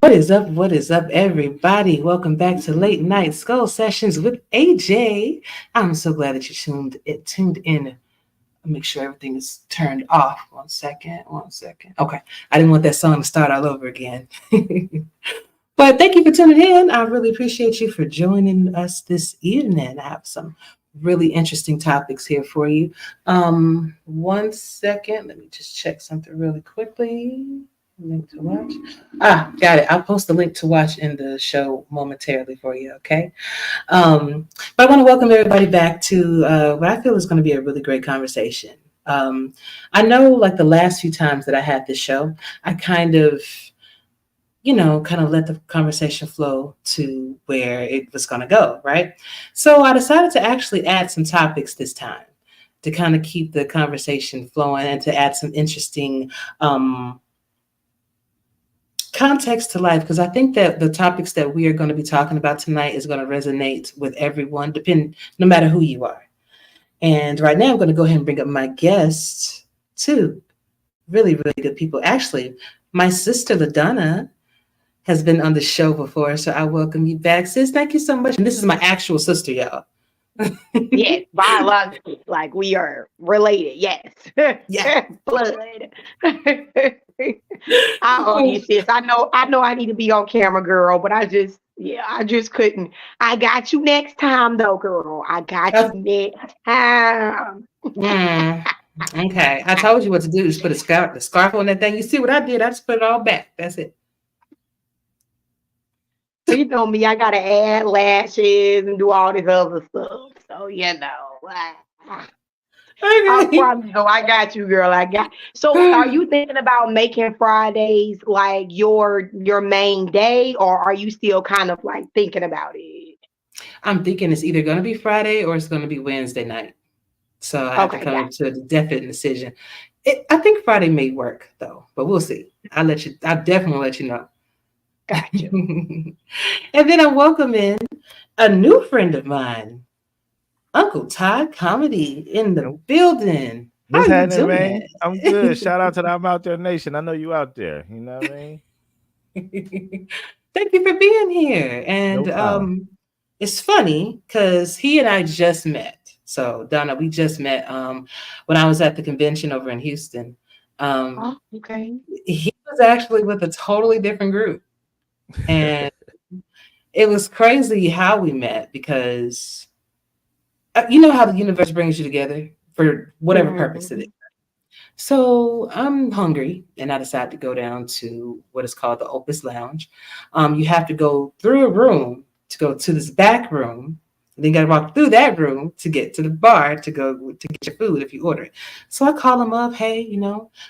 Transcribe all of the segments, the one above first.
What is up? What is up, everybody? Welcome back to Late Night Skull Sessions with AJ. I'm so glad that you tuned in. Make sure everything is turned off. One second. Okay. I didn't want that song to start all over again. But thank you for tuning in. I really appreciate you for joining us this evening. I have some really interesting topics here for you. 1 second. Let me just check something really quickly. Link to watch. Got it. I'll post the link to watch in the show momentarily for you, okay? But I want to welcome everybody back to what I feel is going to be a really great conversation. I know like the last few times that I had this show, I kind of let the conversation flow to where it was going to go, right? So I decided to actually add some topics this time to kind of keep the conversation flowing and to add some interesting context to life, because I think that the topics that we are going to be talking about tonight is going to resonate with everyone, no matter who you are. And right now I'm going to go ahead and bring up my guests, two really, really good people. Actually, my sister LaDonna has been on the show before, so I welcome you back, sis. Thank you so much. And this is my actual sister, y'all. Yes, biologically, like we are related. Yes, Yeah. Blood. I owe you, sis. I know. I need to be on camera, girl, but I just couldn't. I got you next time, though, girl. I got you next time. Okay, I told you what to do. Just put the scarf on that thing. You see what I did? I just put it all back. That's it. You know me, I gotta add lashes and do all this other stuff. So I Okay. promise. Oh, I got you, girl. I got. So, are you thinking about making Fridays like your main day, or are you still kind of like thinking about it? I'm thinking it's either going to be Friday or it's going to be Wednesday night. So I have to Okay, come got. to a definite decision. I think Friday may work though, but we'll see. I'll definitely let you know. Got you. And then I welcome in a new friend of mine, Uncle Todd Comedy in the Nope. building. How What's are you happening, doing? man? I'm good. Shout out to the I'm Out There Nation. I know you out there. You know what I mean? Thank you for being here. And No problem. it's funny because he and I just met. So Donna, we just met when I was at the convention over in Houston. Um, Oh, okay. he was actually with a totally different group, and it was crazy how we met because you know how the universe brings you together for whatever purpose it is. Mhm. So I'm hungry, and I decided to go down to what is called the Opus Lounge. You have to go through a room to go to this back room. And then you got to walk through that room to get to the bar to go to get your food if you order it. So I call them up, hey,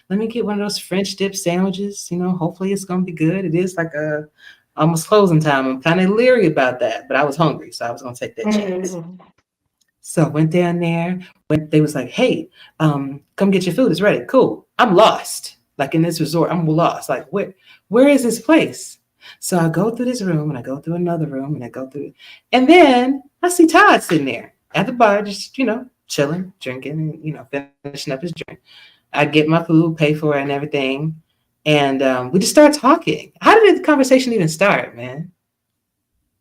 let me get one of those French dip sandwiches. Hopefully it's gonna be good. It is like a almost closing time. I'm kind of leery about that, but I was hungry, so I was gonna take that chance. Mhm. So I went down there. When they was like, "Hey, come get your food. It's ready." Cool. I'm lost. Like in this resort, I'm lost. Like where is this place? So I go through this room and I go through another room and I go through, and then I see Todd sitting there at the bar, just chilling, drinking, and finishing up his drink. I get my food, pay for it, and everything, and we just start talking. How did the conversation even start, man?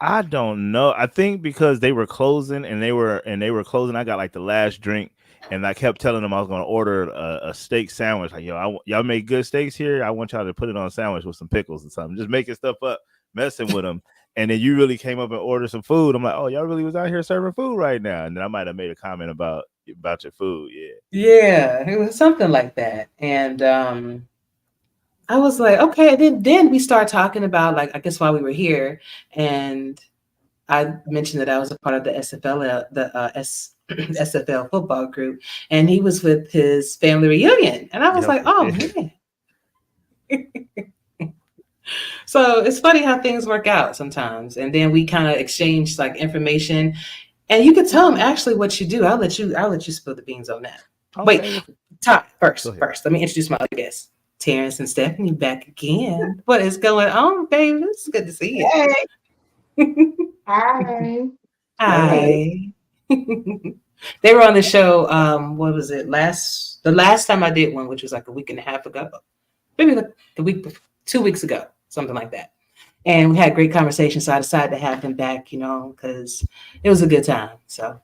I don't know. I think because they were closing and they were closing, I got like the last drink, and I kept telling them I was going to order a steak sandwich. Like, yo, y'all make good steaks here. I want y'all to put it on a sandwich with some pickles or something. Just making stuff up, messing with them. And then you really came up and ordered some food. I'm like, oh, y'all really was out here serving food right now. And then I might have made a comment about your food. Yeah. Yeah, it was something like that, and I was like, okay. And then we started talking about like I guess why we were here, and I mentioned that I was a part of the SFL, SFL football group, and he was with his family reunion, and I was Yep. like, oh man. So it's funny how things work out sometimes, and then we kind of exchange like information, and you can tell him Mhm. actually what you do. I'll let you spill the beans on that. Wait, Okay. Todd, Go first, ahead. first, let me introduce my other guests. Terrence and Stephanie back again. What is going on, baby? It's good to see Hey, you. hi. Hey. Hi. They were on the show. What was it? The last time I did one, which was like a week and a half ago, maybe like the week, 2 weeks ago, something like that. And we had great conversation. So I decided to have them back, because it was a good time. So,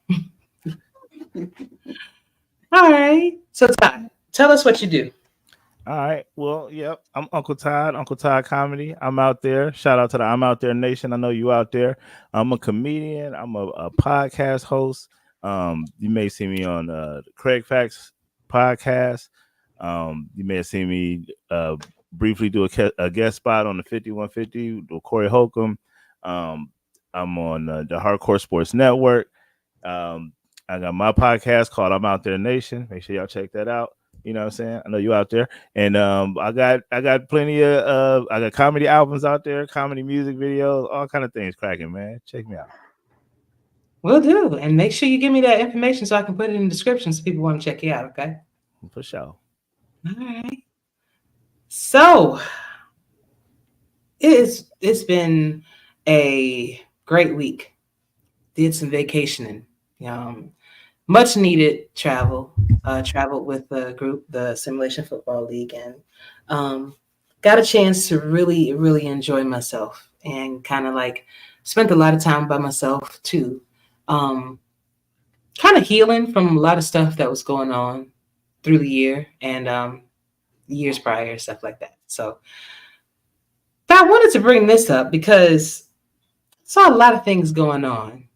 all right. So, Todd, tell us what you do. All right. Well, yep. I'm Uncle Todd, Uncle Todd Comedy. I'm out there. Shout out to the I'm Out There Nation. I know you out there. I'm a comedian. I'm a podcast host. You may see me on the Craig Facts podcast. You may have seen me briefly do a guest spot on the 5150 with Corey Holcomb. Um, I'm on the Hardcore Sports Network. Um, I got my podcast called I'm Out There Nation. Make sure y'all check that out. You know what I'm saying? I know you out there. And I got plenty of I got comedy albums out there, comedy music videos, all kind of things cracking, man. Check me out. Will do. And make sure you give me that information so I can put it in the description so people want to check you out. Okay. For sure. All right. So it's been a great week. Did some vacationing. Um, Much needed travel. Traveled with the group, the Simulation Football League, and um, got a chance to really, really enjoy myself and kind of like spent a lot of time by myself too. Um, Kind of healing from a lot of stuff that was going on through the year and years prior, stuff like that. So, but I wanted to bring this up because I saw a lot of things going on.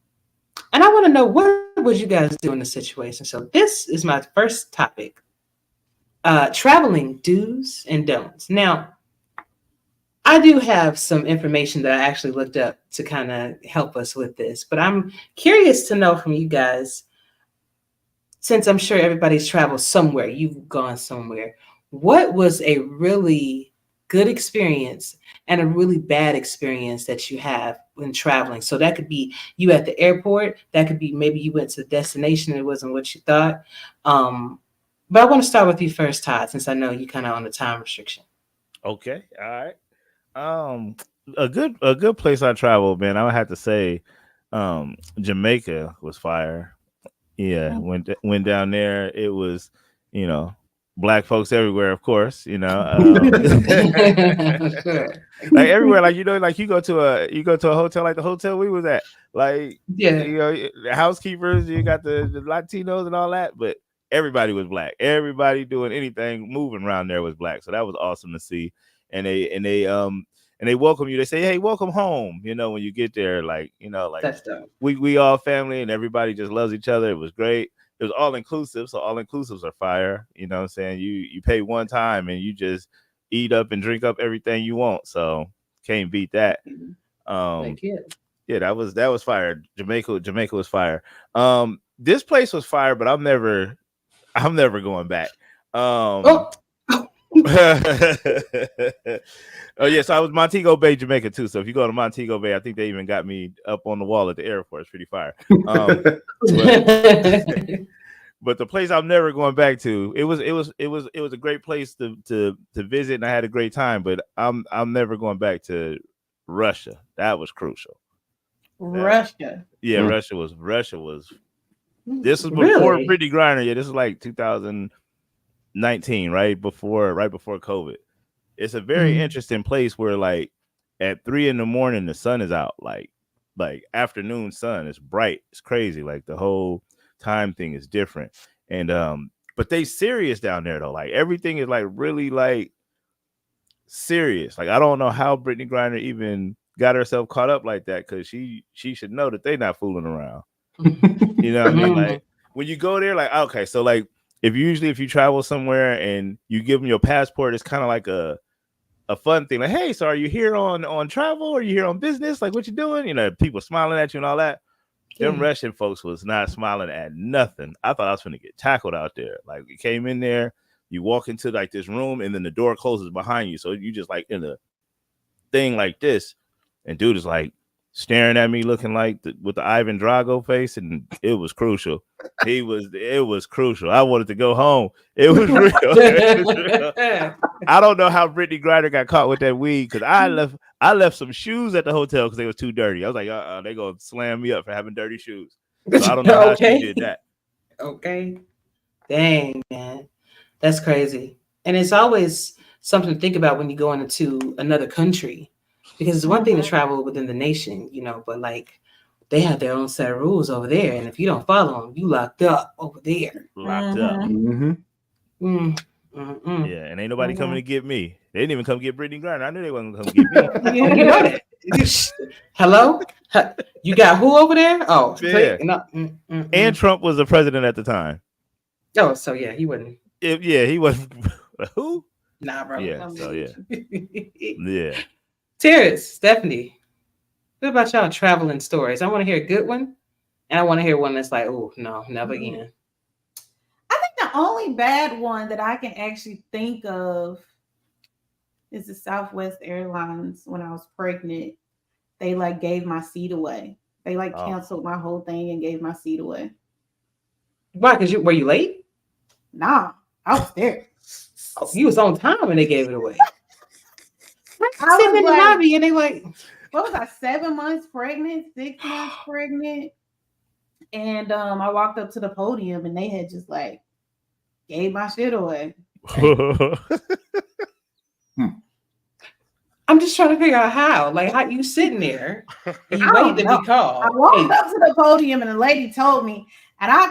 And I want to know what would you guys do in this situation? So this is my first topic. Traveling do's and don'ts. Now, I do have some information that I actually looked up to kind of help us with this, but I'm curious to know from you guys since I'm sure everybody's traveled somewhere, you've gone somewhere. What was a really good experience and a really bad experience that you have when traveling? So that could be you at the airport. That could be maybe you went to the destination and it wasn't what you thought. But I want to start with you first, Todd, since I know you kind of on the time restriction. Okay, all right. Um, a good place I traveled, man. I would have to say, Jamaica was fire. Yeah, went down there. It was, you know, black folks everywhere, of course. Sure. Like everywhere, like like you go to a hotel, like the hotel we was at, like Yeah, the housekeepers, you got the Latinos and all that, but everybody was black. Everybody doing anything moving around there was black, so that was awesome to see. And they welcome you. They say, "Hey, welcome home." When you get there, like that's dope. we all family and everybody just loves each other. It was great. It was all inclusive, so all inclusives are fire. You know what I'm saying? You pay one time and you just eat up and drink up everything you want. So can't beat that. Thank you. Yeah, that was fire. Jamaica was fire. This place was fire, but I'm never going back. Oh, Oh yeah, so I was Montego Bay, Jamaica too. So if you go to Montego Bay, I think they even got me up on the wall at the airport. It's pretty fire. But the place I'm never going back to, it was a great place to visit, and I had a great time. But I'm never going back to Russia. That was crucial. Russia. Yeah, Russia was. This was before Really? Brittany Griner. Yeah, this is like 2019, right before COVID. It's a very interesting place where, like, at 3 a.m, the sun is out, like afternoon sun. It's bright. It's crazy. Like the whole time thing is different. And but they serious down there though. Like everything is like really like serious. Like I don't know how Brittany Griner even got herself caught up like that, because she should know that they not fooling around. You know what I mean? Like when you go there, like okay, so like if you travel somewhere and you give them your passport, it's kind of like a fun thing. Like, hey, so are you here on travel? Or are you here on business? Like, what you doing? People smiling at you and all that. Them Russian folks was not smiling at nothing. I thought I was going to get tackled out there. Like, we came in there, you walk into like this room, and then the door closes behind you. So you just like in a thing like this, and dude is like staring at me, looking like with the Ivan Drago face, and it was crucial. It was crucial. I wanted to go home. It was real. I don't know how Brittany Griner got caught with that weed, because I left some shoes at the hotel because they was too dirty. I was like, they gonna slam me up for having dirty shoes. So I don't know how she did that. Okay. Dang, man. That's crazy. And it's always something to think about when you go into another country, because it's one thing to travel within the nation, but like they have their own set of rules over there. And if you don't follow them, you locked up over there. Locked up. Mm-hmm. Yeah, and ain't nobody coming to get me. They didn't even come get Brittany Griner. I knew they wasn't going to come get me. You know that. Hello? You got who over there? Oh, yeah. No. And Trump was the president at the time. Oh, so yeah, he wouldn't. He wasn't. Who? Nah, bro. Yeah, so yeah. Yeah. Terrence, Stephanie, what about y'all traveling stories? I want to hear a good one, and I want to hear one that's like, oh, no, never again. I think the only bad one that I can actually think of is the Southwest Airlines. When I was pregnant, they like gave my seat away. They like canceled my whole thing and gave my seat away. Why? Because were you late? Nah, I was there. Oh, you was on time when they gave it away. I was sitting in the lobby and they like, what was I, 7 months pregnant, 6 months pregnant? And I walked up to the podium and they had just like gave my shit away. I'm just trying to figure out how. Like, how you sitting there and you waiting to be called? I walked up to the podium and the lady told me, and I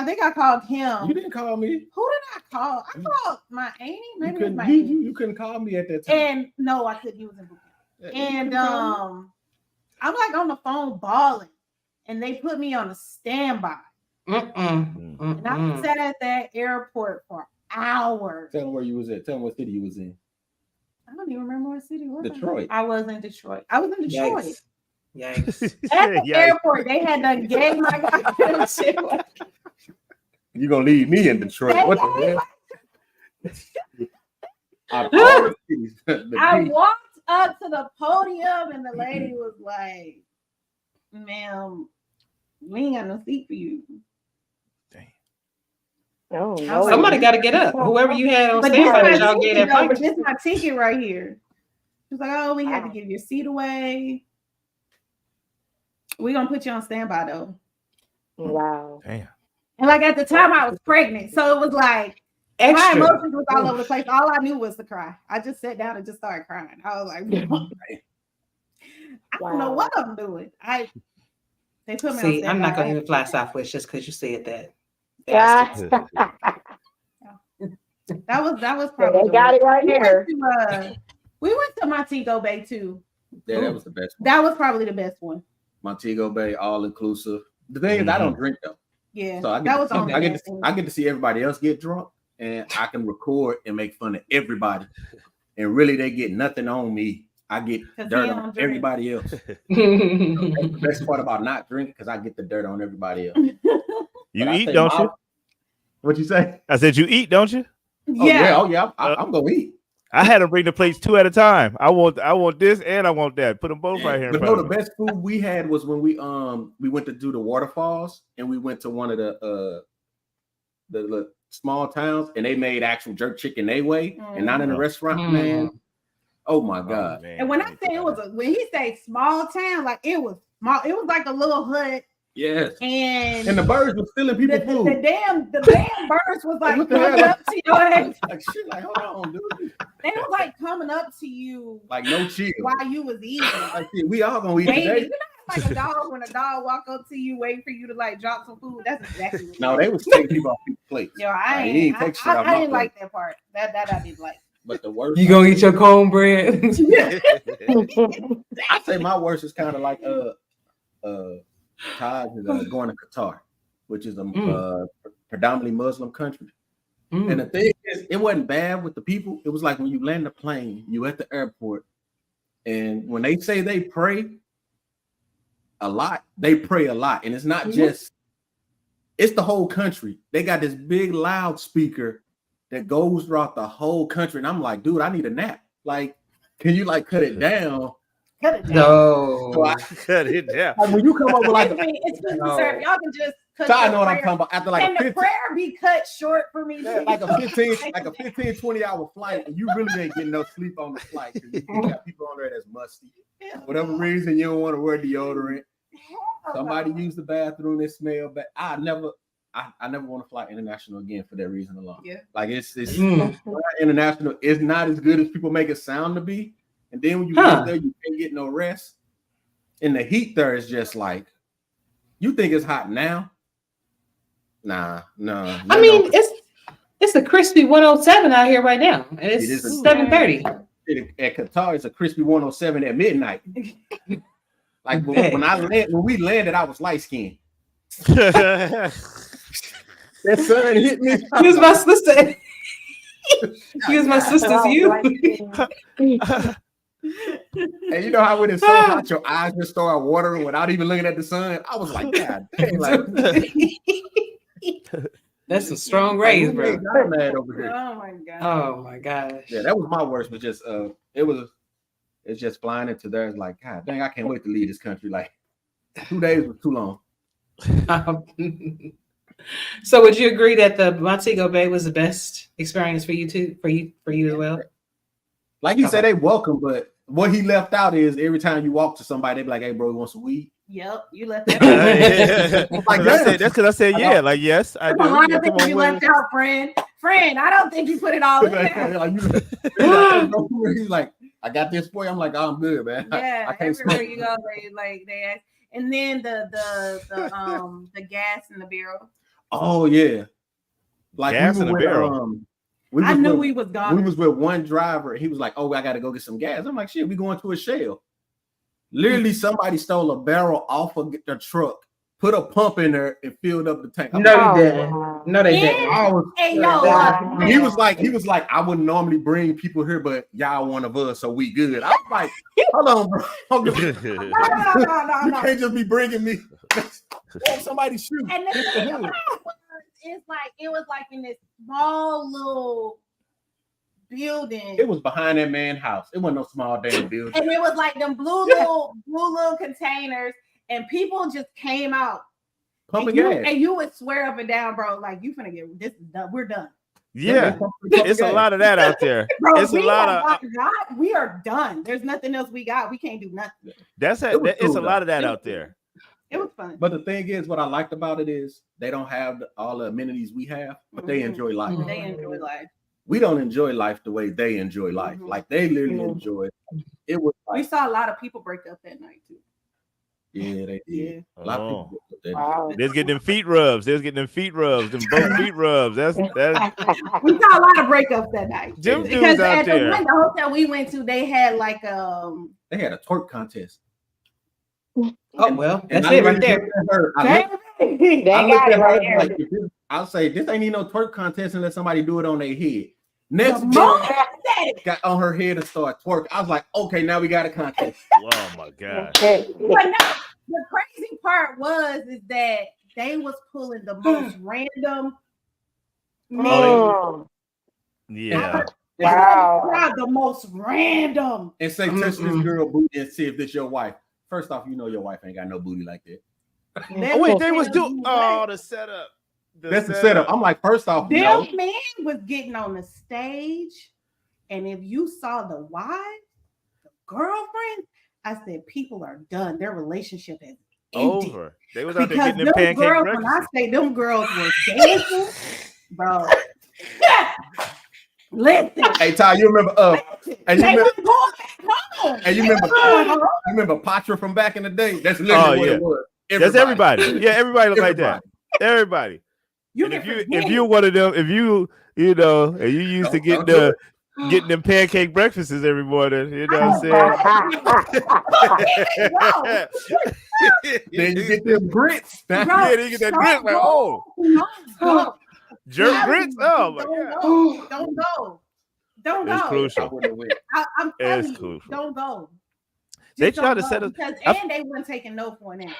think I called him. You didn't call me. Who did I call? I called my auntie. Maybe it was my you, auntie. you couldn't call me at that time. And no, I couldn't. He was in boot camp. And I'm like on the phone bawling, and they put me on a standby. And I sat at that airport for hours. Tell them where you was at. Tell them what city you was in. I don't even remember what city it was. Detroit. I was in Detroit. Yikes. At the airport, they had done gave my goddamn shit away. You gonna leave me in Detroit? What the hell? Out of all the cities, I walked up to the podium and the lady was like, "Ma'am, we ain't got no seat for you." Oh, I was no. like, Somebody got to get up. Whoever you had on But this standby that my y'all gave ticket, that though, but punch. this is my ticket right here. She was like, "Oh, we had to Wow. give your seat away. We're gonna put you on standby though." Wow. Damn. And like at the time I was pregnant, so it was like my Extra. emotions was all over the place. All I knew was to cry. I just sat down and just started crying. I was like, I don't know Wow. what I'm doing. They put me on See, standby. I'm not going to even fly Southwest just because you said that. Yeah. That was probably They the got worst. it right here. We went to Montego Bay too. Yeah, that was the best one. That was probably the best one. Montego Bay, all inclusive. The thing is, I don't drink though, Yeah, so I that was get, the only I get best to, one. I get to see everybody else get drunk, and I can record and make fun of everybody. And really, they get nothing on me. I get 'Cause dirt he on don't drink. everybody else. That's the best part about not drinking, because I get the dirt on everybody else. You But I eat, say don't you? What you say? I said you eat, don't you? Oh yeah. I'm gonna eat. I had to bring the plates 2 at a time. I want this and I want that. Put them both right here. But no, the best food we had was when we went to do the waterfalls, and we went to one of the small towns, and they made actual jerk chicken they way, and not in a restaurant, man. Oh my god! Man, And when I say it was when he say small town, like it was small, it was like a little hut. Yes. And the birds were stealing people's the food. damn birds was like What the coming hell? up to your ass. Like shit, like hold on, dude. They was like coming up to you Like no chill. while you was eating. Like shit, we all gonna eat Waiting. today. You know, like a dog when a dog walk up to you, waiting for you to like drop some food. That's exactly what No, they was taking people off people's plates. Yo, Like, I he ain't. ain't take shit off I my didn't plate. like that part. That I didn't like. But the worst, You gonna eat your cornbread? I say my worst is kind of like Taj is going to Qatar, which is a predominantly Muslim country. And the thing is, it wasn't bad with the people. It was like when you land the plane, you at the airport, and when they say they pray a lot, they pray a lot. And it's not just, it's the whole country. They got this big loudspeaker that goes throughout the whole country. And I'm like, dude, I need a nap. Like, can you like cut it down? Cut it down. No. So cut it down. Like when you come over like It's just sir, y'all can just cut so I your know what I'm prayer. talking about. After like Can a the 15, prayer be cut short for me? yeah, like a 15, 20-hour flight, and you really ain't getting no sleep on the flight because you got people on there that's musty. For whatever reason, you don't want to wear deodorant. Somebody use the bathroom, they smell bad. I never want to fly international again for that reason alone. Yeah. Like it's international is not as good as people make it sound to be. And then when you get there, you can't get no rest. And the heat there is just like, you think it's hot now? Nah. I mean, it's a crispy 107 out here right now, and it's 7:30. At Qatar, it's a crispy 107 at midnight. Like when we landed, I was light skinned. That sun hit me. She was my sister. She was my sister's you. And you know how when it's so hot, your eyes just start watering without even looking at the sun. I was like, God dang, like That's some strong rays, bro. I'm mad over here. Oh my god. Oh my gosh. Yeah, that was my worst. But just it's just flying into there. It's like, God dang, I can't wait to leave this country. Like 2 days was too long. So would you agree that the Montego Bay was the best experience for you too? For you as well? Like he said, they welcome, but what he left out is every time you walk to somebody, they be like, "Hey, bro, you want some weed?" Yep, you left that. Like, that's because I said yeah. Like yes, I do. Come on, I Yeah, think come you on, left out, friend. I don't think you put it all in there. He's like, I got this for you. I'm like, oh, I'm good, man. Yeah, I can't everywhere smoke. you go, they ask. And then the gas in the barrel. Oh yeah, like Gas we in were a with, barrel. I knew we was gone. We was with one driver. He was like, "Oh, I got to go get some gas." I'm like, "Shit, we going to a shell." Literally, somebody stole a barrel off of the truck, put a pump in there, and filled up the tank. I'm No, like, you didn't. No, they didn't. He was like, I wouldn't normally bring people here, but y'all one of us, so we good. I was like, hold on, bro. No. You can't just be bringing me. Oh, somebody shoot. And the thing about it was like in this small little building. It was behind that man's house. It wasn't no small damn building. And it was like them blue little containers, and people just came out. Pumping gas. And you would swear up and down, bro, like you finna get this is done. We're done. Yeah, it's a lot of that out there. Bro, it's a lot of. We are done. There's nothing else we got. We can't do nothing. It's a lot of that out there. It was fun. But the thing is, what I liked about it is they don't have all the amenities we have, but they enjoy life. They enjoy life. We don't enjoy life the way they enjoy life. Like they literally enjoy it. It was like, we saw a lot of people break up that night too. Yeah, they did. Yeah. A lot of people. Wow. They're getting them feet rubs. Them both feet rubs. That's We saw a lot of breakups that night. Them Because dudes out at there. the hotel we went to, they had like They had a twerk contest. Oh well, And that's I it right looked there. at her, They I looked got at it her right there. like, I'll say this ain't even no twerk contest unless somebody do it on their head. Next The girl moment I said it. got on her head and start twerk. I was like, okay, now we got a contest. Oh my god. But no, the crazy part is that they was pulling the most random Mm. Yeah. Wow. the most random. And say, touch this girl booty and see if this your wife. First off, you know your wife ain't got no booty like that. Oh wait, they was doing the setup. That's the setup. I'm like, first off, This no. man was getting on the stage, and if you saw the wife, the girlfriend, I said, people are done. Their relationship is ended. Over. They was out there Because getting them pancake girls, breakfast. when I say them girls were dancing, bro. Listen. Hey Ty, you remember and you They remember, was going back home. and you They remember was going home. you remember Patra from back in the day? That's literally what it was. That's everybody. Yeah, everybody look like that. Everybody. Everybody. You And can if you one of them, if you know, and you used to get Don't getting them pancake breakfasts every morning, you know what I'm saying? Then you get them grits. Yeah, then you get that grits like, oh, No, jerk grits. Oh my god. Don't go. Don't It's go. crucial. I'm telling It's you, crucial. don't go. They Just try don't to set go, us. because and they weren't taking no for an answer.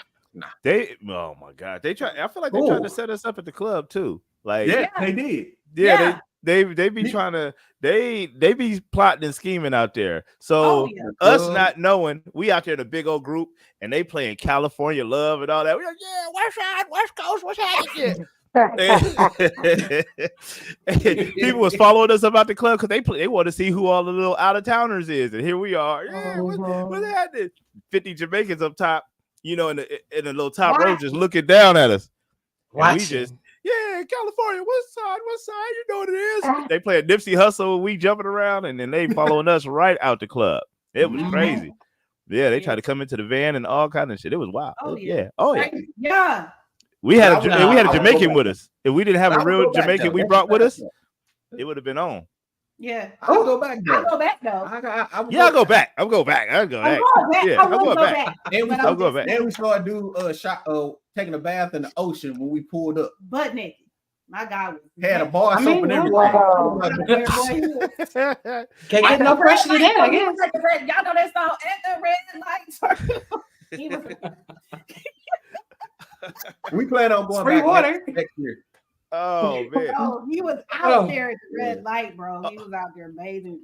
Oh my god. They try. I feel like they tried to set us up at the club too. Like Yeah, they did. Yeah, they be trying to they be plotting and scheming out there. So us not knowing, we out there in a big old group and they playing California Love and all that. We're like, yeah, West Side, West Coast, what's happening? People was following us about the club because they want to see who all the little out of towners is, and here we are. Yeah, what's happening? 50 Jamaicans up top, you know, in the little top row, just looking down at us. And we just. Yeah, California, what side? You know what it is. They play a Nipsey Hustle, we jumping around, and then they following us right out the club. It was crazy. Yeah, they tried to come into the van and all kind of shit. It was wild. Oh yeah. Yeah. We had a Jamaican with us. If we didn't have a real Jamaican we brought with us, it would have been on. Yeah. I'll go back though. I'll go back though. I'll go back. I'll go back. Yeah, I'll go back. I'll go back. And we started do taking a bath in the ocean when we pulled up. Butt naked. My God. Had a bar soap and everything. Wow. Can't get no pressure to that, I guess. Y'all know that song at the red lights. We plan on going Free back water. next year. Oh man. Oh, he was out there at the red light, bro. He was out there bathing.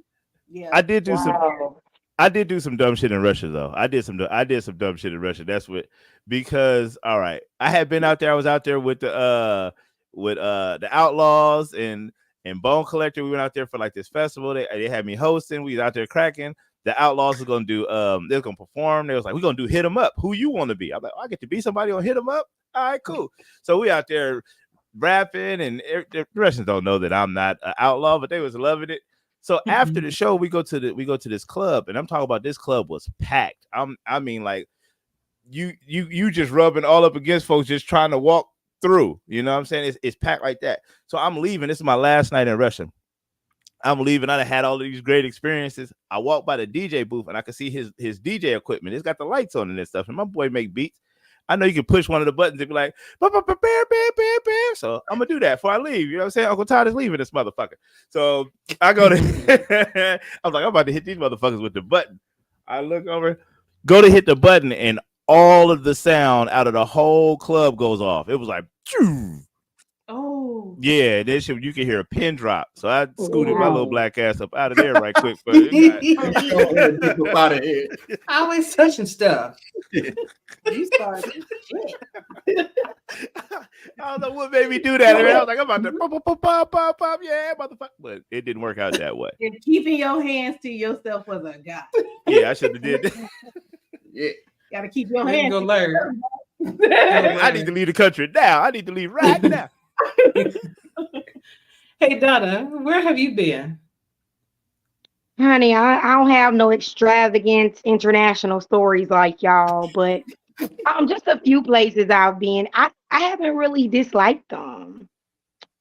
Yeah. I did do some dumb shit in Russia though. I did some dumb shit in Russia. That's what, because all right, I had been out there. I was out there with the Outlaws and Bone Collector. We went out there for like this festival. They had me hosting. We was out there cracking. The Outlaws was gonna do they're gonna perform. They was like, we're gonna do Hit 'em Up. Who you want to be? I'm like, I get to be somebody on Hit 'em Up. All right, cool. So we out there rapping, and the Russians don't know that I'm not an outlaw, but they was loving it. So after the show, we go to this club, and I'm talking about this club was packed. I mean, like you just rubbing all up against folks just trying to walk through. You know what I'm saying? It's packed like that. So I'm leaving. This is my last night in Russia. I'm leaving. I had all of these great experiences. I walk by the DJ booth and I can see his DJ equipment. It's got the lights on and this stuff. And my boy make beats. I know you can push one of the buttons and be like, so I'm gonna do that before I leave. You know what I'm saying? Uncle Todd is leaving this motherfucker. So I go to I was like, I'm about to hit these motherfuckers with the button. I look over, go to hit the button, and all of the sound out of the whole club goes off. It was like, oh. Ooh. Yeah, then you can hear a pin drop. So I scooted my little Wow. black ass up out of there right quick. But it got- Get up out of here. Always touching stuff. You started shit. I don't know what made me do that. I was like, I'm about to pop, yeah, motherfucker. But it didn't work out that way. And keeping your hands to yourself was a guy. Yeah, I should have did that. Yeah. Gotta keep your Way to hands go to learn. I need to leave the country now. I need to leave right now. Hey Donna, where have you been? Honey, I don't have no extravagant international stories like y'all, but just a few places I've been. I haven't really disliked them.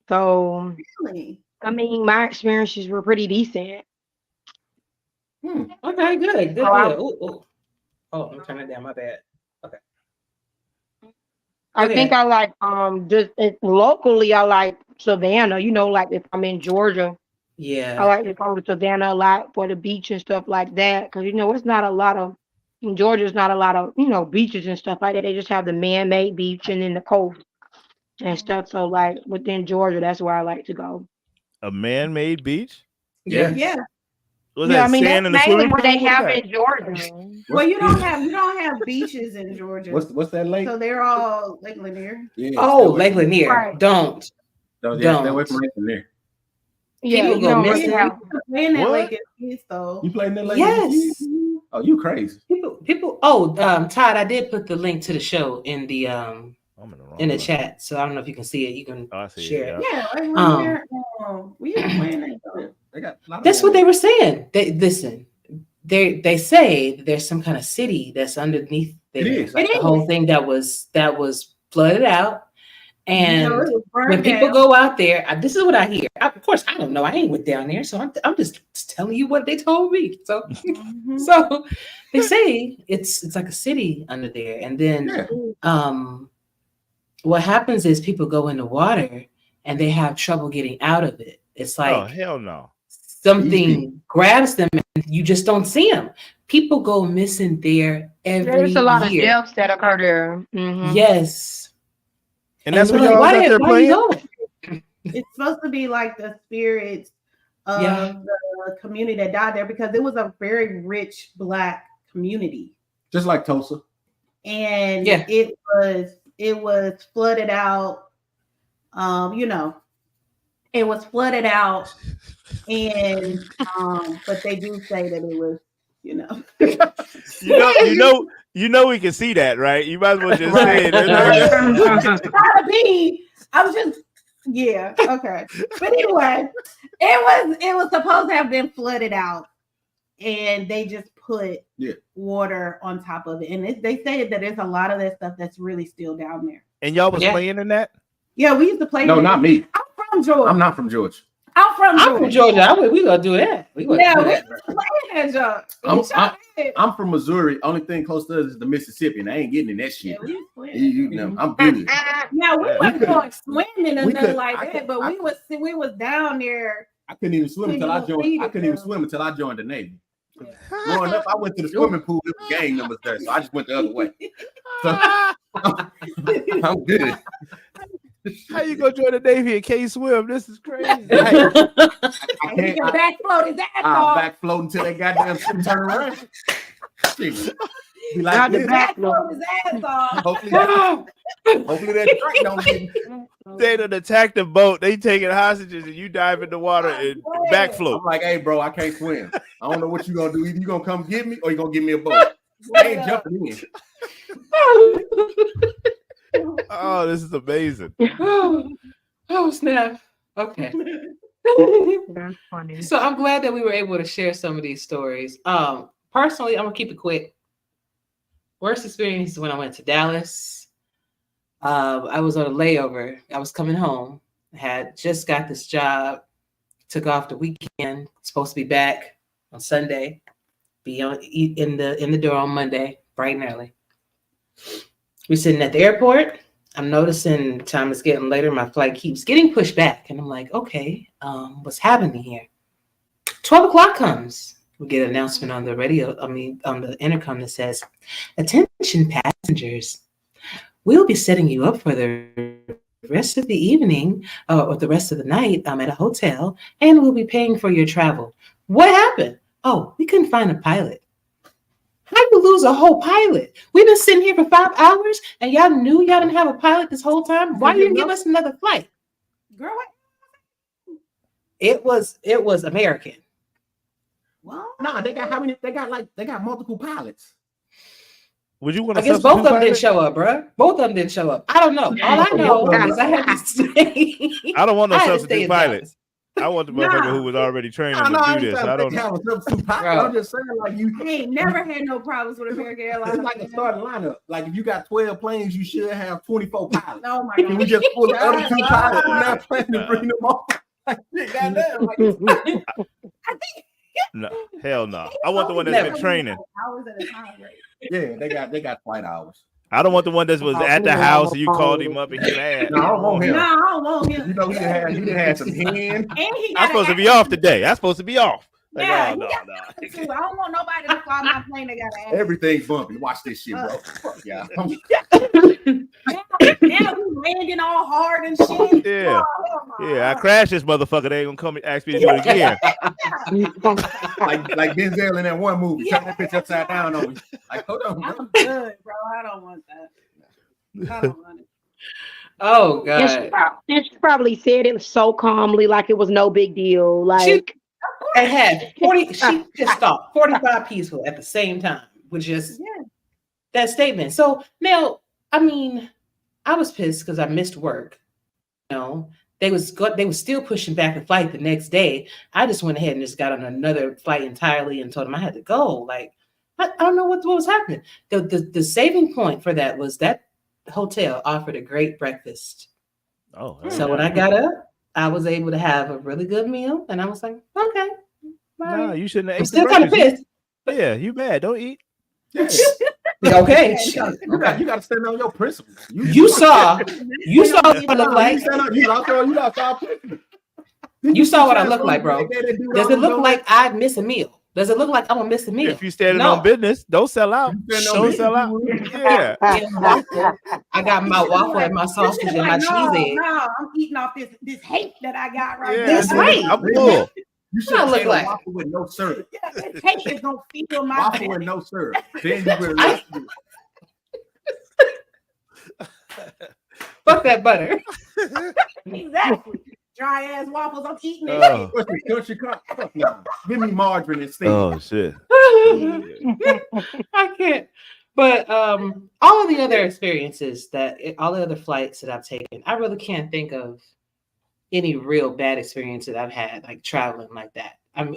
So Really? I mean, my experiences were pretty decent. Okay, good. So I, Ooh. Oh, I'm turning it down. My bad. Okay. I Go think ahead. I like locally I like Savannah. You know, like if I'm in Georgia, I Yeah. like to go to Savannah a lot for the beach and stuff like that. Because you know, it's not a lot of in Georgia. It's not a lot of beaches and stuff like that. They just have the man-made beach and then the coast and stuff. So like within Georgia, that's where I like to go. A man-made beach? Yeah. Yeah. Was Yeah, I that mean sand that's in the mainly swimming what pool? they What is have that? in Georgia. Well, you don't have beaches in Georgia. What's that lake? So they're all Lake Lanier. Yeah. Oh, Lake Lanier. Right. Don't. No, yeah, stay away Don't. from Lake Lanier. Yeah, People you go don't missing. really have. Playing that What? lake as kids though. You played in that lake? Yes. Oh, you crazy. People. Oh, Todd, I did put the link to the show in the I'm in the wrong in the place. chat, so I don't know if you can see it. You can Oh, I see it, share it. Yeah, Lake Um, Lanier. We used to play in that though. They got a lot of That's what man- they were saying. They say that there's some kind of city that's underneath there. It is. Like It the is. whole thing that was flooded out. And No, it was burned when people down. go out there, this is what I hear. Of course, I don't know. I ain't went down there, so I'm just telling you what they told me. So, Mhm. so they say it's like a city under there, and then Yeah. what happens is people go in the water and they have trouble getting out of it. It's Oh, like hell no. something grabs them and you just don't see them. People go missing there every There's a lot of year. deaths that occur there. Mhm. Yes. And that's they're what y'all was out there why are you playing? going? It's supposed to be like the spirits of Yeah. the community that died there because it was a very rich Black community, Just like Tulsa. and Yeah. it was flooded out. It was flooded out, and but they do say that it was, You know we can see that, right? You might as well just Right. say it. Gotta be. I was just okay. But anyway, it was supposed to have been flooded out, and they just put water on top of it. And they say that there's a lot of that stuff that's really still down there. And y'all was playing in that? Yeah, we used to play. No, not me. I'm from Georgia. I'm not from Georgia. I'm from Georgia. We gonna do that. We Yeah, gonna do we that. used to play in that joint. I'm from Missouri. Only thing close to us is the Mississippi, and I ain't getting in that shit. Yeah, we used to play in that. I'm good. Yeah, we wasn't going swimming and we nothing could- like I that, could- but I- we was down there. I couldn't even swim until I joined. I couldn't even swim until I joined the Navy. Growing up, I went to the swimming pool. There was gang members there, so I just went the other way. So, I'm good. How you gonna join the Navy and can't swim? This is crazy. I And he can't. can back float his ass I off. back float until they goddamn shit turn around. Shit. Be like Not the this. back Float his ass off. Hopefully that drink don't get me. They done attacked the boat. They taking hostages, and you dive in the water and back float. I'm like, hey, bro, I can't swim. I don't know what you gonna do. Either you gonna come get me or you gonna give me a boat. I ain't jumping in. Oh, this is amazing. Oh snap. Okay. That's funny. So I'm glad that we were able to share some of these stories. Personally, I'm gonna keep it quick. Worst experience is when I went to Dallas. I was on a layover. I was coming home. I had just got this job. Took off the weekend. Supposed to be back on Sunday. Be in the door on Monday, bright and early. We're sitting at the airport. I'm noticing time is getting later. My flight keeps getting pushed back. And I'm like, okay, what's happening here? 12 o'clock comes. We get an announcement on the radio, on the intercom that says, attention passengers, we'll be setting you up for the the rest of the evening or the rest of the night at a hotel, and we'll be paying for your travel. What happened? Oh, we couldn't find a pilot. How you lose a whole pilot? We've been sitting here for 5 hours, and y'all knew y'all didn't have a pilot this whole time. Why you didn't give us another flight? Girl, what? It was American. Well, No, they got how many? They got multiple pilots. Would you want I to guess both of them didn't show up, bro. Both of them didn't show up. I don't know. All I know is I had to stay. I don't want no I had to substitute stay in pilot. Dallas. I want the motherfucker who was already training to do this. I don't know. Have a substitute pilot. Bro. I'm just saying, like you I ain't never had no problems with American Airlines. It's like a starting lineup. Like if you got 12 planes, you should have 24 pilots. Oh my Can we god. just pull the other 2 pilots from that plane and bring them off? Like, shit, goddamn, like, No, hell no. I want the one that's been training. Hours at a time, right? yeah, they got flight hours. I don't want the one that was at the house and you called him up and he mad. No, I don't want him. No, I don't want him. You know, he done had some hand. And he I'm supposed to be off today. I'm supposed to be off. Like, Yeah, no. I don't want nobody to fly my plane. They gotta ask. Everything's bumpy. Watch this shit, bro. Fuck yeah. Now we landing all hard and shit. Yeah. Oh, hell no. Yeah, I crashed this motherfucker. They ain't gonna come and ask me to do it again. like Denzel in that one movie, turn that bitch upside down on me. Like, hold on, bro. I'm good, bro. I don't want that. I don't want it. Oh And God. she probably said it so calmly, like it was no big deal. Like And had 40, she just thought 45 people at the same time with just that statement. So now, I mean, I was pissed because I missed work. You know, they was still pushing back the flight the next day. I just went ahead and just got on another flight entirely and told them I had to go. Like, I don't know what was happening. The saving point for that was that hotel offered a great breakfast. Oh, So when I got up, I was able to have a really good meal, and I was like, okay. no, you shouldn't have I'm ate still the kind of breakfast. pissed. Yeah, you mad. Don't eat. Yeah. Okay. You got to stand on your principles. You saw what I look like. You saw what I look like, bro. Does it look like I'd miss a meal? Does it look like I'm gonna miss a meal? If you standing No. on business, don't sell out. Don't sell out. Yeah. I got my waffle and my sausage and my cheese egg. No, I'm eating off this hate that I got right Yeah, now. That's right. I'm full. You should What I look take a like? waffle with no syrup. Yeah, this hate is gonna feel my Waffle with no syrup. Then you will. Fuck that butter. exactly. Dry ass waffles. I'm eating it. Oh. Give me margarine instead. Oh shit. I can't. But all of the other experiences all the other flights that I've taken, I really can't think of any real bad experience that I've had, like traveling like that. I mean,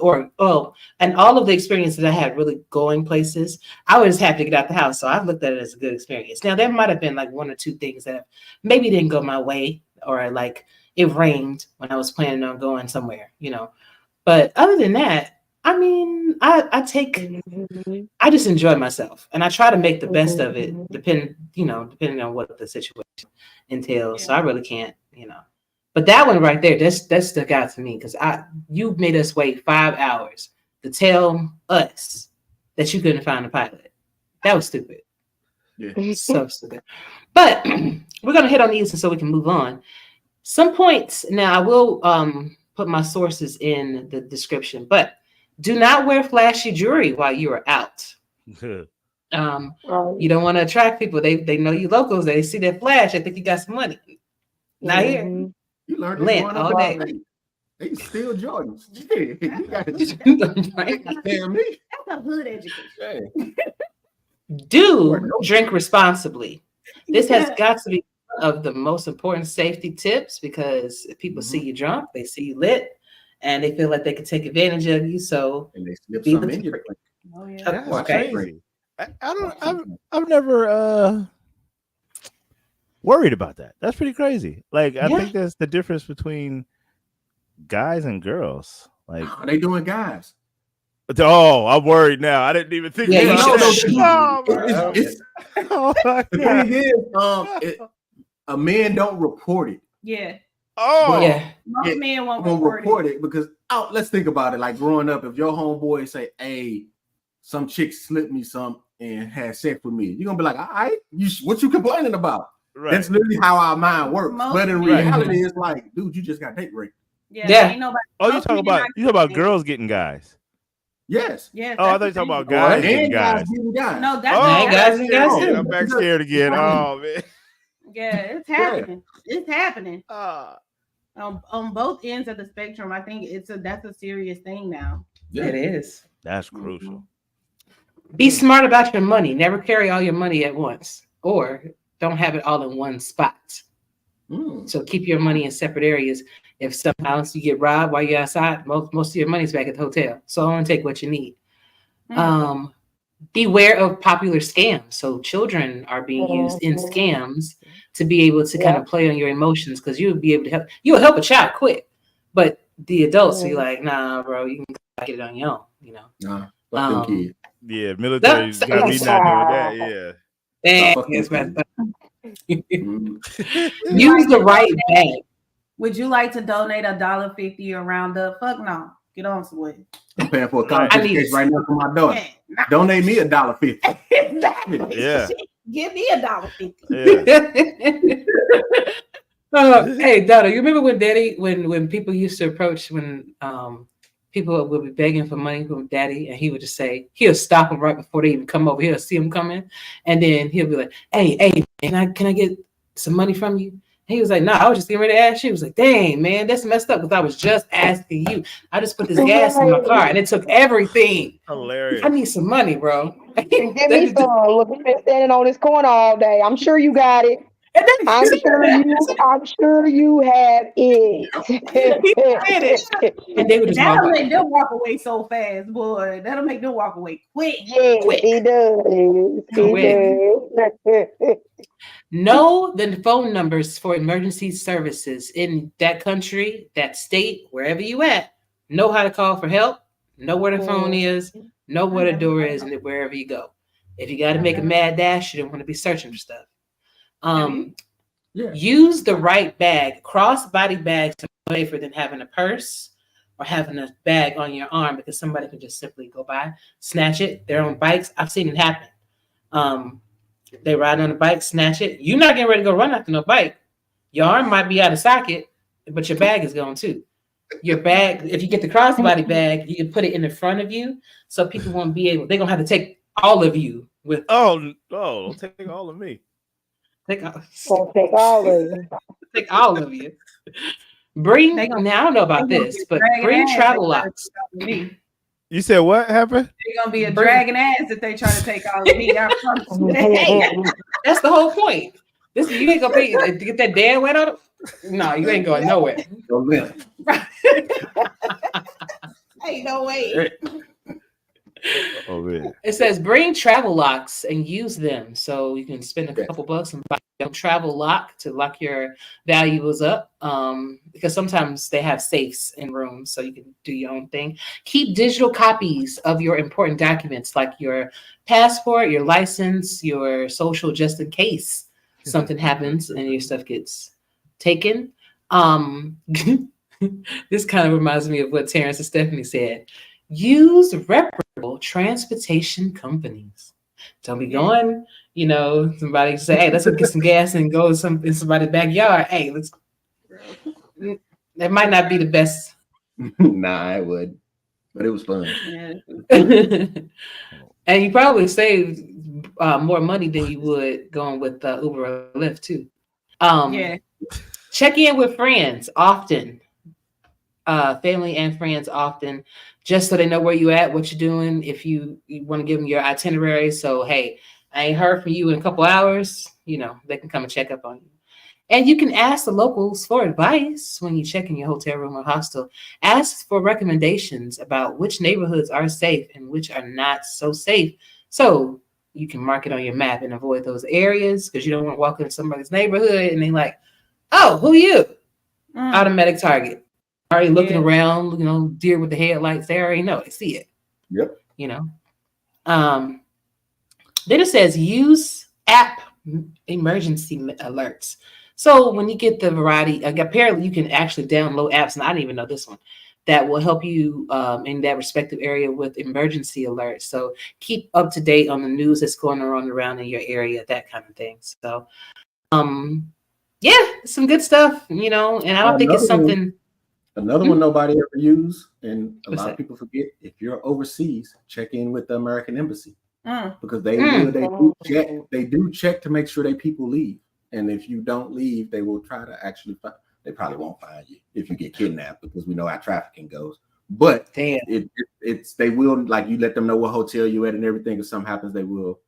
and all of the experiences I had really going places, I was happy to get out the house. So I've looked at it as a good experience. Now, there might have been like 1 or 2 things that maybe didn't go my way, or like it rained when I was planning on going somewhere, you know. But other than that, I mean, I just enjoy myself, and I try to make the best of it, depending on what the situation entails. So I really can't, you know. But that one right there, that stuck out to me because you made us wait 5 hours to tell us that you couldn't find a pilot. That was stupid. Yeah. So stupid. But we're gonna hit on these so we can move on. Some points. Now I will put my sources in the description, but do not wear flashy jewelry while you are out. You don't want to attract people. They know you locals. They see that flash. They think you got some money. Not here. You learned Lent all day. They still Jordans. Yeah, you got Right? Damn me. That's a hood education. Do drink responsibly. This has got to be one of the most important safety tips because if people see you drunk, they see you lit, and they feel like they can take advantage of you. So And they slip be something the in your Oh yeah. That's Okay. crazy. I've never worried about that. That's pretty crazy. Like I think that's the difference between guys and girls. Like they doing guys. oh, I'm worried now. I didn't even think Yeah, you about should- that. Oh, my The God. thing is, a man don't report it. Yeah. Oh, yeah. Most men won't Won't report report it because let's think about it. Like growing up, if your homeboy say, "Hey, some chick slipped me some and had sex with me," you're gonna be like, "All right, what you complaining about?" Right. That's literally how our mind works. Most But in men- reality, it's like, dude, you just got date raped. Yeah. Ain't nobody. Oh, you most talking men about not- girls getting guys? Yes. Yes. Oh, I that's thought you the talking thing. about guys getting And guys guys. getting guys. No, that's Oh, Hey, guys I'm and back guys scared too. I'm back scared again. Oh man. yeah, it's happening. It's happening Ah. on both ends of the spectrum. I think that's a serious thing now. Yeah. It is. That's crucial. Be smart about your money. Never carry all your money at once, or don't have it all in one spot. Mm. So keep your money in separate areas. If somehow you get robbed while you're outside, most of your money's back at the hotel. So only take what you need. Beware of popular scams. So children are being used in scams to be able to kind of play on your emotions, because you'll be able to help. You'll help a child quick, but the adults are like, nah, bro, you can get it on your own. You know. Nah, fuck them kids. Yeah, military That's- got me not doing that. Yeah. Dang, fuck yes, them man. Mm. Use the right bag. Would you like to donate $1.50 or round up? Fuck no. Get on to it. I'm paying for a college I need education right now for my daughter. Yeah. Donate me $1.50. Exactly. Yeah. Give me $1.50. Yeah. Hey, Donna, you remember when people used to approach when people would be begging for money from daddy, and he would just say, he'll stop them right before they even come over. He'll see them coming, and then he'll be like, hey, can I get some money from you? And he was like, no, I was just getting ready to ask you. He was like, dang, man, that's messed up, because I was just asking you. I just put this gas in my car, and it took everything. Hilarious. I need some money, bro. Give me some. Look, you've been standing on this corner all day. I'm sure you got it. I'm sure you have it. And they would just That'll walk make out. them walk away so fast, boy. That'll make them walk away quick. Yes, he does. He does. Know the phone numbers for emergency services in that country, that state, wherever you at. Know how to call for help. Know where the phone is. Know where the door is, and wherever you go. If you got to make a mad dash, you don't want to be searching for stuff. Use the right bag. Cross-body bags are safer than having a purse or having a bag on your arm, because somebody can just simply go by, snatch it. They're on bikes. I've seen it happen. They ride on a bike, snatch it. You're not getting ready to go run after no bike. Your arm might be out of socket, but your bag is gone too. Your bag, if you get the crossbody bag, you can put it in the front of you, so people won't be able. They're gonna have to take all of you with. Oh, don't take all of me. Take all of you. Bring. Now I don't know about this, but bring travel locks. You said what happened? They're gonna be a dragging ass if they try to take all of me. I promise you that. That's the whole point. This you ain't gonna pay to get that damn wet on it. No, you ain't going nowhere. Ain't no way. Oh man. It says bring travel locks and use them, so you can spend a couple bucks and buy a travel lock to lock your valuables up. Because sometimes they have safes in rooms, so you can do your own thing. Keep digital copies of your important documents, like your passport, your license, your social, just in case something happens and your stuff gets taken. This kind of reminds me of what Terrence and Stephanie said. Use reputable transportation companies. Don't be going, somebody say, hey, let's go get some gas and go in somebody's backyard. Hey, let's. That might not be the best. Nah, I would, but it was fun. Yeah. And you probably save more money than you would going with Uber or Lyft too. Check in with friends often. Family and friends often, just so they know where you at, what you're doing. If you want to give them your itinerary, so hey, I ain't heard from you in a couple hours, they can come and check up on you. And you can ask the locals for advice when you check in your hotel room or hostel. Ask for recommendations about which neighborhoods are safe and which are not so safe, so you can mark it on your map and avoid those areas, because you don't want to walk into somebody's neighborhood and they like, oh, who you? Automatic target. Already looking around, deer with the headlights. They already know. They see it. Yep. Then it says use app emergency alerts. So when you get the variety, apparently you can actually download apps, and I didn't even know this one, that will help you in that respective area with emergency alerts. So keep up to date on the news that's going on around in your area, that kind of thing. So Yeah, some good stuff, you know, and I don't think it's something. Another one nobody ever use, and a What's lot of that? people forget. If you're overseas, check in with the American embassy because they do check to make sure they people leave. And if you don't leave, they will try to actually find. They probably won't find you if you get kidnapped because we know how trafficking goes. But Damn. it's they will, like, you let them know what hotel you at and everything. If something happens, they will.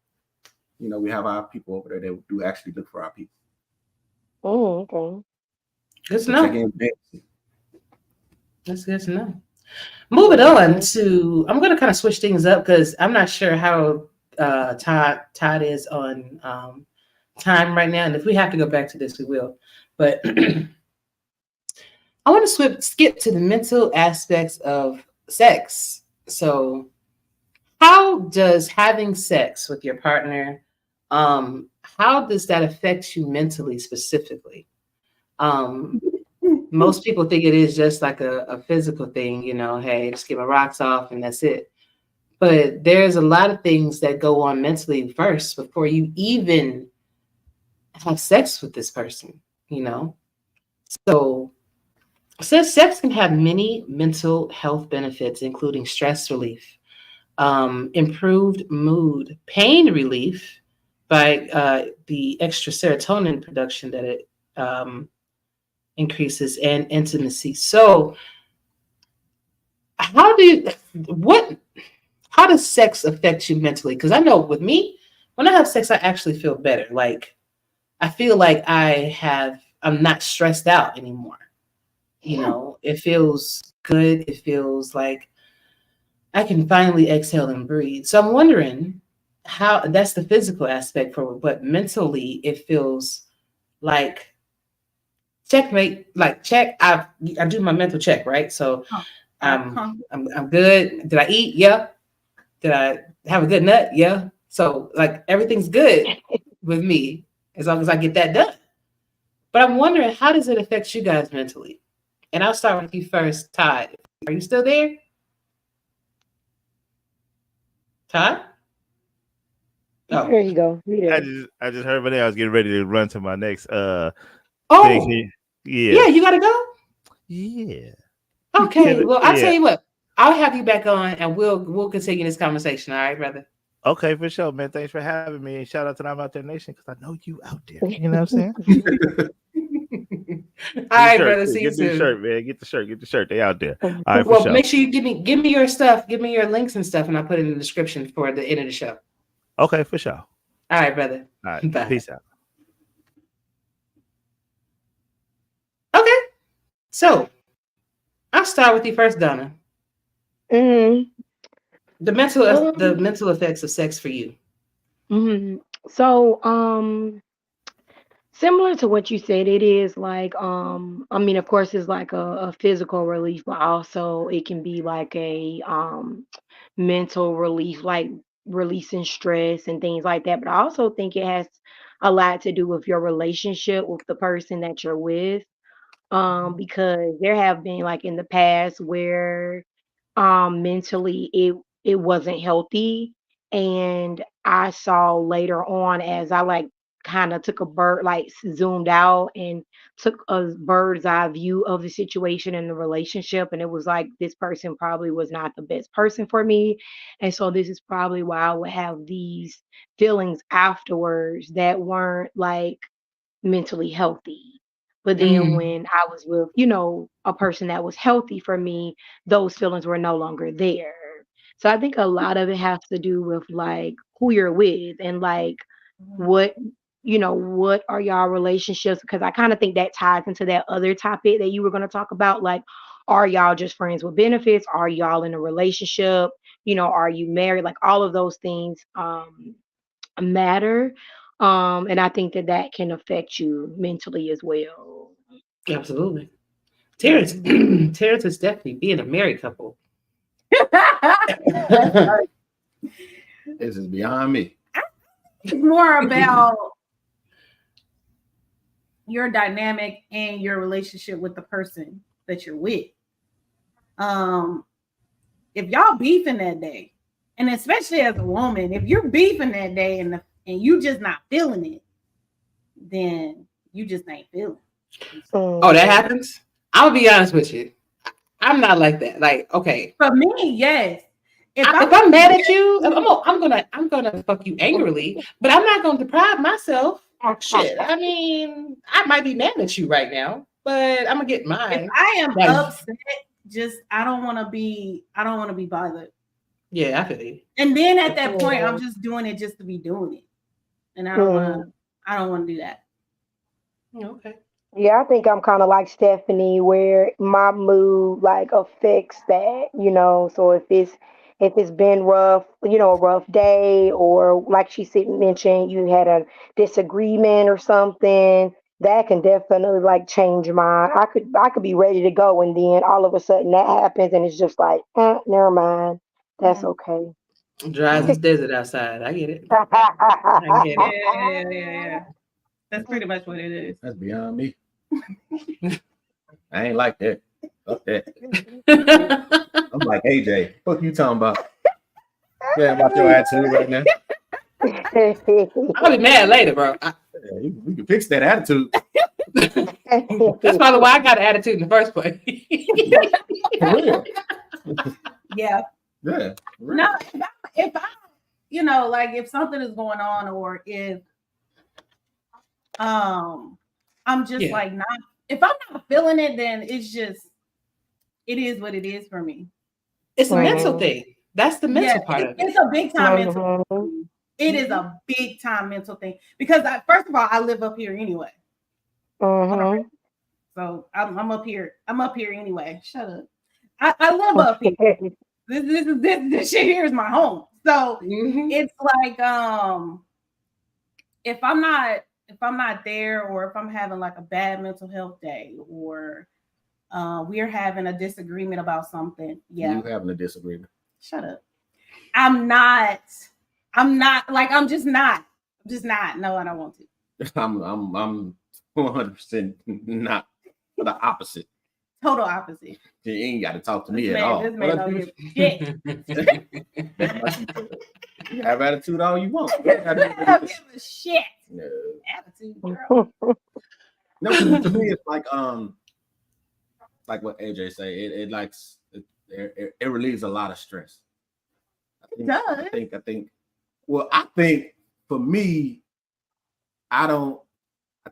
You know, we have our people over there that do actually look for our people. Oh, okay. Good to So know. check in with the embassy. That's good to know. Moving on to, I'm going to kind of switch things up because I'm not sure how Todd is on time right now. And if we have to go back to this, we will. But I want to skip to the mental aspects of sex. So how does having sex with your partner, how does that affect you mentally specifically? Most people think it is just like a physical thing, you know, hey, just get my rocks off and that's it. But there's a lot of things that go on mentally first before you even have sex with this person, you know? So sex can have many mental health benefits, including stress relief, improved mood, pain relief by the extra serotonin production that it increases, and intimacy. So how does sex affect you mentally? Because I know with me, when I have sex, I actually feel better. Like I feel like I'm not stressed out anymore. You know, it feels good. It feels like I can finally exhale and breathe. So I'm wondering how that's the physical aspect for it, but mentally it feels like checkmate, like check. I do my mental check, right? So I'm good. Did I eat? Yeah. Did I have a good nut? Yeah. So like everything's good with me as long as I get that done. But I'm wondering, how does it affect you guys mentally? And I'll start with you first, Todd. Are you still there? Todd? Oh. There you go. Yeah. I just heard my name. I was getting ready to run to my next thing Oh, here. yeah, you gotta go? Yeah. Okay. Well, I'll tell Yeah. you what. I'll have you back on and we'll continue this conversation. All right, brother. Okay, for sure, man. Thanks for having me. And shout out to the I'm Out There Nation because I know you out there. You know what I'm saying? All right, brother. Too. See you Get the soon. shirt, man. Get the shirt. They out there. All right, for Well, sure. make sure you give me your stuff, give me your links and stuff, and I'll put it in the description for the end of the show. Okay, for sure. All right, brother. All right. Bye. Peace out. Okay. So I'll start with you first, Donna. Mm-hmm. The mental effects of sex for you. Mm-hmm. So, similar to what you said, it is like, I mean, of course, it's like a physical relief, but also it can be like a mental relief, like releasing stress and things like that. But I also think it has a lot to do with your relationship with the person that you're with. Because there have been like in the past where mentally it wasn't healthy, and I saw later on as I like kind of took a bird like zoomed out and took a bird's eye view of the situation and the relationship, and it was like this person probably was not the best person for me, and so this is probably why I would have these feelings afterwards that weren't like mentally healthy. But then Mm, when I was with, you know, a person that was healthy for me, those feelings were no longer there. So I think a lot of it has to do with like who you're with and like what, you know, what are y'all relationships? Because I kind of think that ties into that other topic that you were going to talk about. Like, are y'all just friends with benefits? Are y'all in a relationship? You know, are you married? Like all of those things matter. And I think that that can affect you mentally as well. absolutely. Terrence, Mhm. Terrence is definitely being a married couple. This is beyond me. It's more about your dynamic and your relationship with the person that you're with. If y'all beefing that day, and especially as a woman, if you're beefing that day and you just not feeling it, then you just ain't feeling. Oh, that happens? I'll be honest with you. I'm not like that. Like, okay. For me, yes. If I'm mad at you, I'm gonna fuck you angrily, but I'm not gonna deprive myself. Shit. I mean, I might be mad at you right now, but I'm gonna get mine. If I am upset, I don't want to be bothered. Yeah, I feel you. And then at that point, I'm just doing it just to be doing it. And I don't want to do that. Okay. Yeah, I think I'm kind of like Stephanie, where my mood like affects that, So if it's been rough, a rough day, or like she said, mentioned, you had a disagreement or something, that can definitely like change my. I could be ready to go, and then all of a sudden that happens, and it's just like, never mind, that's okay. Dry as this desert outside. I get it. I get it. Yeah. That's pretty much what it is. That's beyond me. I ain't like that. Fuck that. I'm like, AJ, fuck you talking about? Yeah, about your attitude right now. I'll be mad later, bro. We can fix that attitude. That's probably why I got an attitude in the first place. For real. Yeah. Yeah. No, if I, like if something is going on, or if I'm just like not, if I'm not feeling it, then it is what it is for me. It's a mental thing. That's the mental part of it. It's a big time mental thing. It is a big time mental thing because first of all, I live up here anyway. So I'm up here. I'm up here anyway. Shut up. I live up here. This shit here is my home. So it's like if I'm not there, or if I'm having like a bad mental health day, or we're having a disagreement about something. Yeah. You having a disagreement. Shut up. I'm just not. No, I don't want to. I'm 100% not. The opposite. Total opposite. You ain't got to talk to me at all. This man don't give a shit. You have attitude all you want. I don't give a shit. No. Attitude, girl. No, to me it's like what AJ say. It relieves a lot of stress. It does. I think. Well, I think for me, I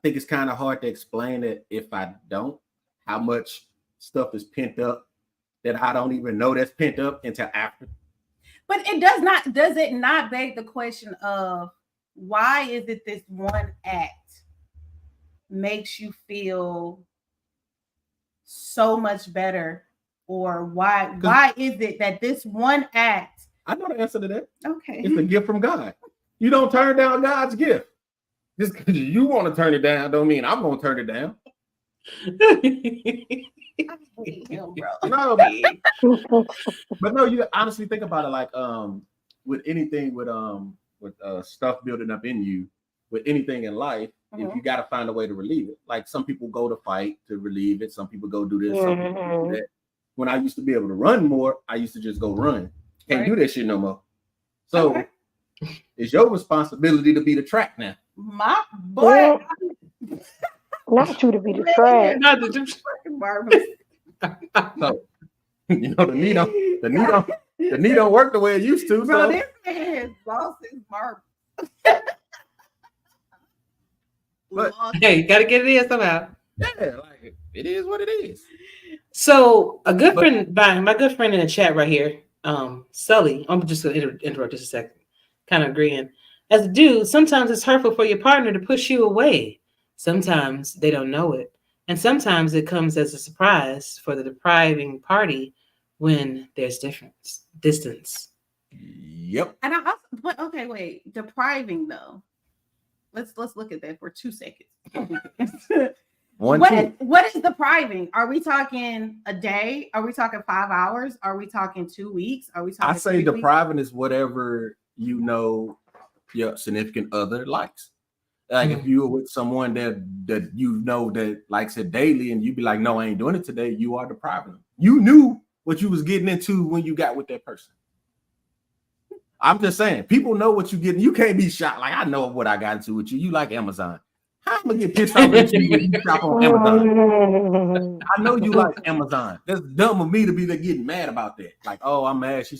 think it's kind of hard to explain it if I don't. How much stuff is pent up that I don't even know that's pent up until after. But does it not beg the question of why is it this one act makes you feel so much better? Or why is it that this one act? I know the answer to that. Okay. It's a gift from God. You don't turn down God's gift. Just because you want to turn it down don't mean I'm going to turn it down. Him, bro. No, but no, you honestly think about it like with anything with stuff building up in you, with anything in life, if you got to find a way to relieve it. Like some people go to fight to relieve it, some people go do this, some people do that. When I used to be able to run more, I used to just go run. Can't do that shit no more. So it's your responsibility to be the track now. My boy. Not you to be the track. Not the So, the knee don't work the way it used to. Bro, so. this man has lost his marbles. But hey, you gotta get it in somehow. Yeah, like it is what it is. So my good friend in the chat right here, Sully, I'm just gonna interrupt just a second, kind of agreeing. As a dude, sometimes it's hurtful for your partner to push you away. Sometimes they don't know it. And sometimes it comes as a surprise for the depriving party when there's distance. Yep. And but okay, wait. Depriving though. Let's look at that for 2 seconds. What is depriving? Are we talking a day? Are we talking 5 hours? Are we talking 2 weeks? Are we talking? I say depriving is whatever your significant other likes. Like if you were with someone that that likes it daily, and you be like, no, I ain't doing it today, you are depriving them. You knew what you was getting into when you got with that person. I'm just saying, people know what you getting. You can't be shocked. Like, I know what I got into with you. You like Amazon. How am I get pissed off at you when you shop on Amazon? I know you like Amazon. That's dumb of me to be there getting mad about that. Like, oh, I'm mad she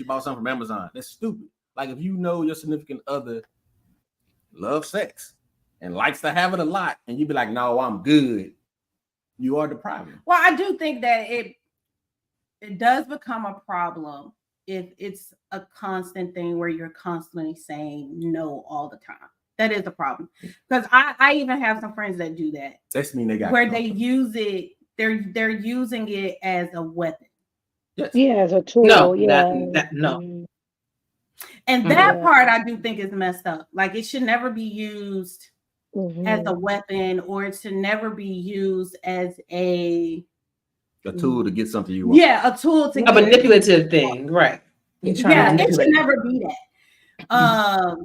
bought something from Amazon. That's stupid. Like, if you know your significant other loves sex and likes to have it a lot, and you be like, no, I'm good, you are the problem. Well, I do think that it does become a problem if it's a constant thing where you're constantly saying no all the time. That is a problem. Because I even have some friends that do that. That's mean they got where they use it, they're using it as a weapon. Yes. Yeah, as a tool. No, yeah. no. And that part I do think is messed up. Like, it should never be used as a weapon, or it should never be used as a tool to get something you want. Yeah, a tool to a manipulative thing, right? Yeah, it should never be that.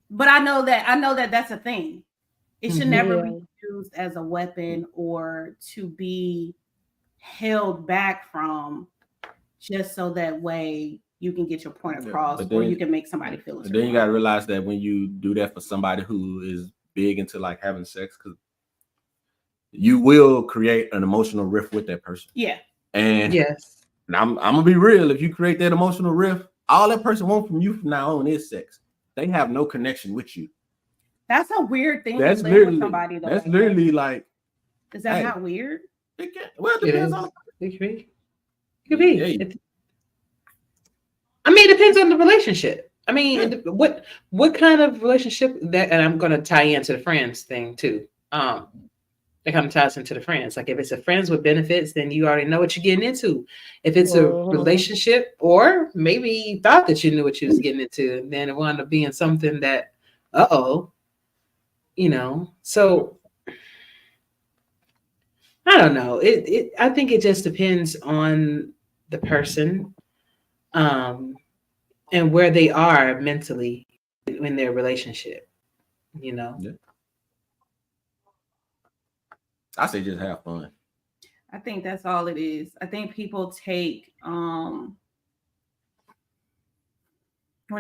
But I know that that's a thing. It should never be used as a weapon or to be held back from, just so that way you can get your point across, or you can make somebody feel it. Then you gotta realize that when you do that for somebody who is big into like having sex, because you will create an emotional rift with that person. Yeah. And yes, I'm gonna be real. If you create that emotional rift, all that person wants from you from now on is sex. They have no connection with you. That's a weird thing that's to live with somebody, though. That's literally like, is that not weird? It depends on. It could be. I mean, it depends on the relationship. I mean, what kind of relationship that, and I'm gonna tie into the friends thing too. It kind of ties into the friends. Like, if it's a friends with benefits, then you already know what you're getting into. If it's a relationship, or maybe you thought that you knew what you was getting into, and then it wound up being something that, So I don't know. I think it just depends on the person, and where they are mentally in their relationship. Yeah. I say just have fun. I think that's all it is. I think people take when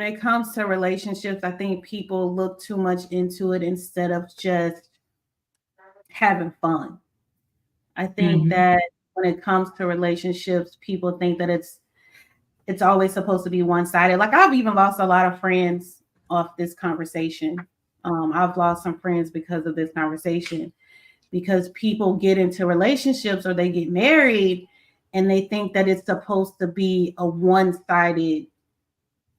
it comes to relationships, I think people look too much into it instead of just having fun. I think that when it comes to relationships, people think that it's always supposed to be one-sided. Like, I've even lost a lot of friends off this conversation. I've lost some friends because of this conversation, because people get into relationships or they get married and they think that it's supposed to be a one-sided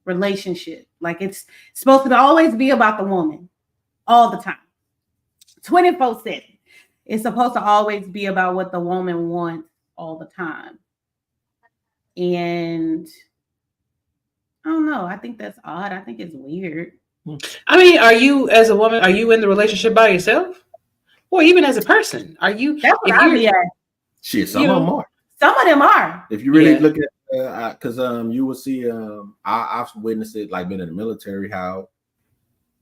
relationship. Like, it's supposed to always be about the woman all the time, 24/7. It's supposed to always be about what the woman wants all the time. And I don't know. I think that's odd. I think it's weird. I mean, are you, as a woman, are you in the relationship by yourself? Or even as a person? Are you? That's what I be at. Shit, some of them are. Some of them are. If you really look at, because you will see, I've witnessed it, like being in the military, how,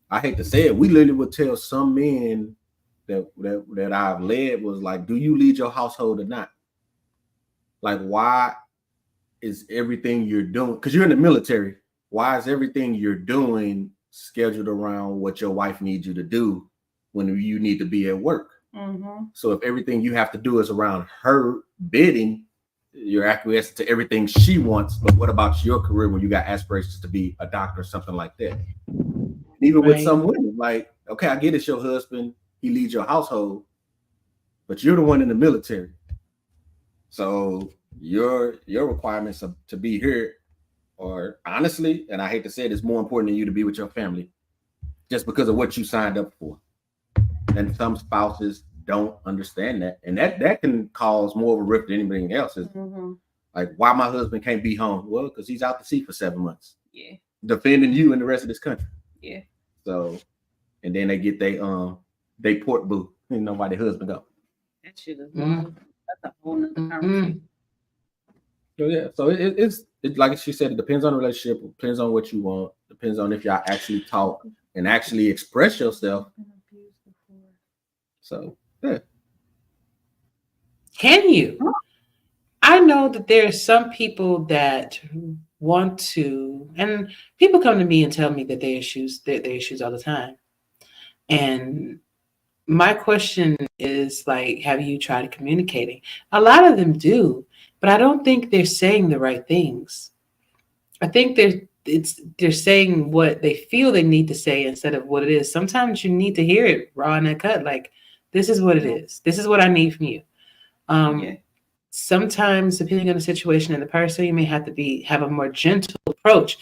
I hate to say it, we literally would tell some men that I've led was like, do you lead your household or not? Like, why is everything you're doing, because you're in the military, why is everything you're doing scheduled around what your wife needs you to do when you need to be at work? So if everything you have to do is around her bidding, you're acquiescing to everything she wants. But what about your career when you got aspirations to be a doctor or something like that? Even with some women, like, okay, I get it's your husband, he leads your household, but you're the one in the military. So your requirements to be here are, honestly, and I hate to say it, it's more important than you to be with your family, just because of what you signed up for. And some spouses don't understand that, and that can cause more of a rift than anything else. Is like, why my husband can't be home? Well, because he's out to sea for 7 months, defending you and the rest of this country. So, and then they get they port boo, and nobody husband go. That shit is that's a whole nother conversation. So it's like she said, it depends on the relationship, it depends on what you want, depends on if y'all actually talk and actually express yourself. So can you? I know that there's some people that want to, and people come to me and tell me that their issues all the time. And my question is like, have you tried communicating? A lot of them do, but I don't think they're saying the right things. I think they're saying what they feel they need to say instead of what it is. Sometimes you need to hear it raw and cut. Like, this is what it Yeah. is. This is what I need from you. Yeah. Um, Sometimes, depending on the situation and the person, you may have to have a more gentle approach,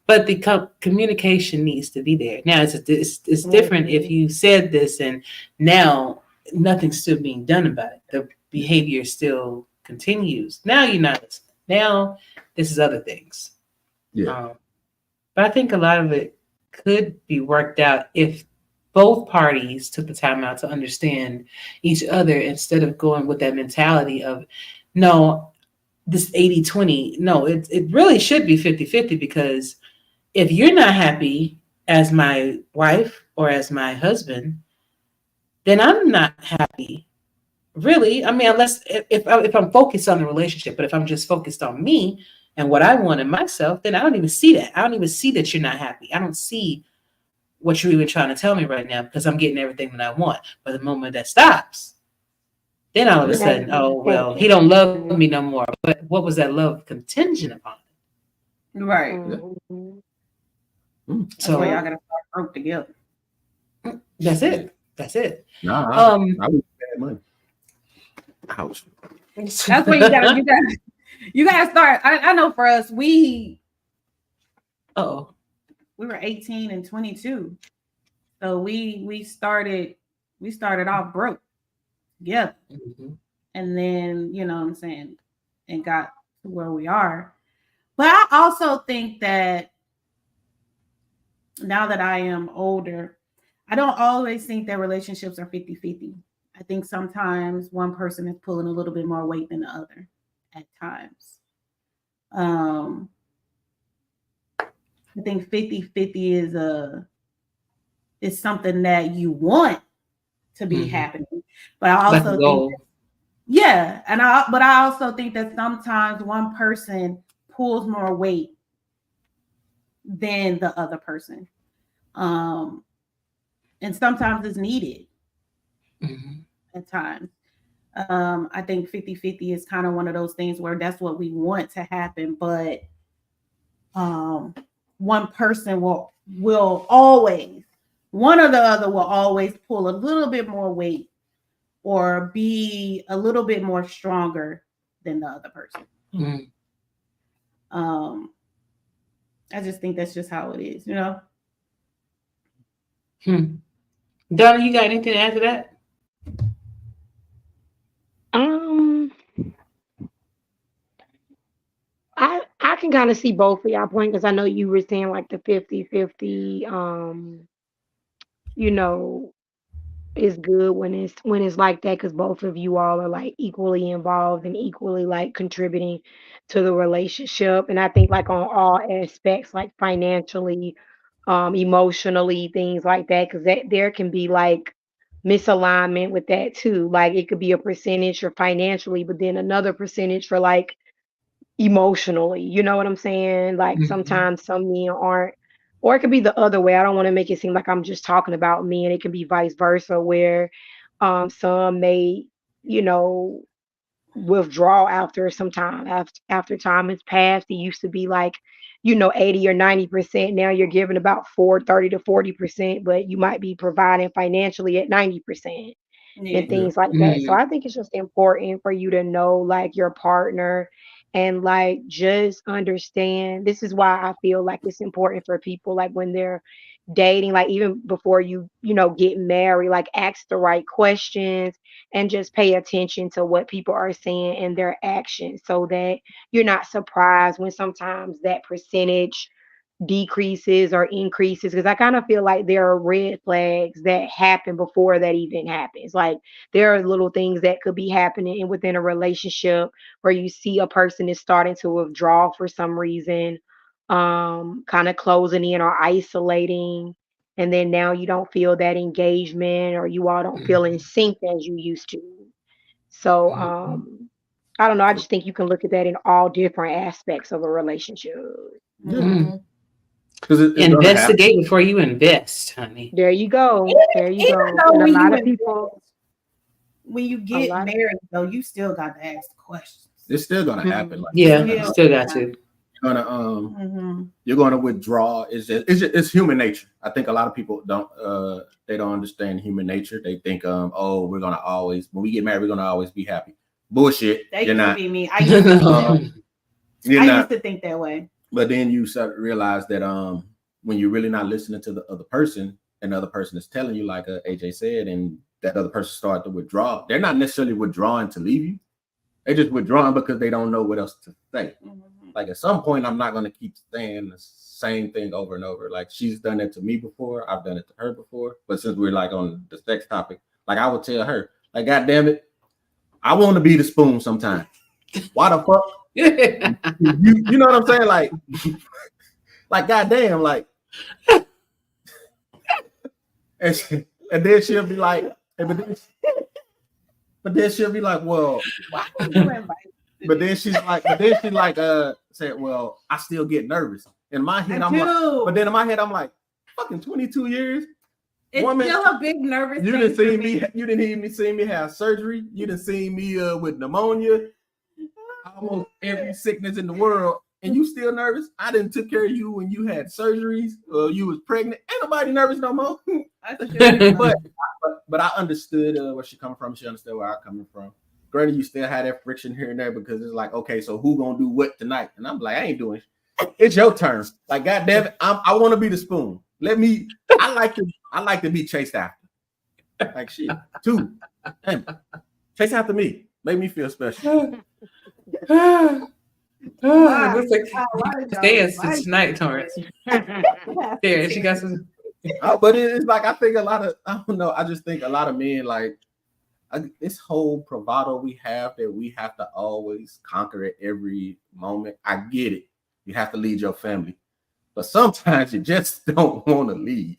but the communication needs to be there. Now, it's different if Mhm. you said this and now nothing's still being done about it. The behavior still continues. Now you're not listening. Now this is other things. Yeah. Um, but I think a lot of it could be worked out if both parties took the time out to understand each other instead of going with that mentality of, no, this 80-20. No, it really should be 50-50 because if you're not happy as my wife or as my husband, then I'm not happy. Really, I mean, unless if I'm focused on the relationship, but if I'm just focused on me and what I want in myself, then I don't even see that. I don't even see that you're not happy. I don't see what you're even trying to tell me right now because I'm getting everything that I want. But the moment that stops, then all of a Yeah. That's sudden, oh well, he distinction. don't love me no more. But what was that love contingent upon? Right. Yeah. Mhm. That's why So y'all Yep. gotta start broke together. that's Yeah. it. That's it. Nah, Um. I would spend money. Ouch. That's where you gotta start. I know for us, Oh. we were 18 and 22. So we started off broke together. Mhm. And then, you know what I'm saying, and got to where we are. But I also think that now that I am older, I don't always think that relationships are 50-50. I think sometimes one person is pulling a little bit more weight than the other at times. Um, I think 50-50 is something that you want to be Mhm. happening. But I Like a also think, goal. yeah, but I also think that sometimes one person pulls more weight than the other person. Um, and sometimes it's needed Mhm. at times. I think 50-50 is kind of one of those things where that's what we want to happen, but um, one person will always, one or the other will always pull a little bit more weight or be a little bit more stronger than the other person. Mhm. Um, I just think that's just how it is, you know? Hmm. Donna, you got anything to add to that? Um, I can kind of see both of y'all point because I know you were saying like the 50-50. You know, is good when it's like that because both of you all are like equally involved and equally like contributing to the relationship. And I think like on all aspects, like financially, emotionally, things like that, because that there can be like misalignment with that too. Like it could be a percentage for financially, but then another percentage for like emotionally. You know what I'm saying? Like Mhm. sometimes some men aren't, or it could be the other way. I don't want to make it seem like I'm just talking about men. It can be vice versa, where some may, you know, withdraw after some time. After time has passed, it used to be like, 80 or 90%. Now you're giving about 30 to 40%, but you might be providing financially at 90% Yeah. and Yeah. things like that. So Mhm. I think it's just important for you to know like your partner and like just understand. This is why I feel like it's important for people like when they're dating, like even before get married, like ask the right questions and just pay attention to what people are saying and their actions so that you're not surprised when sometimes that percentage decreases or increases because I kind of feel like there are red flags that happen before that even happens. Like there are little things that could be happening within a relationship where you see a person is starting to withdraw for some reason, kind of closing in or isolating. And then now you don't feel that engagement or you all don't feel in Mhm. sync as you used to. So Mhm. I don't know. I just think you can look at that in all different aspects of a relationship. Yeah. Mhm. Mhm. Because it's gonna happen. Investigate before you invest, honey. There you go. There you Even go. though And a when lot you of people, when you a get lot. married, though, you still got to ask questions. It's still gonna happen. Mhm. Like Yeah, Yeah. still got to. you're gonna you're gonna withdraw. It's human nature. I think a lot of people don't they don't understand human nature. They think oh, we're gonna always, when we get married, we're gonna always be happy. Bullshit. That You're used to not. be me. I used to think that way. You're I not. used to think that way. But then you start to realize that when you're really not listening to the other person, and the other person is telling you, like AJ said, and that other person started to withdraw, they're not necessarily withdrawing to leave you. They're just withdrawing because they don't know what else to say. Like at some point, I'm not going to keep saying the same thing over and over. Like she's done it to me before. I've done it to her before. But since we're like on the sex topic, like I would tell her, like, God damn it, I want to be the spoon sometimes. Why the fuck? You know what I'm saying? Like goddamn, like, and then she'll be like, but then she'll be like, well, Why would you invite? but then she's like, said, well, I still get nervous. In my head, I'm like, but then in my head, I'm like, fucking 22 years. It's woman, still a big nervous. You thing didn't for see me. You didn't even see me have surgery. You didn't see me with pneumonia, almost every sickness in the world, and you still nervous. I didn't took care of you when you had surgeries. You was pregnant. Ain't nobody nervous no more. but I understood where she coming from. She understood where I'm coming from. Granted, you still had that friction here and there because it's like, okay, so who gonna do what tonight? And I'm like, I ain't doing it. It's your turn. Like, God damn it, I want to be the spoon. Let me. I like to be chased after. Like shit. Too. Damn. Chase after me. Make me feel special. Looks like dance tonight, Torrance. There, she got some. But it's like I think a lot of, I don't know. I just think a lot of men like this whole bravado we have that we have to always conquer at every moment. I get it. You have to lead your family, but sometimes you just don't want to lead.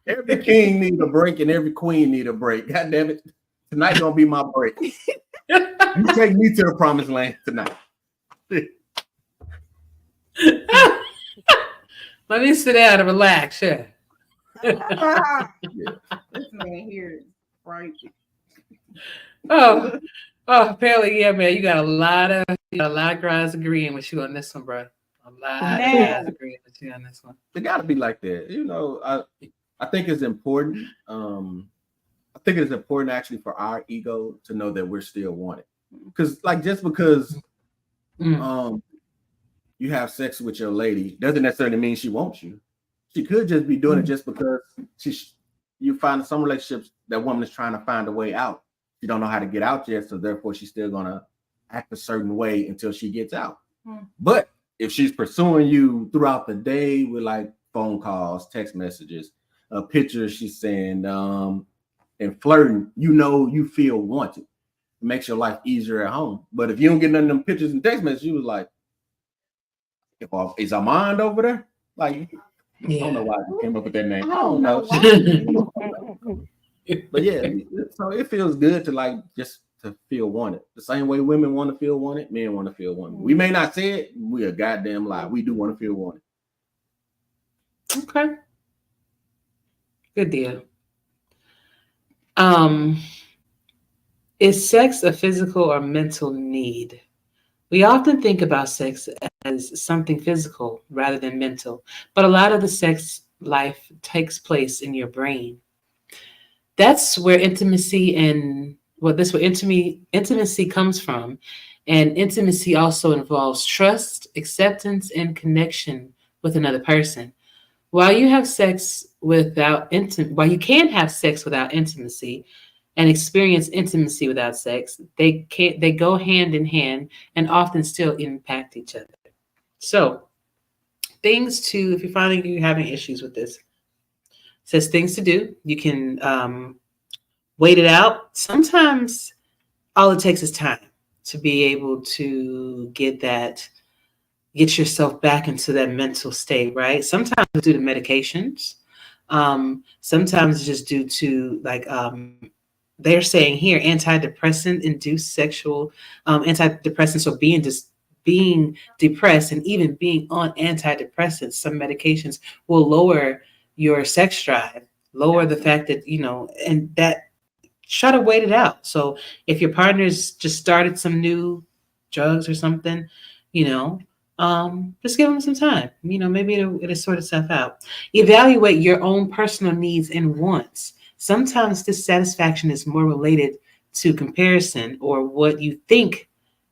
Every king need a break and every queen need a break. God damn it. Tonight's gonna be my break. You take me to the promised land tonight. Let me sit down and relax. Yeah. This man here is right. Oh, apparently, yeah, man. You got a lot of guys agreeing with you on this one, bro. A lot of guys agreeing with you on this one. It got to be like that, you know. I think it's important. I think it's important actually for our ego to know that we're still wanted. Because, like, just because you have sex with your lady doesn't necessarily mean she wants you. She could just be doing it just because you find some relationships that woman is trying to find a way out. She don't know how to get out yet, so therefore she's still gonna act a certain way until she gets out. But if she's pursuing you throughout the day with like phone calls, text messages, pictures she's sending, and flirting, you know you feel wanted. It makes your life easier at home. But if you don't get none of them pictures and text messages, you was like, is Armand over there? Like, I don't know why you came up with that name. I don't know. But yeah, so it feels good to like just to feel wanted. The same way women want to feel wanted, men want to feel wanted. We may not say it, we a goddamn lie. We do want to feel wanted. Okay. Good deal. Is sex a physical or mental need? We often think about sex as something physical rather than mental, but a lot of the sex life takes place in your brain. That's where intimacy comes from. And intimacy also involves trust, acceptance, and connection with another person. While you can have sex without intimacy and experience intimacy without sex, they go hand in hand and often still impact each other. So, if you're finding you're having issues with this, says things to do. You can wait it out. Sometimes all it takes is time to be able to get yourself back into that mental state, right? Sometimes it's due to medications. Sometimes it's just due to they're saying here, antidepressant induced sexual antidepressants, or being being depressed and even being on antidepressants, some medications will lower your sex drive, lower the fact that, and that try to wait it out. So if your partner's just started some new drugs or something, you know, just give them some time. Maybe it'll sort itself out. Evaluate your own personal needs and wants. Sometimes dissatisfaction is more related to comparison or what you think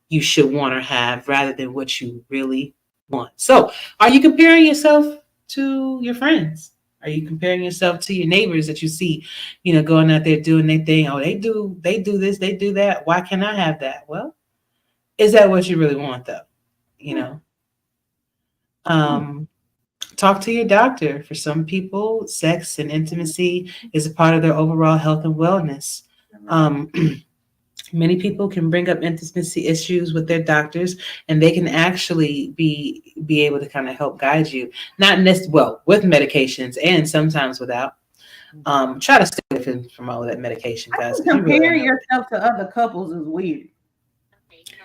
you should want or have rather than what you really want. So, are you comparing yourself to your friends? Are you comparing yourself to your neighbors that you see, going out there doing their thing? Oh, they do this, they do that. Why can't I have that? Well, is that what you really want though? You know? Talk to your doctor. For some people, sex and intimacy is a part of their overall health and wellness. Um, Many people can bring up intimacy issues with their doctors, and they can actually be able to kind of help guide you. Not necessarily with medications, and sometimes without. Try to stay away from all of that medication, I guys. think 'Cause you really don't comparing know. yourself to other couples is weird.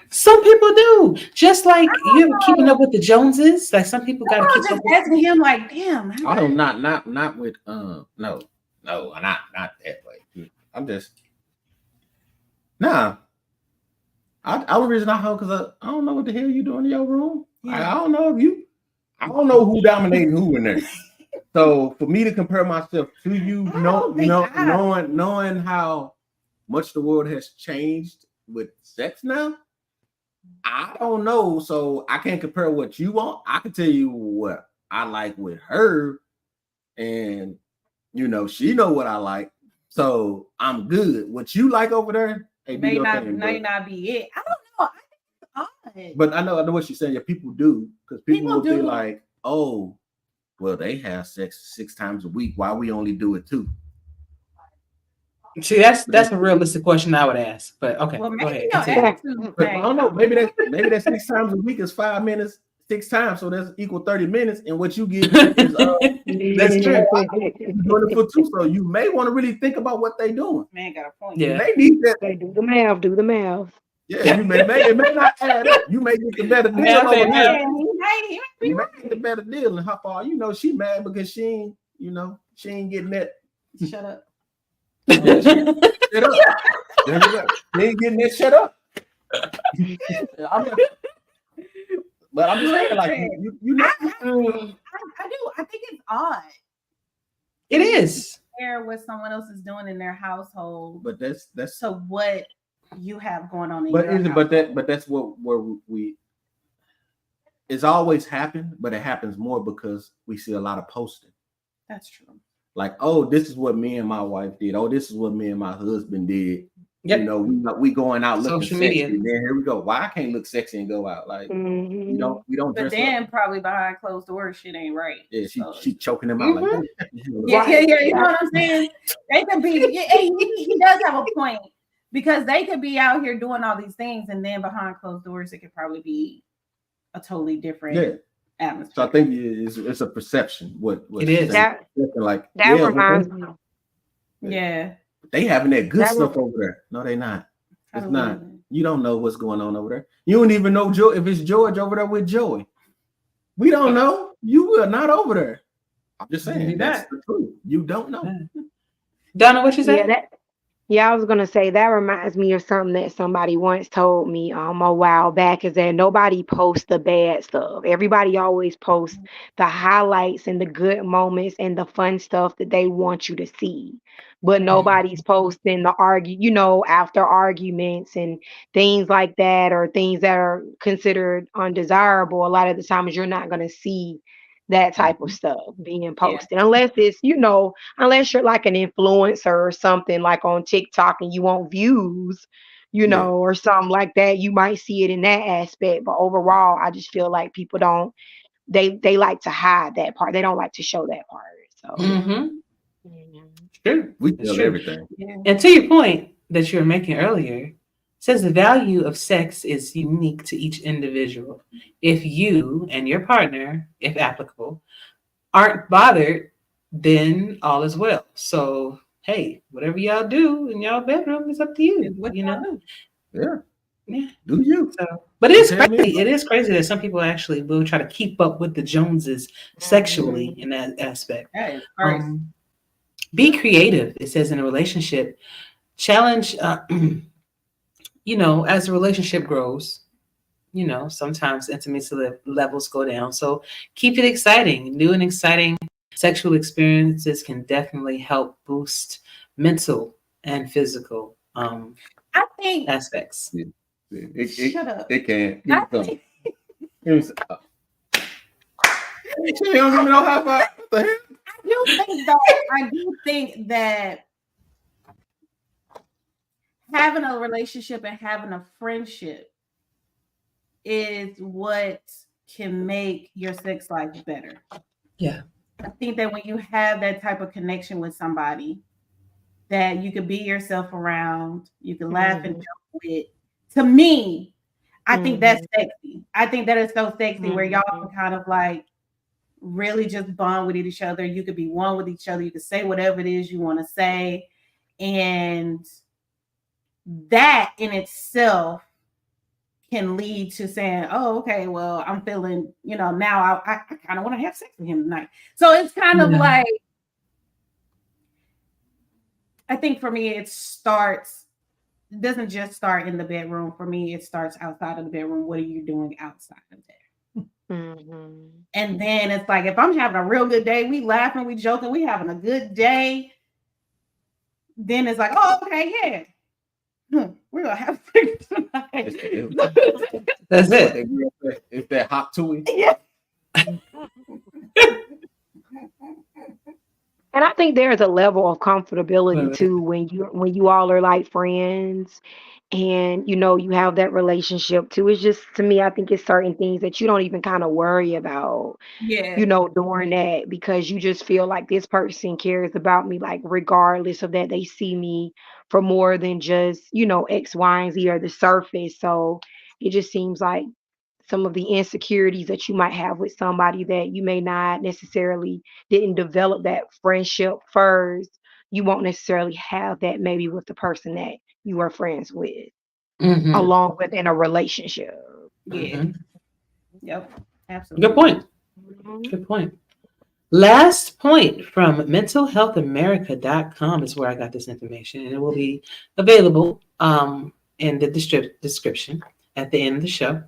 Some people do. Just like I you don't keeping know. up with the Joneses. Like some people got I to was keep up just with. asking him, like, damn. I don't not with no, not that way. I'm just nah. I was reason I hung because I don't know what the hell you doing in your room. Yeah. I don't know if you. I don't know who dominating who in there. So for me to compare myself to you, knowing how much the world has changed with sex now, I don't know. So I can't compare what you want. I can tell you what I like with her, and she know what I like. So I'm good. What you like over there, hey, do May your not thing, may but, not be it. I don't know. I think it's odd. but I know what she's saying. Yeah, people do because people will be do. like, oh, well, they have sex 6 times a week. Why we only do it 2? See, that's a realistic question I would ask. But okay, Well, go maybe ahead. your Continue. attitude But I thing. don't know. Maybe that 6 times a week is 5 minutes 6 times, so that's equal 30 minutes. And what you get is That's true. you're doing it for 2. So you may want to really think about what they're doing. Man got a point. You Yeah. may need that. They do the math. Do the math. Yeah, you may it may not add up. You may get the better deal Yeah, I over think- there. Yeah, he might be You may right. get the better deal. And how far she mad because she ain't getting that. Shut up. Shut up. She ain't getting that shut up. But I'm just saying, like you know. I do. I think it's odd. It is. Compare what someone else is doing in their household But that's to what you have going on in but your is it household. but that's where we it's always happened, but it happens more because we see a lot of posting. That's true. Like, oh, this is what me and my wife did. Oh, this is what me and my husband did. Yep. We going out looking Social sexy. media. And then here we go. Why I can't look sexy and go out? Like we don't But dress then up. probably behind closed doors, shit ain't right. Yeah, So- she choking him out like yeah. You know what I'm saying? They could be. Yeah, he does have a point because they could be out here doing all these things, and then behind closed doors, it could probably be a totally different atmosphere. So I think it's a perception. What It is. That like reminds me. Yeah. they having that good That stuff over there. No, they not. I It's don't not. know. You don't know what's going on over there. You don't even know if it's George over there with Joey. We don't know. You are not over there. I'm just saying You're that's not. the truth. You don't know. Donna, what you say? I was gonna say that reminds me of something that somebody once told me a while back is that nobody posts the bad stuff. Everybody always posts the highlights and the good moments and the fun stuff that they want you to see. But nobody's posting the after arguments and things like that or things that are considered undesirable. A lot of the times you're not gonna see that type of stuff being posted unless it's, unless you're like an influencer or something like on TikTok and you want views, or something like that, you might see it in that aspect. But overall, I just feel like people don't, they like to hide that part. They don't like to show that part. So True. We It's tell true. everything. And to your point that you were making earlier, says the value of sex is unique to each individual. If you and your partner, if applicable, aren't bothered, then all is well. So, hey, whatever y'all do in y'all bedroom is up to you. What you y'all know? do? Yeah. Yeah. Do you? So, but it is Tell me. crazy. It is crazy that some people actually will try to keep up with the Joneses sexually in that aspect. That is crazy. Be creative. It says in a relationship, challenge. As the relationship grows, sometimes intimacy levels go down. So keep it exciting. New and exciting sexual experiences can definitely help boost mental and physical I think. aspects. Shut up. It can't. I think, She don't give me no high five. What the hell? I do think that having a relationship and having a friendship is what can make your sex life better. Yeah. I think that when you have that type of connection with somebody that you can be yourself around, you can laugh and joke with. To me, I think that's sexy. I think that is so sexy where y'all can kind of like really just bond with each other. You could be one with each other. You could say whatever it is you want to say. And that in itself can lead to saying, oh, okay, well, I'm feeling, now I kind of want to have sex with him tonight. So it's kind of like, I think for me, it doesn't just start in the bedroom. For me, it starts outside of the bedroom. What are you doing outside of there? And then it's like, if I'm having a real good day, we laughing, we joking, we having a good day. Then it's like, oh, okay, yeah. We're gonna have sex tonight. That's it. It's that hot tui. Yeah. And I think there's a level of comfortability too when you all are like friends and you have that relationship too. It's just, to me, I think it's certain things that you don't even kind of worry about, Yeah. during that, because you just feel like this person cares about me, like regardless of that, they see me for more than just, X, Y, and Z or the surface. So it just seems like some of the insecurities that you might have with somebody that you may not necessarily didn't develop that friendship first, you won't necessarily have that maybe with the person that you are friends with, along with in a relationship. Yeah. Yep. Absolutely. Good point. Good point. Last point from mentalhealthamerica.com is where I got this information, and it will be available in the description at the end of the show.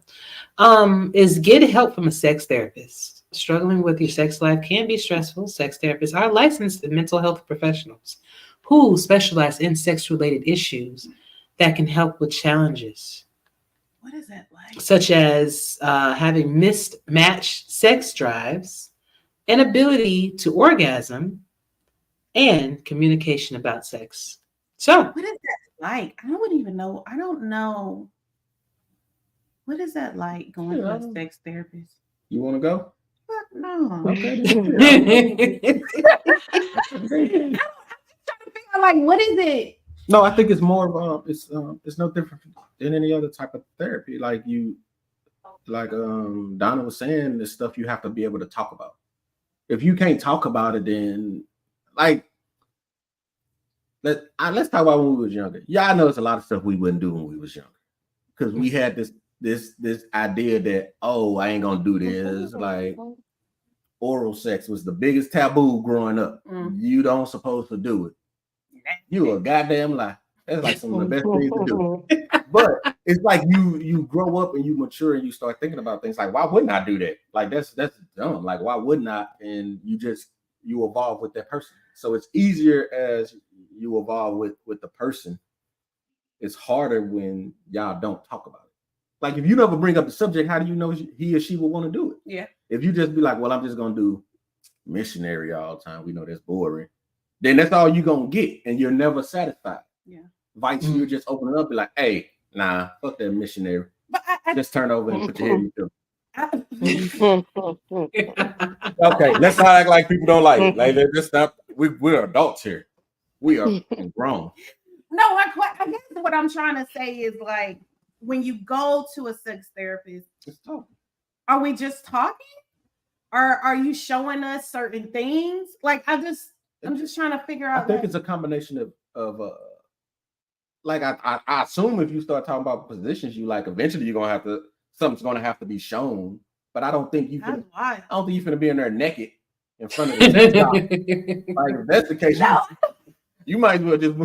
Is get help from a sex therapist. Struggling with your sex life can be stressful. Sex therapists are licensed mental health professionals who specialize in sex-related issues that can help with challenges. What is that like? Such as having mismatched sex drives, inability to orgasm, and communication about sex. So, what is that like? I wouldn't even know. I don't know. What is that like going to a sex therapist? You want to go? Fuck no. Okay. I'm just trying to figure out, like, what is it? No, I think it's more of it's no different than any other type of therapy. Like Donna was saying, this stuff you have to be able to talk about. If you can't talk about it, then let's talk about when we was younger. Yeah, I know there's a lot of stuff we wouldn't do when we was younger because we had this idea that, oh, I ain't gonna do this. Like oral sex was the biggest taboo growing up. You don't supposed to do it. You a goddamn lie. That's like some of the best things to do. But it's like you grow up and you mature and you start thinking about things like, why wouldn't I do that? Like that's dumb. Like, why wouldn't I? And you evolve with that person. So it's easier as you evolve with the person. It's harder when y'all don't talk about it. Like if you never bring up the subject, how do you know he or she will want to do it? Yeah. If you just be like, well, I'm just gonna do missionary all the time. We know that's boring. Then that's all you're gonna get, and you're never satisfied. Yeah. Vice, you just open it up, be like, hey, nah, fuck that missionary. But I just turn over and put your head in your Okay, let's not act like people don't like it. Like they're just not. We're adults here. We are grown. No, I guess what I'm trying to say is like when you go to a sex therapist, are we just talking? Or are you showing us certain things? Like I'm just trying to figure out. I think it's a combination of like I assume if you start talking about positions, you like eventually you're gonna have to something's gonna have to be shown. But I don't think you That's can. why. I don't think you're finna be in there naked in front of the sex doll. Like if that's the case, No, you might as well just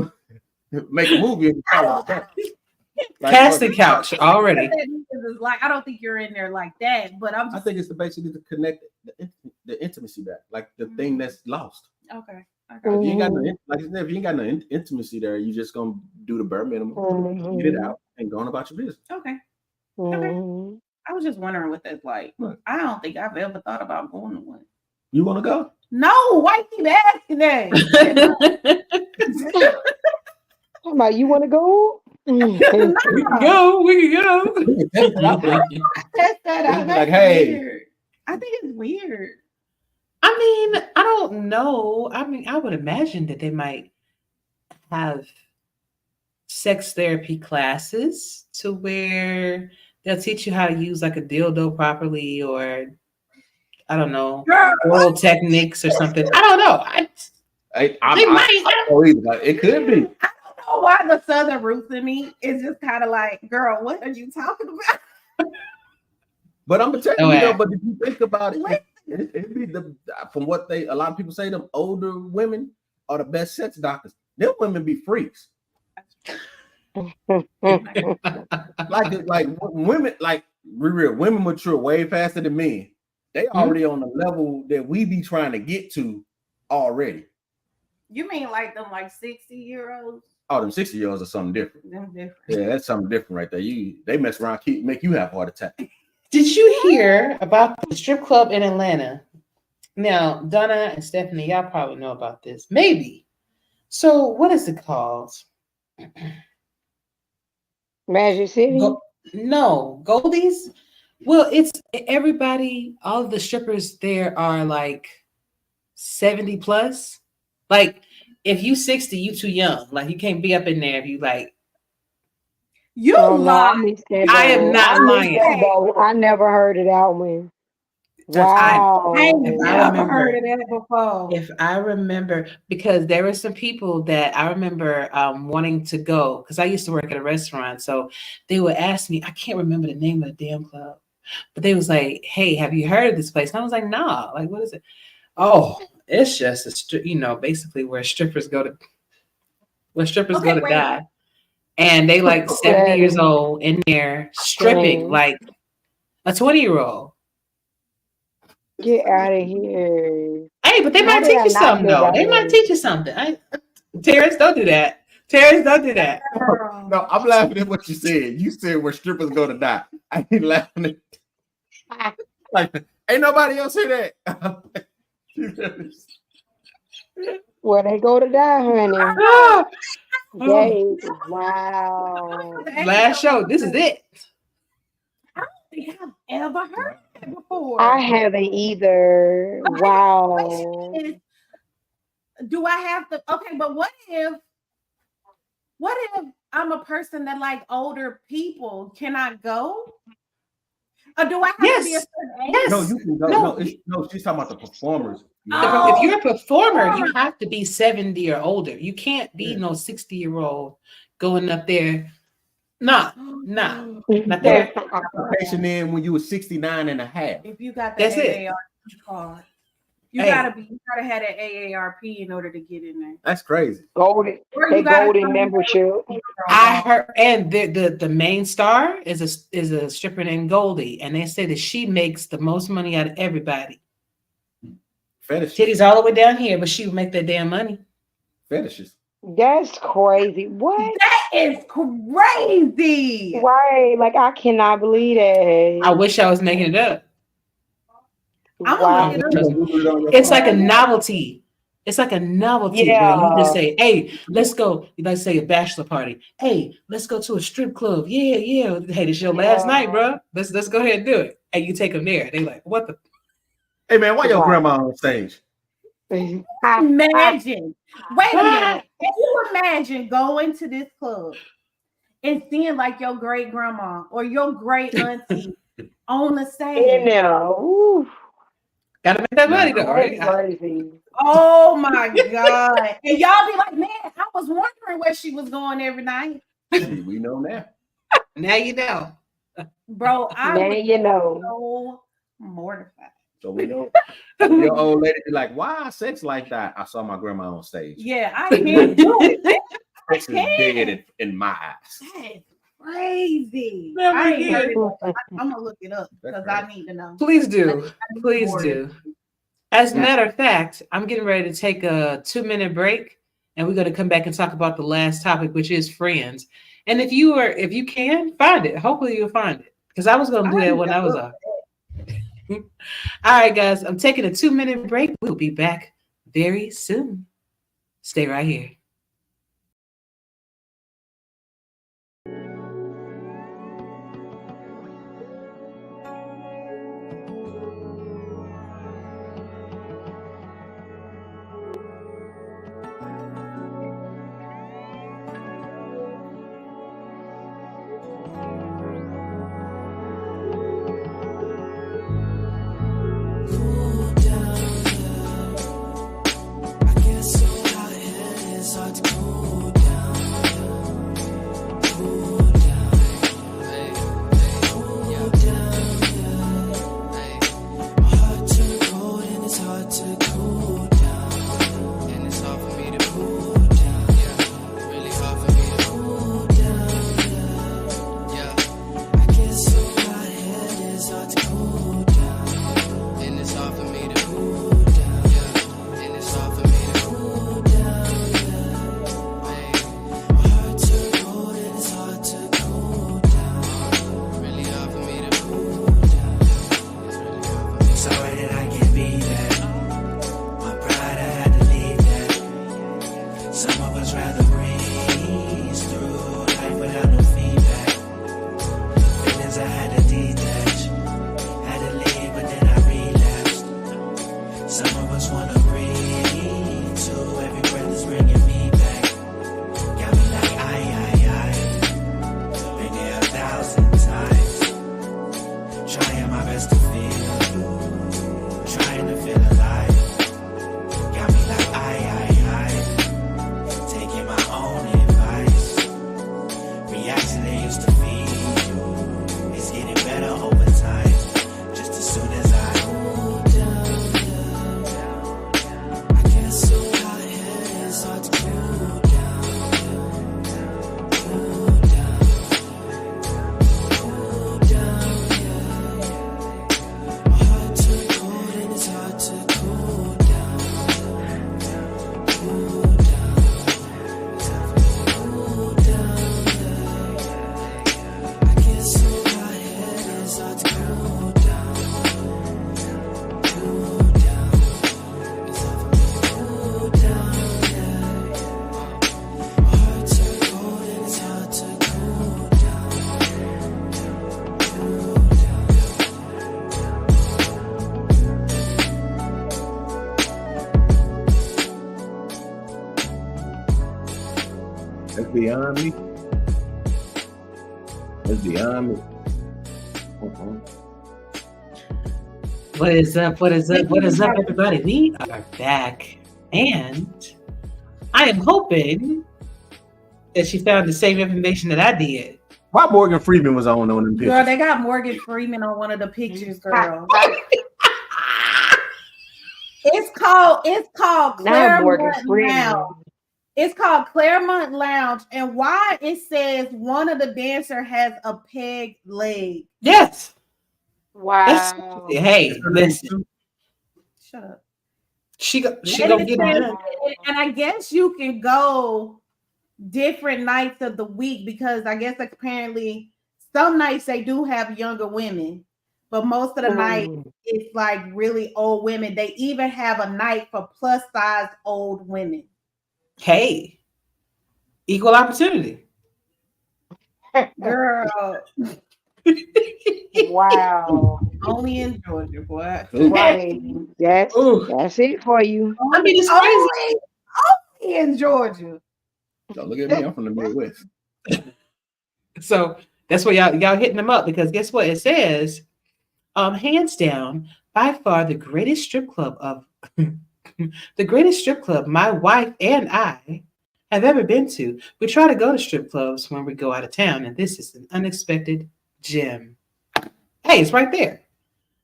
make a movie and I call it don't, that. Casting couch already. It's like I don't think you're in there like that, but I'm I just think it's basically to connect the intimacy back, like the thing that's lost. okay. If you ain't got no, like I said, if you ain't got no intimacy there, you just gonna do the bare minimum, get it out, and go on about your business. Okay. Mhm. I was just wondering what that's like. Right. I don't think I've ever thought about going to one. You want to go? No, why you keep asking that? How about you want to go? We can go. We can go. We can test it out. Test that out. Like, That's hey. weird. I think it's weird. I mean, I don't know. I mean, I would imagine that they might have sex therapy classes to where they'll teach you how to use like a dildo properly, or I don't know, oral techniques or something. I don't know. They might. It could be. I don't know why the southern roots in me is just kind of like, girl, what are you talking about? But I'm gonna tell Oh, you, yeah. but if you think about it, it'd be from what a lot of people say, them older women are the best sex doctors. Them women be freaks. like women, like real women mature way faster than men. They already on the level that we be trying to get to already. You mean like them like 60-year-olds? Oh, them 60-year-olds are something different. Them different. Yeah, that's something different right there. They mess around, make you have a heart attack. Did you hear about the strip club in Atlanta? Now, Donna and Stephanie, y'all probably know about this. Maybe. So, what is it called? Magic City? No, Goldies. Well, it's everybody, all of the strippers there are like 70 plus. Like, if you 60, you too young. Like, you can't be up in there if you like. You Oh, no, I lie. missed that I am boat. not I missed lying. that boat. I never heard of that one. Wow. I ain't If I never remember- heard of that before. If I remember, because there were some people that I remember wanting to go, because I used to work at a restaurant. So they would ask me, I can't remember the name of the damn club, but they was like, hey, have you heard of this place? And I was like, nah, like, what is it? Oh, it's just basically where strippers go to Okay, die. And they like 70 years old in there stripping like a 20-year-old. Get out of here. Hey, but they No, might they teach are you not something good though. out They might here. teach you something. Terrence, don't do that. Terrence, don't do that. girl. No, I'm laughing at what you said. You said where strippers go to die. I ain't laughing at like ain't nobody else hear that. Where they go to die, honey. Ah, Yay. Wow. last show. This is it. I don't think I've ever heard that before. I haven't either. Okay, Wow. is, do I have to? Okay, but what if I'm a person that like older people? Can I go? Or do I have to be a Yes. certain age? Yes. No, you can go. No, she's talking about the performers. If you're a performer, you have to be 70 or older. You can't be no 60-year-old going up there. Nah, not there. Application in when you were 69 and a half. If you got the That's it. AARP card, you Hey. gotta have that AARP in order to get in there. That's crazy. Golden. Or They you gotta golden come membership. I heard, and the main star is a stripper named Goldie, and they say that she makes the most money out of everybody. Fetishes. Titties all the way down here, but she would make that damn money. Fetishes. That's crazy. What? That is crazy. Right. Like, I cannot believe that. I wish I was making it up. I'm Wow. gonna look it up. It's like a novelty. It's like a novelty where you just say, hey, let's go. Let's say a bachelor party. Hey, let's go to a strip club. Yeah. Hey, this your last night, bro. Let's go ahead and do it. And you take them there. They like, what the? Hey man, why your grandma on stage? Imagine. Wait a minute. Can you imagine going to this club and seeing like your great grandma or your great auntie on the stage? In there. Ooh. Gotta make that money though, That's right? crazy. Oh my God. And y'all be like, man, I was wondering where she was going every night. See, we know now. Now you know. Bro, I Now was you know. so mortified. So we know. Your old lady be like, why sex like that? I saw my grandma on stage. Yeah, I can't do it. Sex is dead in my eyes. That's crazy. Never I ain't heard again. it. I'm gonna look it up because I need to know. Please do. I need Please more. do. As a matter of fact, I'm getting ready to take a 2-minute break, and we're going to come back and talk about the last topic, which is friends. And if you can find it, hopefully you'll find it, because I was going to do that when I was off. All right, guys, I'm taking a 2-minute break. We'll be back very soon. Stay right here. That's beyond me. That's beyond me. What is up? What is up? What is up, everybody? We are back, and I am hoping that you found the same information that I did. Why Morgan Freeman was on them pictures? Girl, they got Morgan Freeman on one of the pictures, girl. It's called Now Morgan Claremont Freeman. Lounge. It's called Claremont Lounge, and why it says one of the dancer has a peg leg. Yes. Wow. Hey, listen. Shut up. She gonna get says, it. and I guess you can go different nights of the week because I guess apparently some nights they do have younger women, but most of the night it's like really old women. They even have a night for plus size old women. Hey, equal opportunity. Girl. Wow. Only in Georgia, boy. Right. That's it for you. I mean, it's crazy. Only in Georgia. So look at me, I'm from the Midwest. So that's why y'all hitting them up because guess what? It says, hands down, by far the greatest strip club of the greatest strip club my wife and I have ever been to. We try to go to strip clubs when we go out of town, and this is an unexpected gem. Hey, it's right there.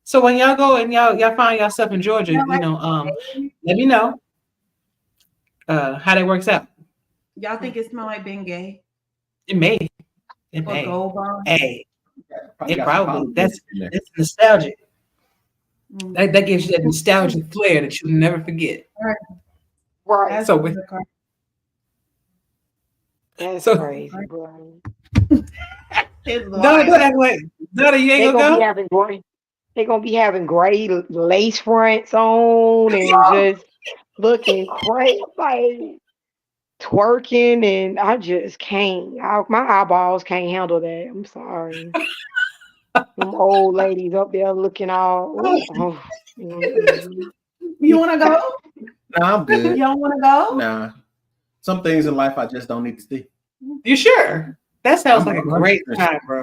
So when y'all go and y'all find yourself in Georgia, let me know how that works out. Y'all think it smell like being gay It may. It or may. gold bar? Hey, Probably it got some probably. Hollywood That's in there. nostalgic. Mm. That gives you that nostalgic flair that you'll never forget. Right. That's So the with card. That's so crazy, bro. It's Donna, wild. act like Donna, you They ain't gonna gonna be go? having great. They gonna be having great lace fronts on and just looking crazy, like twerking, and I just can't. My eyeballs can't handle that. I'm sorry. Them old ladies up there looking all. Ooh, oh, mm-mm. You want to go? Nah, I'm good. You don't want to go? Nah, some things in life I just don't need to see. You sure? That sounds like a I'm great 100% time, bro.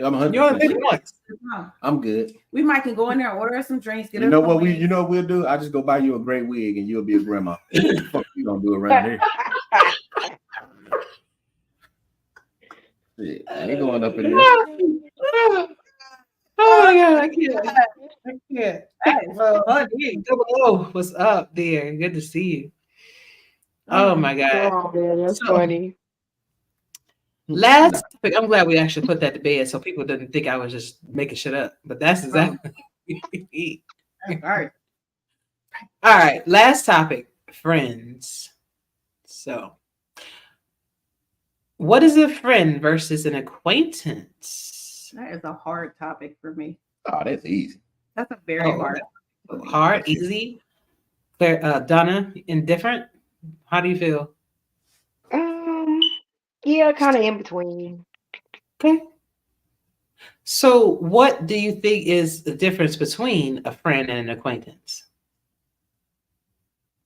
I'm You only 100% been sure. once. No. I'm good. We might can go in there, order us some drinks, get You us know some what wings. we'll do? I just go buy you a great wig and you'll be a grandma. What the fuck you gonna do around here? Shit, we going up in there. Oh my god, I can't. I can't. That is funny. Double O, what's up, dear? Good to see you. Oh my god. Oh man, that's So funny. last topic, I'm glad we actually put that to bed so people didn't think I was just making shit up. But that's exactly All right. all right. Last topic, friends. So what is a friend versus an acquaintance? That is a hard topic for me. Oh, that's easy. That's a very Oh, hard topic for me. hard, easy. Claire, Donna, indifferent. How do you feel? Um, yeah, kind of in between. Okay. So, what do you think is the difference between a friend and an acquaintance?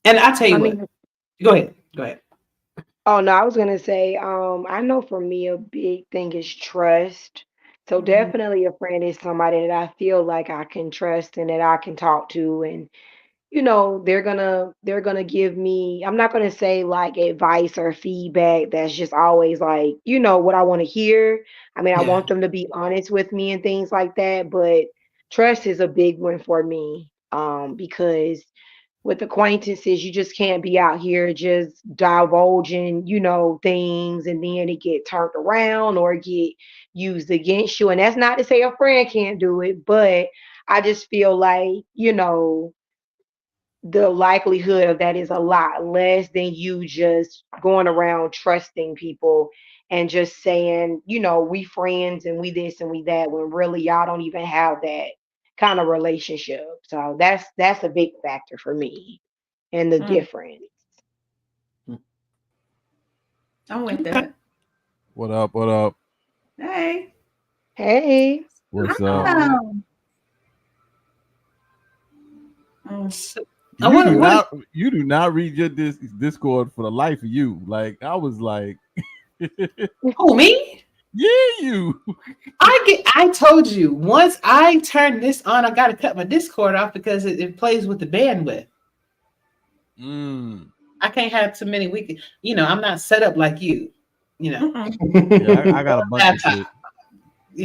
And I'll tell I you what. mean, Go ahead. Go ahead. oh no, I was gonna say, I know for me a big thing is trust. So Mhm. definitely a friend is somebody that I feel like I can trust and that I can talk to, and they're gonna give me, I'm not gonna say like advice or feedback that's just always like, what I want to hear. I mean, I Yeah. want them to be honest with me and things like that, but trust is a big one for me. Because with acquaintances, you just can't be out here just divulging, things and then it get turned around or get used against you. And that's not to say a friend can't do it, but I just feel like, the likelihood of that is a lot less than you just going around trusting people and just saying, we friends and we this and we that, when really y'all don't even have that kind of relationship. So that's a big factor for me and the Mm, difference. I'm with Okay. that. What up? What up? Hey. Hey. What's up? Um, mm. So, I You want do to. not you do not read your Discord for the life of you. Like I was like, Who, me? yeah, you. I told you once I turn this on, I got to cut my Discord off because it plays with the bandwidth. Mm. I can't have too many weekends. I'm not set up like you. You know, Mm-mm. Yeah, I got a bunch of shit.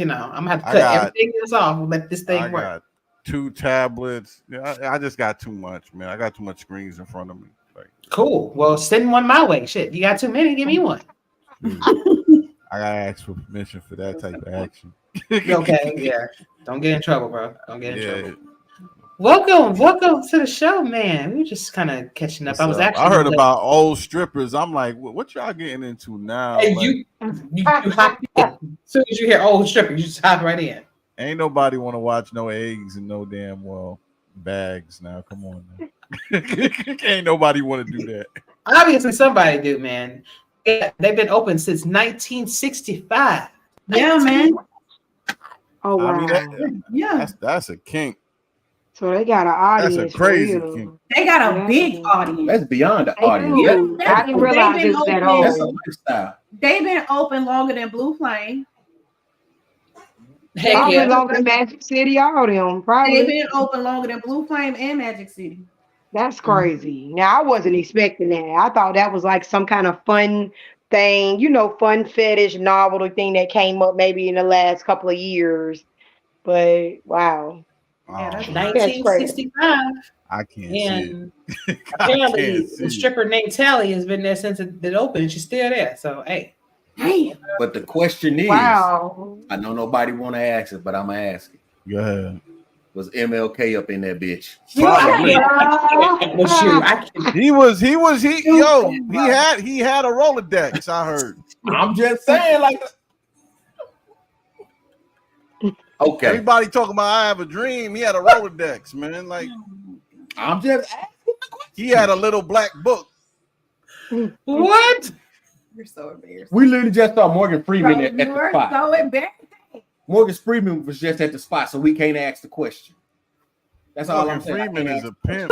I'm gonna have to I cut got everything else off and let this I thing work. got 2 tablets. Yeah, I just got too much, man. I got too much screens in front of me. Like, Cool. Well, send one my way. Shit, you got too many? Give me one. dude, I gotta ask for permission for that type of action. Okay, yeah. Don't get in trouble, bro. Don't get in Yeah. trouble. Welcome to the show, man. We were just kind of catching up. What's I was up? I actually heard late. about old strippers. I'm like, what y'all getting into now? Hey, Like, you hop in. As soon as you hear old stripper, you just hop right in. ain't nobody want to watch no eggs and no damn bags now. Come on, now. Ain't nobody want to do that. Obviously, somebody do, man. Yeah, they've been open since 1965. Yeah, man. Oh I mean, wow. Yeah. that's a kink. So they got an That's a audience for crazy kink. real. They got a Yeah. big audience. That's beyond the They audience. do. I didn't They've realize been it was that That's a old. lifestyle. They've been open longer than Blue Flame. Heck Probably yeah. longer than Magic City, all them. They've Probably. been open longer than Blue Flame and Magic City. That's crazy. Now I wasn't expecting that. I thought that was like some kind of fun thing, fun fetish novelty thing that came up maybe in the last couple of years. But wow, Yeah, Oh that's man, crazy. that's crazy. 1965. I can't see it. And I can't apparently the see it. stripper named Tally has been there since it opened. She's still there. So hey. Damn. But the question is, Wow. I know nobody want to ask it, but I'm gonna ask it. Go ahead. Was MLK up in that bitch? You know, I Probably. can't. I can't with you. I can. He had a Rolodex, I heard. I'm just saying, like, okay. Everybody talking about I have a dream. He had a Rolodex, man. Like I'm just asking the question. he had a little black book. What? You're so embarrassed. We literally just saw Morgan Freeman Bro, at you the are spot. so embarrassed. Morgan Freeman was just at the spot, so we can't ask the question. That's all I'm Morgan saying. Freeman is a pimp.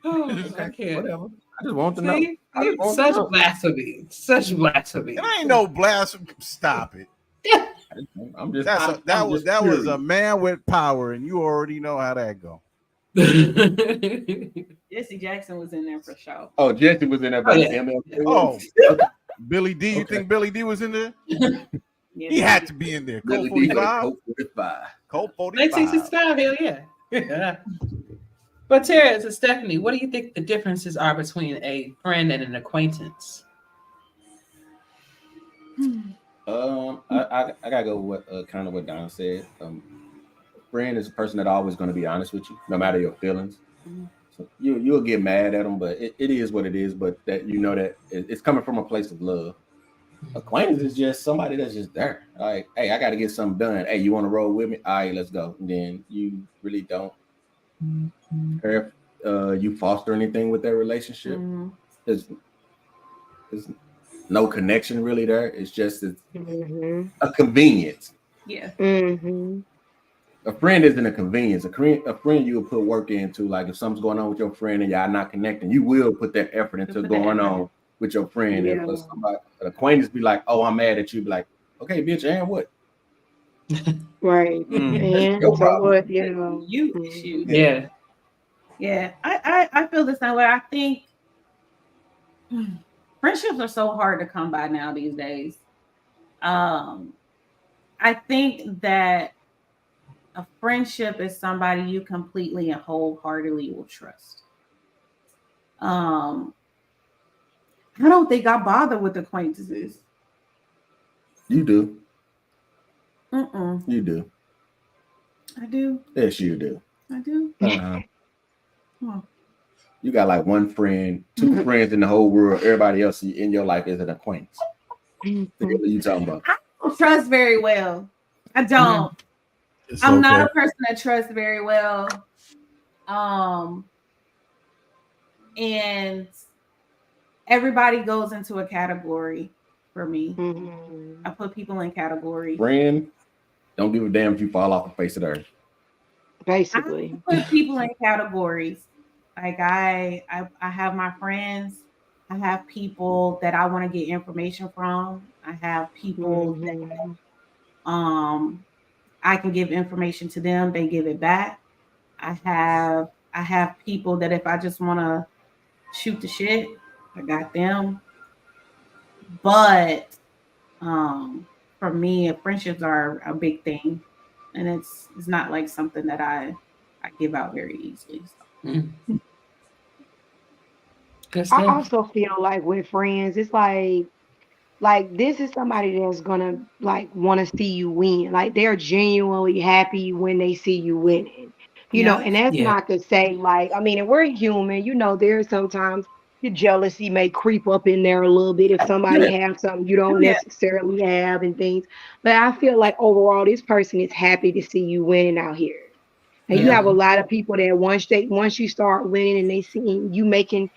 Oh, I Okay, can't. whatever. I just want to know. See? I just want to Such know. blasphemy. Such blasphemy. It ain't no blasphemy. Stop it. I'm just. That was a man with power, and you already know how that go. Jesse Jackson was in there for sure. Oh, Jesse was in there by Oh, yeah. MLK. Oh, Billy D. You think Billy D was in there? Yeah, He had to be in there. Billy Code D had a 45. Coke 45. Code 45. 1965, hell yeah. But Terrence and Stephanie, what do you think the differences are between a friend and an acquaintance? I gotta go with kind of what Don said. Friend is a person that always going to be honest with you, no matter your feelings. So you'll get mad at them, but it is what it is. But that that it's coming from a place of love. Acquaintance is just somebody that's just there. Like, hey, I got to get something done. Hey, you want to roll with me? All right, let's go. And then you really don't care if you foster anything with their relationship. There's no connection really there. It's just a convenience. Yeah. A friend isn't a convenience. A friend you will put work into. Like if something's going on with your friend and y'all not connecting, you will put that effort into going on with your friend. Yeah. If somebody, an acquaintance be like, "Oh, I'm mad at you," be like, "Okay, bitch, and what?" Right. And Your so problem. what, You issue. Yeah. Yeah. I feel the same way. I think friendships are so hard to come by now these days. I think that a friendship is somebody you completely and wholeheartedly will trust. I don't think I bother with acquaintances. You do. Mm-mm. You do. I do. Yes, you do. I do. Uh-huh. You got like one friend, two friends in the whole world. Everybody else in your life is an acquaintance. What are you talking about? I don't trust very well. I don't. I'm not a person that trusts very well. And everybody goes into a category for me. I put people in categories. Friend, don't give a damn if you fall off the face of the earth. Basically. I put people in categories. Like I have my friends. I have people that I want to get information from. I have people that I can give information to them, they give it back. I have people that if I just want to shoot the shit, I got them. But for me, friendships are a big thing, and it's not like something that I give out very easily. So. I also feel like with friends, it's like this is somebody that's gonna like want to see you win. Like they're genuinely happy when they see you winning. And that's not to say like, I mean, and we're human, there's sometimes your jealousy may creep up in there a little bit if somebody has something you don't necessarily have and things. But I feel like overall this person is happy to see you winning out here. And you have a lot of people that once you start winning and they see you making,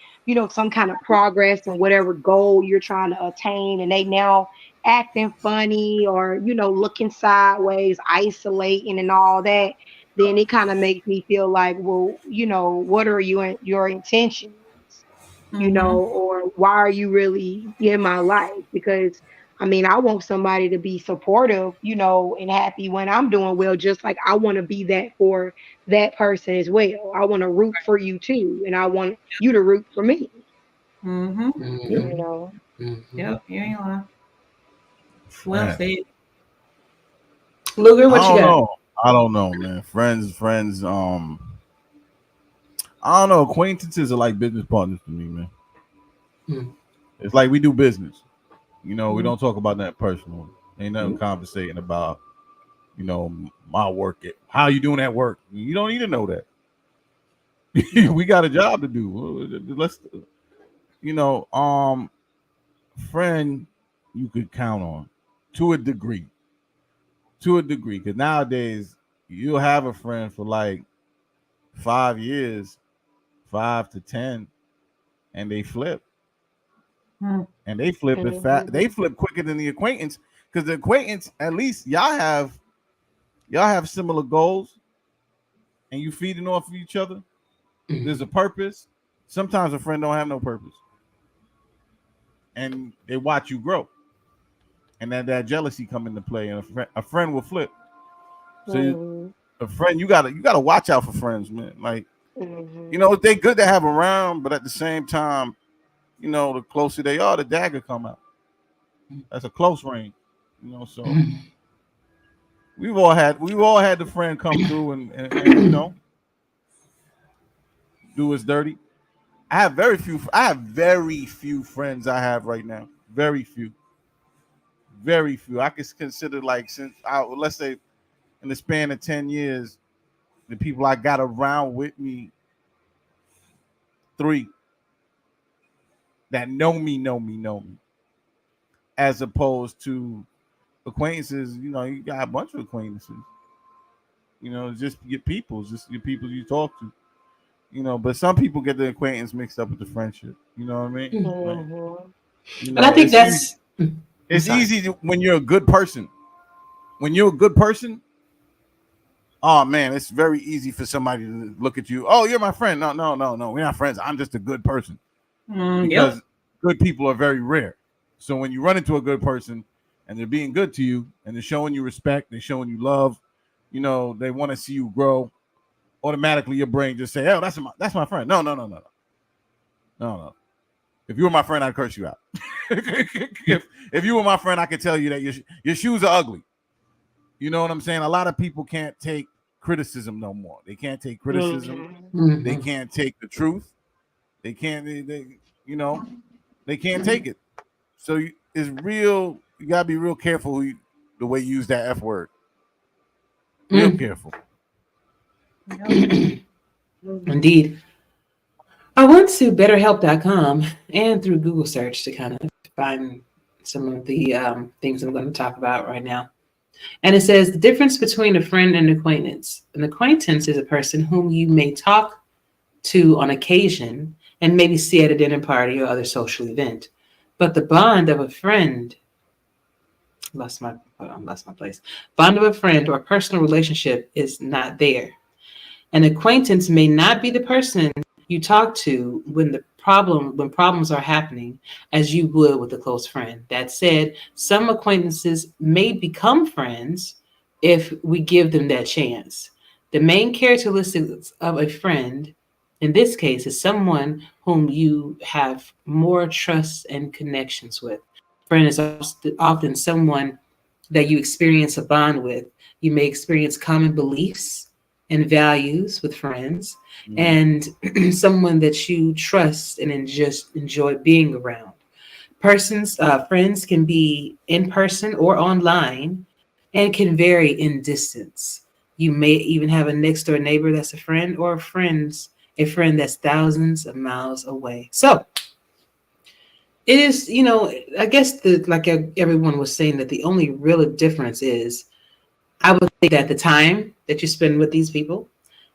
some kind of progress on whatever goal you're trying to attain, and they now acting funny or, looking sideways, isolating and all that, then it kind of makes me feel like, well, what are your intentions? Or why are you really in my life? Because I mean, I want somebody to be supportive, and happy when I'm doing well, just like I want to be that for that person as well. I want to root for you too, and I want you to root for me, Mm-hmm. Yep. you know. Yep. You ain't lying. Well Friend. said. Luger, I what you don't got? know. I don't know, man. Friends. I don't know. Acquaintances are like business partners to me, man. Hmm. It's like we do business. We Mhm. don't talk about that personal. Ain't nothing Nope. conversating about, my work. How you doing at work? You don't need to know that. We got a job to do. Let's, you know, um, friend you could count on to a degree. To a degree. Because nowadays you'll have a friend for like 5 years, 5 to 10, and they flip. Mm. And they flip it fast. Mhm. They flip quicker than the acquaintance. Because the acquaintance, at least y'all have similar goals and you feeding off of each other. There's a purpose. Sometimes a friend don't have no purpose. And they watch you grow. And that jealousy come into play, and a friend will flip. So Mhm. a friend, you gotta watch out for friends, man. Like, Mhm. they good to have around, but at the same time, the closer they are, the dagger come out. That's a close range, So we've all had the friend come through and do us dirty. I have very few friends I have right now. Very few. Very few. I can consider, like, let's say in the span of 10 years, the people I got around with me, 3 that know me, as opposed to acquaintances. You got a bunch of acquaintances. Just your people you talk to. But some people get the acquaintance mixed up with the friendship. You know what I mean? Like, Mhm. And I think it's easy. that's. I'm It's sorry. easy when you're a good person. When you're a good person, oh man, it's very easy for somebody to look at you. Oh, you're my friend. No, no, no, no. We're not friends. I'm just a good person, Yep. because good people are very rare. So when you run into a good person and they're being good to you and they're showing you respect, they're showing you love, they want to see you grow. Automatically, your brain just say, "Oh, that's my friend." No, no, no, no, no, no, no. If you were my friend, I'd curse you out. if you were my friend, I could tell you that your shoes are ugly. You know what I'm saying? A lot of people can't take criticism no more. They can't take criticism. Mhm. They Mhm. can't take the truth. They can't. You know, they can't take it. So it's real. You gotta be real careful the way you use that F word. Real careful. Yep. Indeed. I went to betterhelp.com and through Google search to kind of find some of the things I'm going to talk about right now. And it says the difference between a friend and acquaintance. An acquaintance is a person whom you may talk to on occasion and maybe see at a dinner party or other social event. But the bond of a friend, lost my place. Bond of a friend or personal relationship is not there. An acquaintance may not be the person you talk to when problems are happening as you would with a close friend. That said, some acquaintances may become friends if we give them that chance. The main characteristics of a friend in this case is someone whom you have more trust and connections with. Friend is often someone that you experience a bond with. You may experience common beliefs and values with friends, Mhm. and someone that you trust and just enjoy being around. Friends can be in person or online and can vary in distance. You may even have a next door neighbor that's a friend, or a friend that's thousands of miles away. So it is, I guess like everyone was saying, that the only real difference is, I would say, that the time that you spend with these people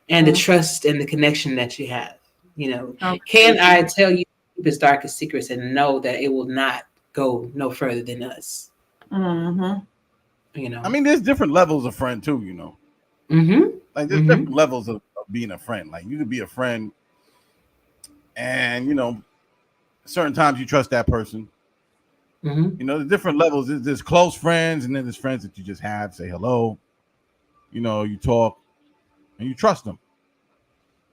and the Mhm. trust and the connection that you have. Can I Conversation. tell you his darkest secrets and know that it will not go no further than us? Mm-hmm. You I know. mean, there's different levels of friend too. Mm-hmm. Like there's Mm-hmm. different levels of being a friend. Like you could be a friend, and certain times you trust that person, Mm-hmm. You know, the different levels. There's close friends, and then there's friends that you just have say hello. You know, you talk, and you trust them.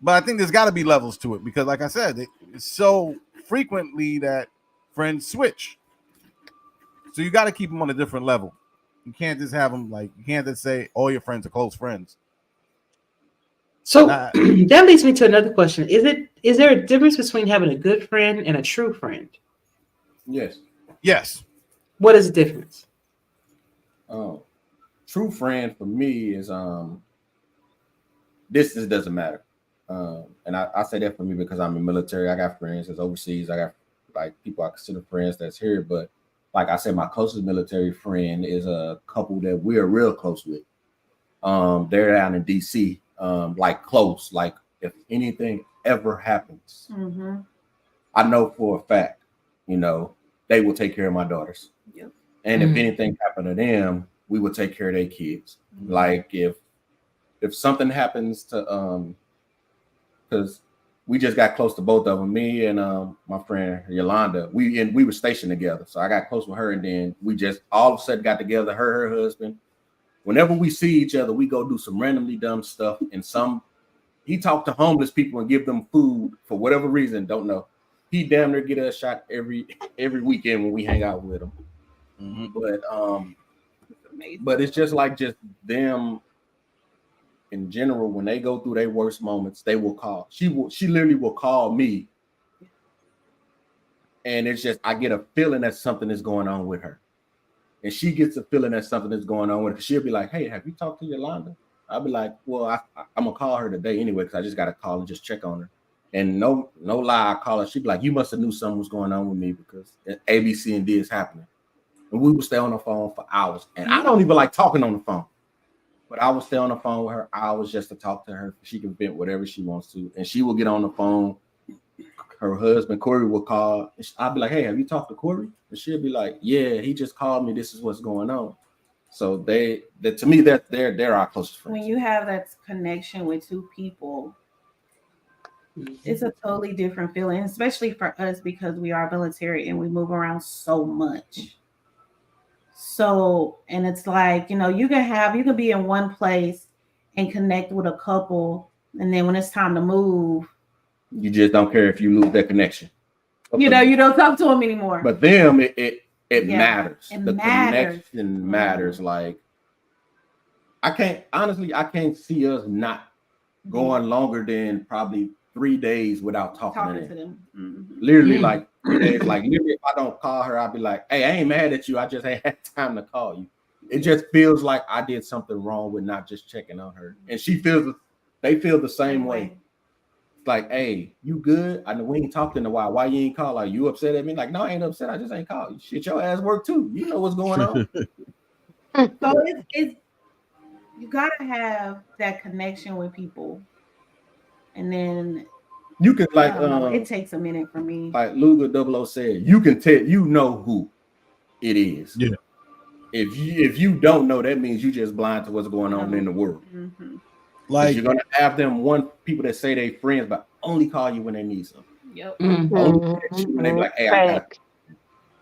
But I think there's got to be levels to it because, like I said, it's so frequently that friends switch. So you got to keep them on a different level. You can't just have them like you can't just say all your friends are close friends. So that leads me to another question. Is there a difference between having a good friend and a true friend? Yes. Yes. What is the difference? True friend for me is distance doesn't matter. And I say that for me because I'm in military. I got friends that's overseas. I got like people I consider friends that's here. But like I said, my closest military friend is a couple that we're real close with. They're down in DC, like close. Like if anything ever happens, I know for a fact, you know, they will take care of my daughters. Yep. And if anything happened to them, we will take care of their kids. Like if something happens to because we just got close to both of them, me and my friend Yolanda, we were stationed together, so I got close with her, and then we just all of a sudden got together, her husband. Whenever we see each other, we go do some randomly dumb stuff, and he talked to homeless people and give them food for whatever reason, don't know. He damn near get a shot every weekend when we hang out with him. But it's just like just them in general. When they go through their worst moments, they will call. She literally will call me, and it's just I get a feeling that something is going on with her, and she gets a feeling that something is going on with her. She'll be like, "Hey, have you talked to Yolanda?" I'll be like, "Well, I'm gonna call her today anyway because I just got to call and just check on her." And no lie, I call her. She'd be like, "You must have knew something was going on with me because A, B, C, and D is happening." And we would stay on the phone for hours. And I don't even like talking on the phone. But I would stay on the phone with her hours just to talk to her. She can vent whatever she wants to. And she will get on the phone. Her husband, Corey, will call. I'll be like, "Hey, have you talked to Corey?" And she'll be like, "Yeah, he just called me. This is what's going on." So to me, they're our closest friends. When you have that connection with two people, it's a totally different feeling, especially for us because we are military and we move around so much. So, and it's like, you know, you can be in one place and connect with a couple, and then when it's time to move, you just don't care if you lose that connection. You know, you don't talk to them anymore. But them, it matters. It the matters. Connection matters. Like I can't see us not going longer than probably 3 days without talking to them. Literally, like 3 days. Like literally, if I don't call her, I'll be like, "Hey, I ain't mad at you. I just ain't had time to call you." It just feels like I did something wrong with not just checking on her, and they feel the same way. It's like, "Hey, you good? I know we ain't talked in a while. Why you ain't call? Are you upset at me?" Like, "No, I ain't upset. I just ain't called you. Shit, your ass work too. You know what's going on." So it's you gotta have that connection with people, and then you can like it takes a minute for me. Like Luger 00 said, you can tell who it is. Yeah. If you don't know, that means you just blind to what's going on in the world. Like you're gonna have people that say they friends, but only call you when they need something. Yep. Only text you when they be like, "Hey, I got it."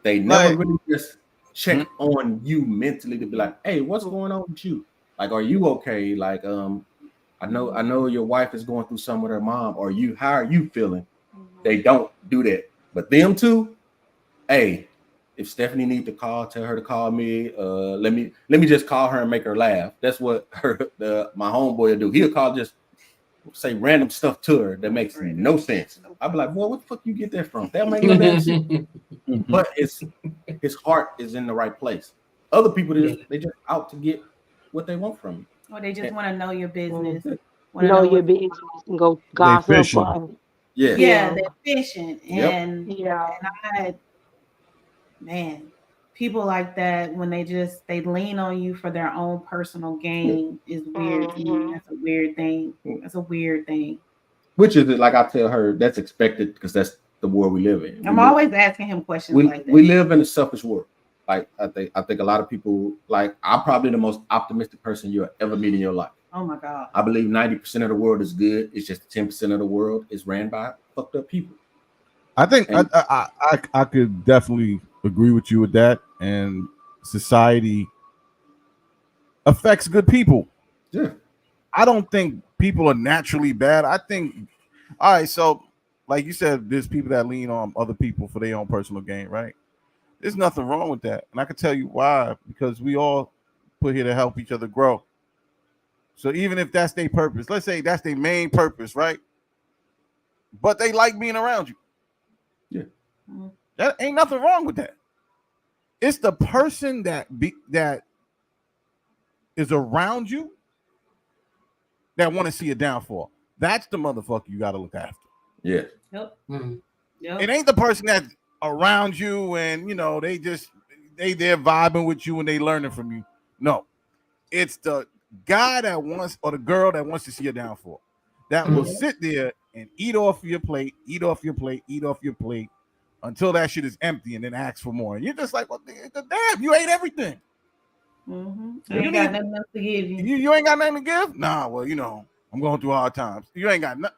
They never really just check on you mentally to be like, "Hey, what's going on with you? Like, are you okay? Like, I know your wife is going through something with her mom, or how are you feeling?" They don't do that. But them two, hey, if Stephanie needs to call, tell her to call me. Let me just call her and make her laugh. That's what my homeboy will do. He'll call, just say random stuff to her that makes no sense. I'll be like, "Boy, what the fuck you get that from? That make no damn sense." But his heart is in the right place. Other people they just out to get what they want from you. Or they just want to know your business. Know your business and go gossip. Yeah, they're fishing. And man, people like that, when they lean on you for their own personal gain is weird to me. That's a weird thing. That's a weird thing. Which is, like I tell her, that's expected because that's the world we live in. I'm always asking him questions like that. We live in a selfish world. Like I think a lot of people, like I'm probably the most optimistic person you'll ever meet in your life. Oh my God. I believe 90% of the world is good. It's just 10% of the world is ran by fucked up people. I think I could definitely agree with you with that. And society affects good people. Yeah. I don't think people are naturally bad. I think, all right, so like you said, there's people that lean on other people for their own personal gain, right? There's nothing wrong with that. And I can tell you why, because we all put here to help each other grow. So even if that's their purpose, let's say that's their main purpose, right? But they like being around you. Yeah. That ain't nothing wrong with that. It's the person that is around you that want to see a downfall. That's the motherfucker you got to look after. Yeah. Yep. Mm. Yep. It ain't the person that's around you and they they're vibing with you and they learning from you. No, it's the guy that wants or the girl that wants to see a downfall. That will sit there and eat off your plate, eat off your plate, eat off your plate until that shit is empty and then ask for more. And you're just like, well, damn, you ate everything. Mm-hmm. I ain't got nothing else to give you. You ain't got nothing to give? Nah, well, I'm going through hard times. You ain't got nothing.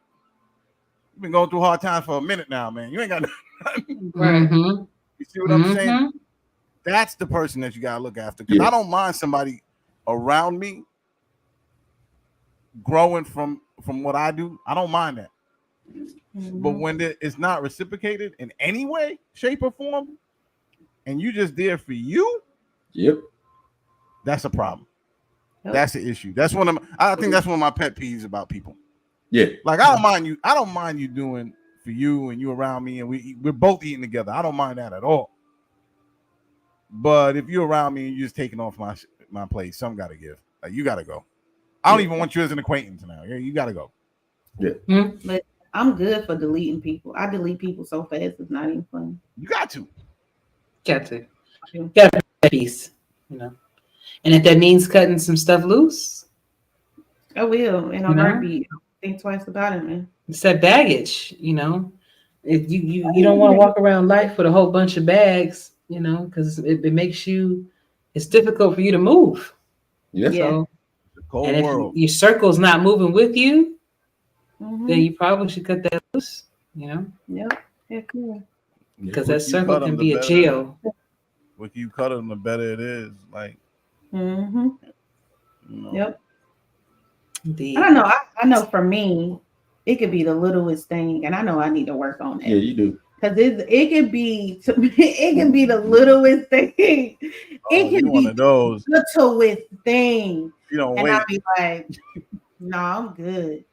You've been going through hard times for a minute now, man. You ain't got nothing. Right. You see what I'm saying? That's the person that you got to look after. Because I don't mind somebody around me growing from what I do. I don't mind that. But when it's not reciprocated in any way, shape, or form, and you just there for you, that's a problem. That's the issue. I think that's one of my pet peeves about people. Yeah. Like I don't mind you doing for you and you around me and we're both eating together. I don't mind that at all. But if you're around me and you're just taking off my plate, something gotta give. Like you gotta go. I don't even want you as an acquaintance now. Yeah, you gotta go. Yeah. But I'm good for deleting people. I delete people so fast it's not even funny. You got to. Got to be peace, And if that means cutting some stuff loose, I will, and I'm gonna think twice about it, man. It's that baggage, If you don't want to walk around life with a whole bunch of bags, because it makes it's difficult for you to move. Yeah. So, cold and world. if your circle's not moving with you, then you probably should cut that loose. Yep. Yeah, cool. Because that circle can be a jail. What you cut them, the better it is. Like. Yep. Indeed. I don't know. I know for me, it could be the littlest thing, and I know I need to work on it. Yeah, you do. Because it can be the littlest thing. It can be one of those littlest thing. You don't and wait. I'll be like, no, I'm good.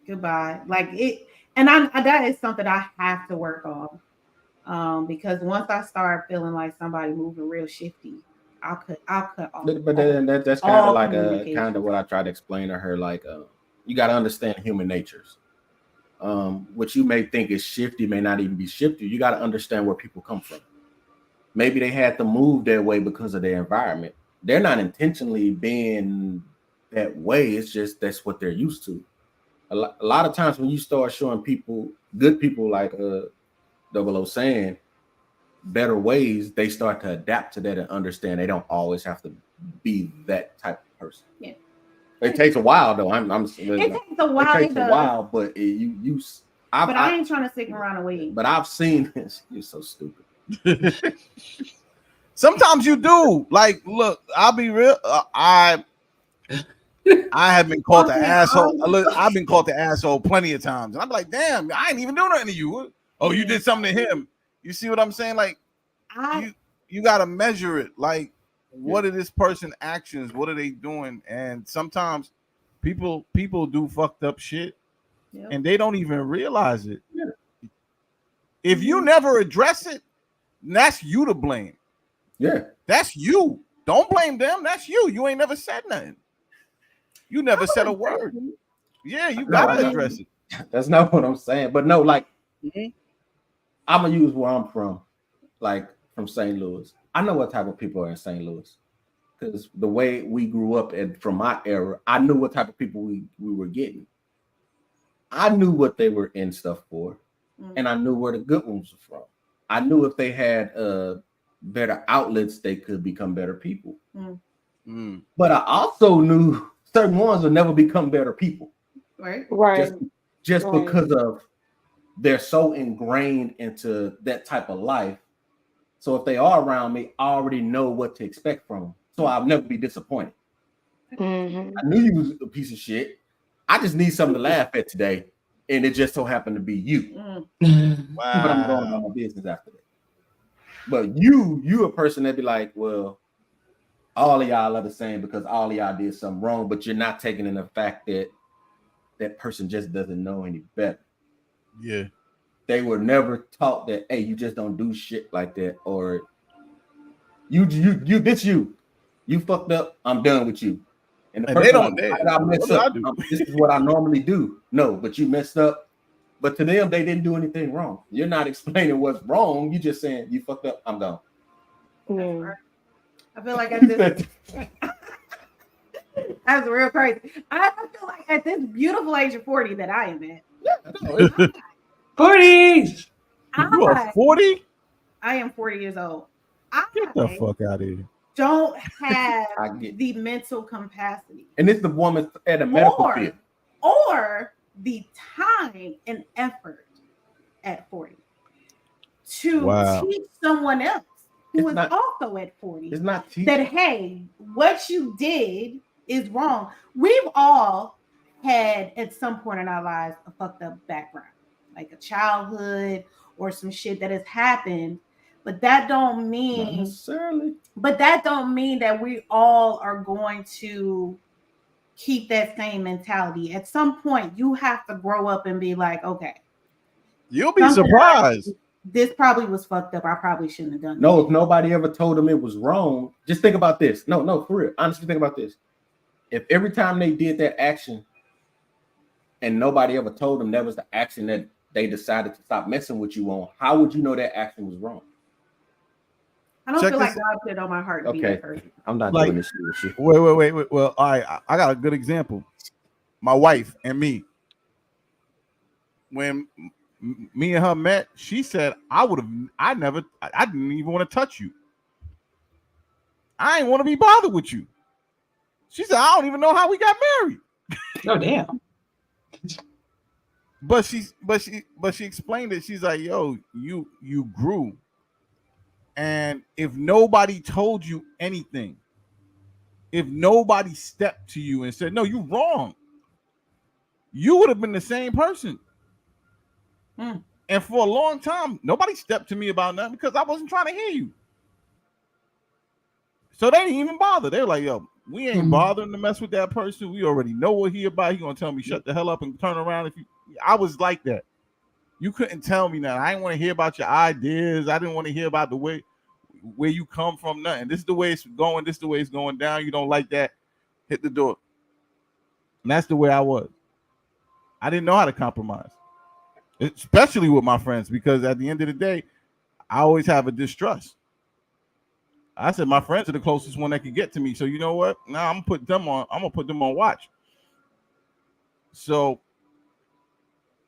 Goodbye. Like it, and that is something I have to work on. Because once I start feeling like somebody moving real shifty, I'll cut off. But then that's kind of like kind of what I try to explain to her. Like, you got to understand human natures. What you may think is shifty may not even be shifty. You got to understand where people come from. Maybe they had to move that way because of their environment. They're not intentionally being that way. It's just that's what they're used to. A lot of times when you start showing people, good people like 00 saying, better ways, they start to adapt to that and understand they don't always have to be that type of person. Yeah, it takes a while though. It takes a while, but I ain't trying to stick around and wait. But I've seen this. You're so stupid. Sometimes you do. Like, look, I'll be real. I have been called the asshole. Look, I've been called the asshole plenty of times. And I'm like, damn, I ain't even doing nothing to you. Oh, you did something to him. You see what I'm saying? Like, you got to measure it. Like, what are this person's actions? What are they doing? And sometimes people do fucked up shit, and they don't even realize it. Yeah. If you never address it, that's you to blame. Yeah, that's you. Don't blame them. That's you. You ain't never said nothing. You never said a word. Yeah, you gotta address it. That's not what I'm saying. But no, like, I'm gonna use where I'm from, like from St. Louis. I know what type of people are in St. Louis because the way we grew up and from my era, I knew what type of people we were getting. I knew what they were in stuff for, and I knew where the good ones were from. I knew if they had better outlets, they could become better people. But I also knew certain ones will never become better people. Right. Just because of they're so ingrained into that type of life So if they are around me, I already know what to expect from them. So I'll never be disappointed. Mm-hmm. I knew you was a piece of shit. I just need something to laugh at today. And it just so happened to be you. But I'm going about my business after that. But you a person that be like, well, all of y'all are the same because all of y'all did something wrong, but you're not taking in the fact that that person just doesn't know any better. Yeah. They were never taught that, hey, you just don't do shit like that, or you fucked up, I'm done with you. And the And person they like, don't. They, I mess what up. do I do? This is what I normally do. No, but you messed up. But to them, they didn't do anything wrong. You're not explaining what's wrong. You're just saying you fucked up, I'm gone. Yeah. I feel like at this that's real crazy. I feel like at this beautiful age of 40 that I am at. 40s. You are 40? I am 40 years old. Get the fuck out of here. Don't have the mental capacity. And it's the woman at a medical field. Or the time and effort at 40 to teach someone else who is also at 40 it's not that, hey, what you did is wrong. We've all had at some point in our lives a fucked up background, like a childhood or some shit that has happened. But that don't mean not necessarily. But that don't mean that we all are going to keep that same mentality. At some point, you have to grow up and be like, okay, you'll be surprised. This probably was fucked up. I probably shouldn't have done No, if nobody ever told them it was wrong, just think about this. No, for real. Honestly, think about this. If every time they did that action and nobody ever told them that was the action that they decided to stop messing with you on, how would you know that action was wrong? I don't feel like God put it on my heart to be that person. I'm not doing this shit. Wait. Well, all right. I got a good example. My wife and me. When me and her met, she said, I didn't even want to touch you. I didn't want to be bothered with you. She said, I don't even know how we got married. Oh, damn. But she explained it. She's like, yo, you grew. And if nobody told you anything, if nobody stepped to you and said, no, you're wrong, you would have been the same person. And for a long time, nobody stepped to me about nothing because I wasn't trying to hear you. So they didn't even bother. They were like, yo, we ain't bothering to mess with that person. We already know what he about. He gonna tell me shut the hell up and turn around. I was like that. You couldn't tell me that. I didn't want to hear about your ideas. I didn't want to hear about the way where you come from. Nothing. This is the way it's going. This is the way it's going down. You don't like that? Hit the door. And that's the way I was. I didn't know how to compromise, especially with my friends, because at the end of the day, I always have a distrust. I said my friends are the closest one that could get to me. So you know what? Now I'm gonna put them on watch. So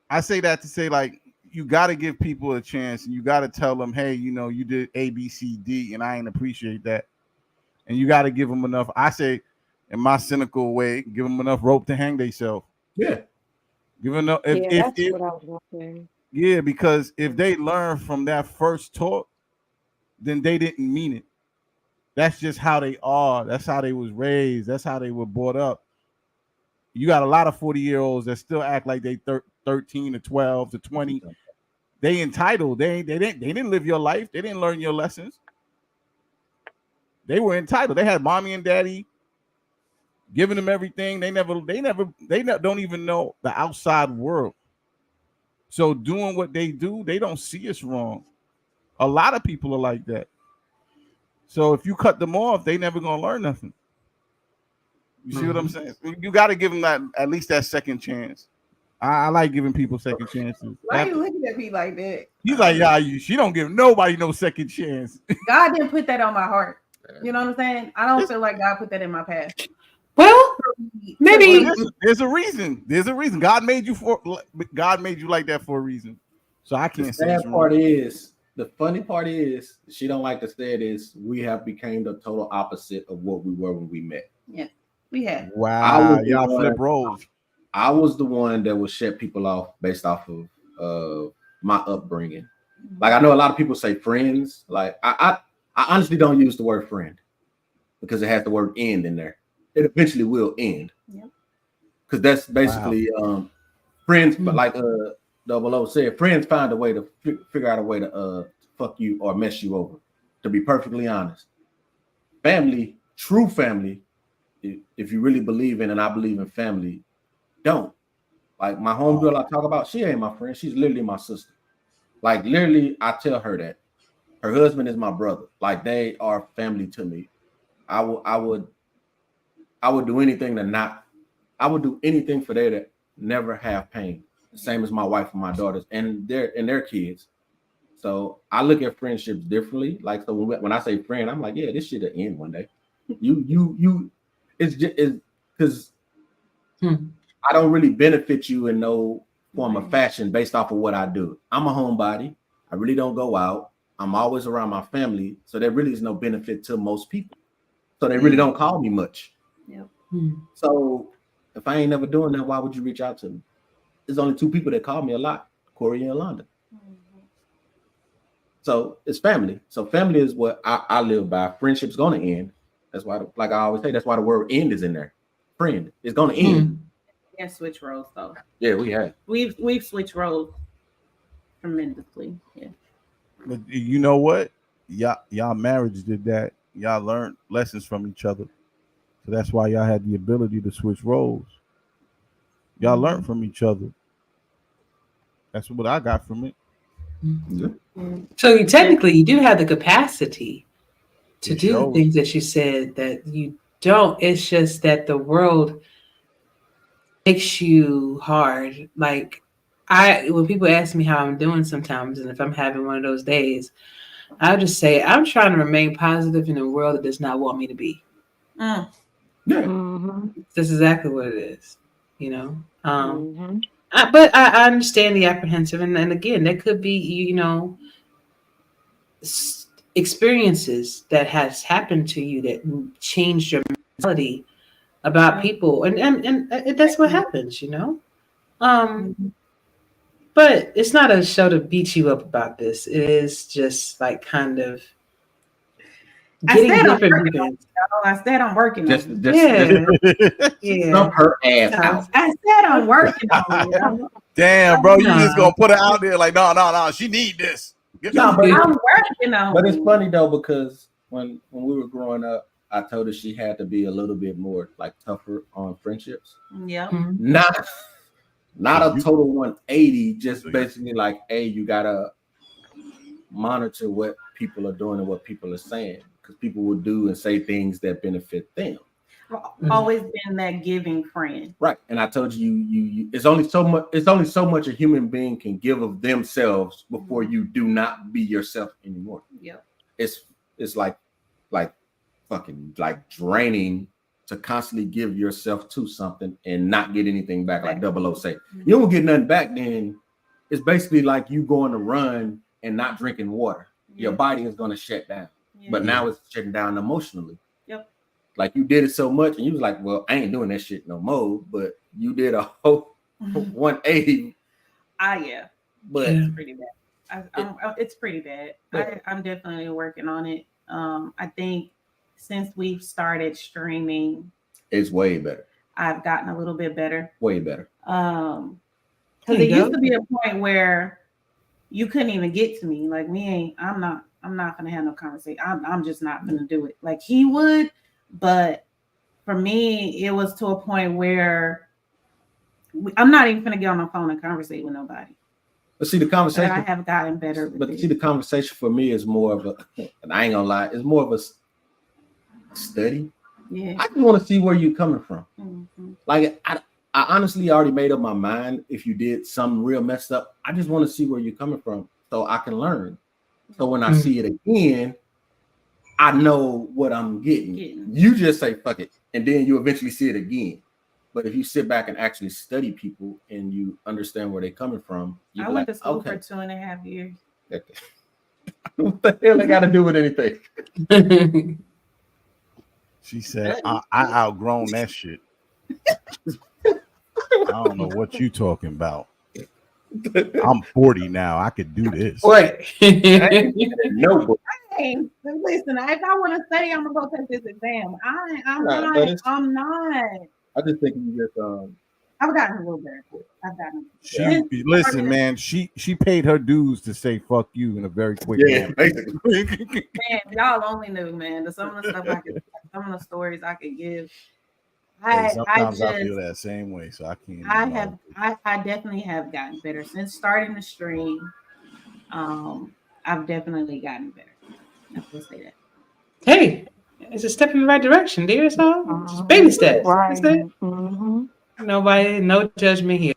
I say that to say, like, you got to give people a chance and you got to tell them, hey, you know, you did A, B, C, D, and I ain't appreciate that. And you got to give them enough. I say, in my cynical way, give them enough rope to hang themselves. Yeah. That's what I was gonna say. Yeah, because if they learn from that first talk, then they didn't mean it. That's just how they are. That's how they was raised. That's how they were brought up. You got a lot of 40-year-olds that still act like they 13 to 12 to 20. They entitled. They didn't live your life. They didn't learn your lessons. They were entitled. They had mommy and daddy giving them everything. They don't even know the outside world. So doing what they do, they don't see us wrong. A lot of people are like that. So if you cut them off, they never gonna learn nothing. You see what I'm saying? You got to give them that, at least that second chance. I like giving people second chances. Why are you looking at me like that? He's like, yeah, she don't give nobody no second chance. God didn't put that on my heart. You know what I'm saying? I don't feel like God put that in my past. Well, maybe there's a reason. There's a reason. God made you like that for a reason. So I can't say. The funny part is, she don't like to say it, is we have become the total opposite of what we were when we met. Yeah, we have. Wow, y'all flip roles. I was the one that would shut people off based off of my upbringing. Like I know a lot of people say friends. Like I honestly don't use the word friend because it has the word end in there. It eventually will end. Yep. Because that's basically friends, but like 00 said, friends find a way to figure out a way to fuck you or mess you over. To be perfectly honest, family, true family, if you really believe in, and I believe in family, don't. Like my homegirl I talk about, she ain't my friend. She's literally my sister. Like literally, I tell her that her husband is my brother. Like they are family to me. I would do anything to not. I would do anything for them to never have pain. The same as my wife and my daughters and their kids. So I look at friendships differently. Like so when I say friend, I'm like, yeah, this shit'll end one day. You. It's just because I don't really benefit you in no form of fashion based off of what I do. I'm a homebody. I really don't go out. I'm always around my family. So there really is no benefit to most people. So they really don't call me much. Yep. So if I ain't never doing that, why would you reach out to me? There's only two people that call me a lot, Corey and Yolanda. So it's family. So family is what I live by. Friendship's gonna end. That's why, like I always say, that's why the word end is in there. Friend is gonna end. And switch roles though. Yeah, we have. We've switched roles tremendously. Yeah. But you know what? Y'all marriage did that. Y'all learned lessons from each other. So that's why y'all had the ability to switch roles. Y'all learned from each other. That's what I got from it. So you technically you do have the capacity to It do the shows. things that you said that you don't. It's just that the world makes you hard. Like when people ask me how I'm doing sometimes, and if I'm having one of those days, I'll just say I'm trying to remain positive in a world that does not want me to be. Yeah. That's exactly what it is, you know. But I understand the apprehensive, and again, that could be experiences that has happened to you that changed your mentality about people, and that's what happens, you know. But it's not a show to beat you up about this. It is just like kind of getting different events. I said I'm working Just on Yeah. Stump her ass out. I said I'm working on it. Damn, bro, you just gonna put it out there like, no, she need this. No, but I'm working on But it's it. funny though because when we were growing up, I told her she had to be a little bit more like tougher on friendships. Yep. Not a total 180, just basically like, hey, you gotta monitor what people are doing and what people are saying because people will do and say things that benefit them. I've always been that giving friend. Right. And I told you it's only so much a human being can give of themselves before you do not be yourself anymore. Yep. It's like fucking like draining to constantly give yourself to something and not get anything back, like 00 say. You don't get nothing back, then it's basically like you going to run and not drinking water. Your body is going to shut down. But now it's shutting down emotionally. Yep. Like you did it so much and you was like, well, I ain't doing that shit no more. But you did a whole 180. Yeah. But it's pretty bad. It's pretty bad. I'm definitely working on it. I think since we've started streaming, it's way better. I've gotten a little bit better. Way better. Because it used to be a point where you couldn't even get to me. Like I'm not gonna have no conversation. I'm just not gonna do it. Like he would, but for me, it was to a point where I'm not even gonna get on the phone and conversate with nobody. But see, the conversation. But I have gotten better. But see, the conversation for me is more of a, and I ain't gonna lie, it's more of a study. Yeah. I just want to see where you're coming from. Mm-hmm. Like I honestly already made up my mind. If you did something real messed up, I just want to see where you're coming from so I can learn. So when I see it again, I know what I'm getting. You just say fuck it, and then you eventually see it again. But if you sit back and actually study people and you understand where they're coming from, I went to school for 2.5 years. What the hell they got to do with anything? She said, I outgrown that shit. I don't know what you talking about. I'm 40 now. I could do this. Wait. No, but Hey, listen, if I want to study, I'm gonna go take this exam. I'm Nah, not. but it's- I'm not. I just think you just I've gotten a little better. I've gotten. She listen, man. She paid her dues to say "fuck you" in a very quick yeah, manner. basically. Man, y'all only knew, man. Some of the stuff I could, some of the stories I could give. Hey, I sometimes I just, feel that same way, so I can't. I definitely have gotten better since starting the stream. I've definitely gotten better. I will say that. Hey, it's a step in the right direction, dear. So just baby steps. Right. That's it. Nobody, no judgment here.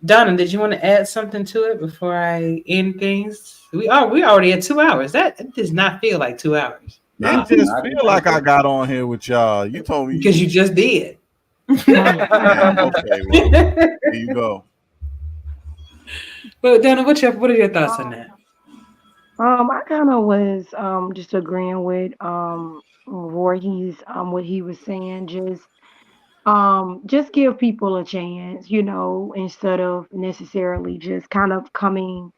Donna, did you want to add something to it before I end things? We already at 2 hours. That does not feel like 2 hours. It just feel like I got on here with y'all. You told me Because you just did. Yeah, okay, well, there you go. But Donna, what are your thoughts on that? I kind of was just agreeing with Voorhees what he was saying. Just give people a chance, instead of necessarily just kind of coming,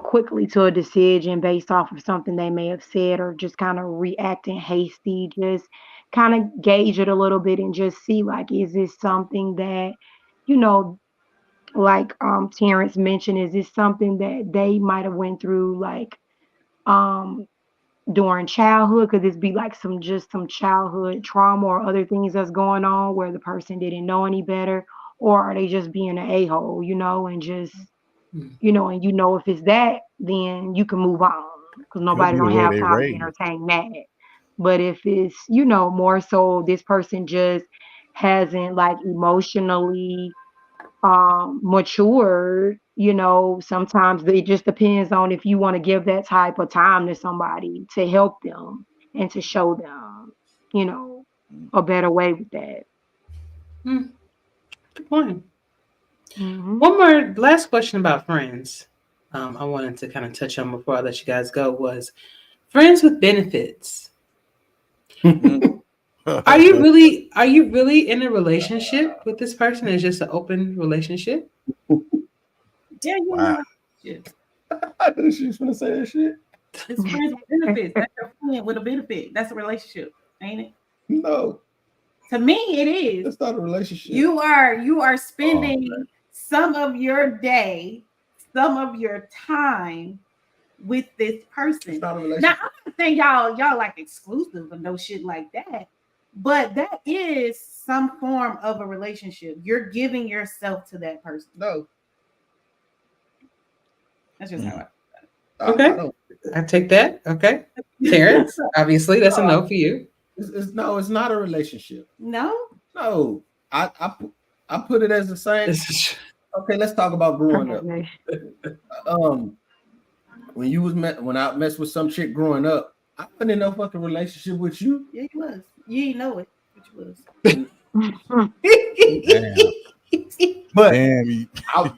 quickly to a decision based off of something they may have said, or just kind of reacting hasty. Just kind of gauge it a little bit and just see, like, is this something that, you know, like Terrence mentioned, is this something that they might have went through, like, um during childhood? Could this be like some childhood trauma or other things that's going on where the person didn't know any better? Or are they just being an a-hole, and just, and if it's that, then you can move on, because Could nobody be the don't way have they time to raised. entertain that. But if it's, more so this person just hasn't, like, emotionally matured, sometimes it just depends on if you want to give that type of time to somebody to help them and to show them, a better way with that. Good point. Hmm. One more last question about friends. I wanted to kind of touch on before I let you guys go was friends with benefits. Are you really in a relationship with this person? It's just an open relationship? Yeah, you Wow. know. Shit. I knew she was gonna say that shit. It's friends with benefits. That's your friend with a benefit. That's a relationship, ain't it? No, To me, it is. that's not a relationship. You are spending some of your day, some of your time with this person. It's not a Now, relationship. I'm not saying y'all like exclusive or no shit like that, but that is some form of a relationship. You're giving yourself to that person. No. That's just how Okay. I don't. I take that. Okay. Terrence, obviously, that's a no for you. It's not a relationship. No. No, I put it as the same. Okay, let's talk about growing up. When I messed with some chick growing up, I wasn't in no fucking relationship with you. Yeah, you was. You didn't know it, but you was. Damn. But Damn.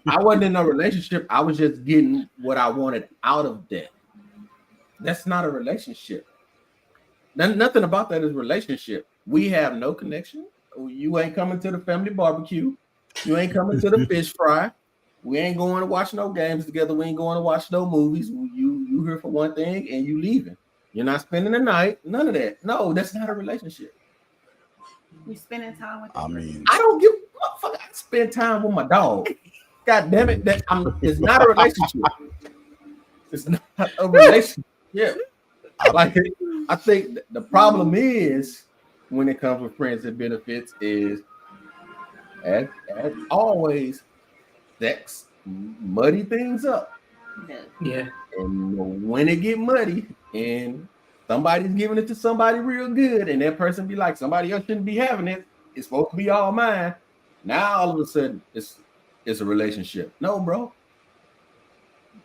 I wasn't in no relationship. I was just getting what I wanted out of that. That's not a relationship. Nothing about that is relationship. We have no connection. You ain't coming to the family barbecue. You ain't coming to the fish fry. We ain't going to watch no games together. We ain't going to watch no movies. You here for one thing and you leaving. You're not spending the night. None of that. No, that's not a relationship. We spending time with. I mean, I don't give. Motherfucker, I spend time with my dog. God damn it! It's not a relationship. It's not a relationship. I think the problem is when it comes with friends and benefits is, as always, sex muddy things up. Yeah. And when it get muddy and somebody's giving it to somebody real good, and that person be like, somebody else shouldn't be having it. It's supposed to be all mine. Now all of a sudden it's a relationship. No, bro.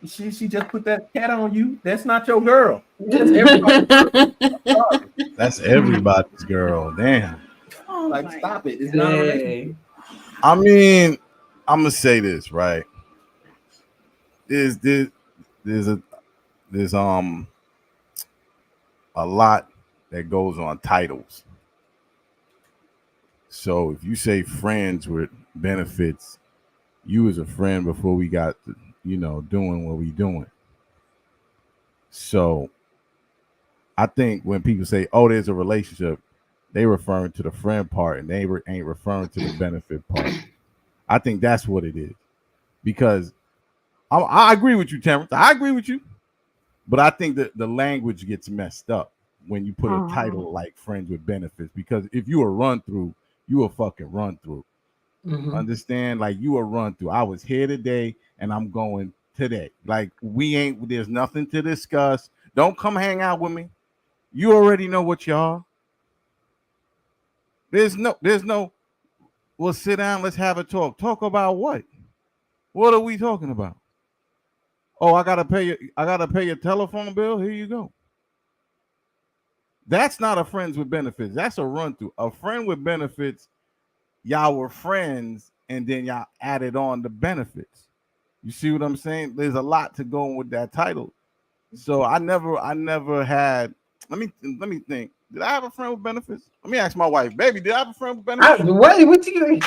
She just put that cat on you. That's not your girl. That's everybody's girl. that's everybody's girl. Damn. Oh, Like, stop it. It's not a relationship. I mean, I'm gonna say this, right? There's a lot that goes on titles. So if you say friends with benefits, you was a friend before we got to, doing what we doing. So I think when people say, "Oh, there's a relationship," they referring to the friend part, and they ain't referring to the benefit part. I think that's what it is, because I agree with you, Terrence. I agree with you, but I think that the language gets messed up when you put a title like "friends with benefits," because if you a run through, you a fucking run through. Understand? Like, you a run through. I was here today, and I'm going today. Like, there's nothing to discuss. Don't come hang out with me. You already know what y'all. There's no. Well, sit down. Let's have a talk. Talk about what? What are we talking about? Oh, I gotta pay you. I gotta pay your telephone bill. Here you go. That's not a friends with benefits. That's a run through. A friend with benefits, y'all were friends, and then y'all added on the benefits. You see what I'm saying? There's a lot to go with that title. So I never had. Let me think. Did I have a friend with benefits? Let me ask my wife, baby. Did I have a friend with benefits? What you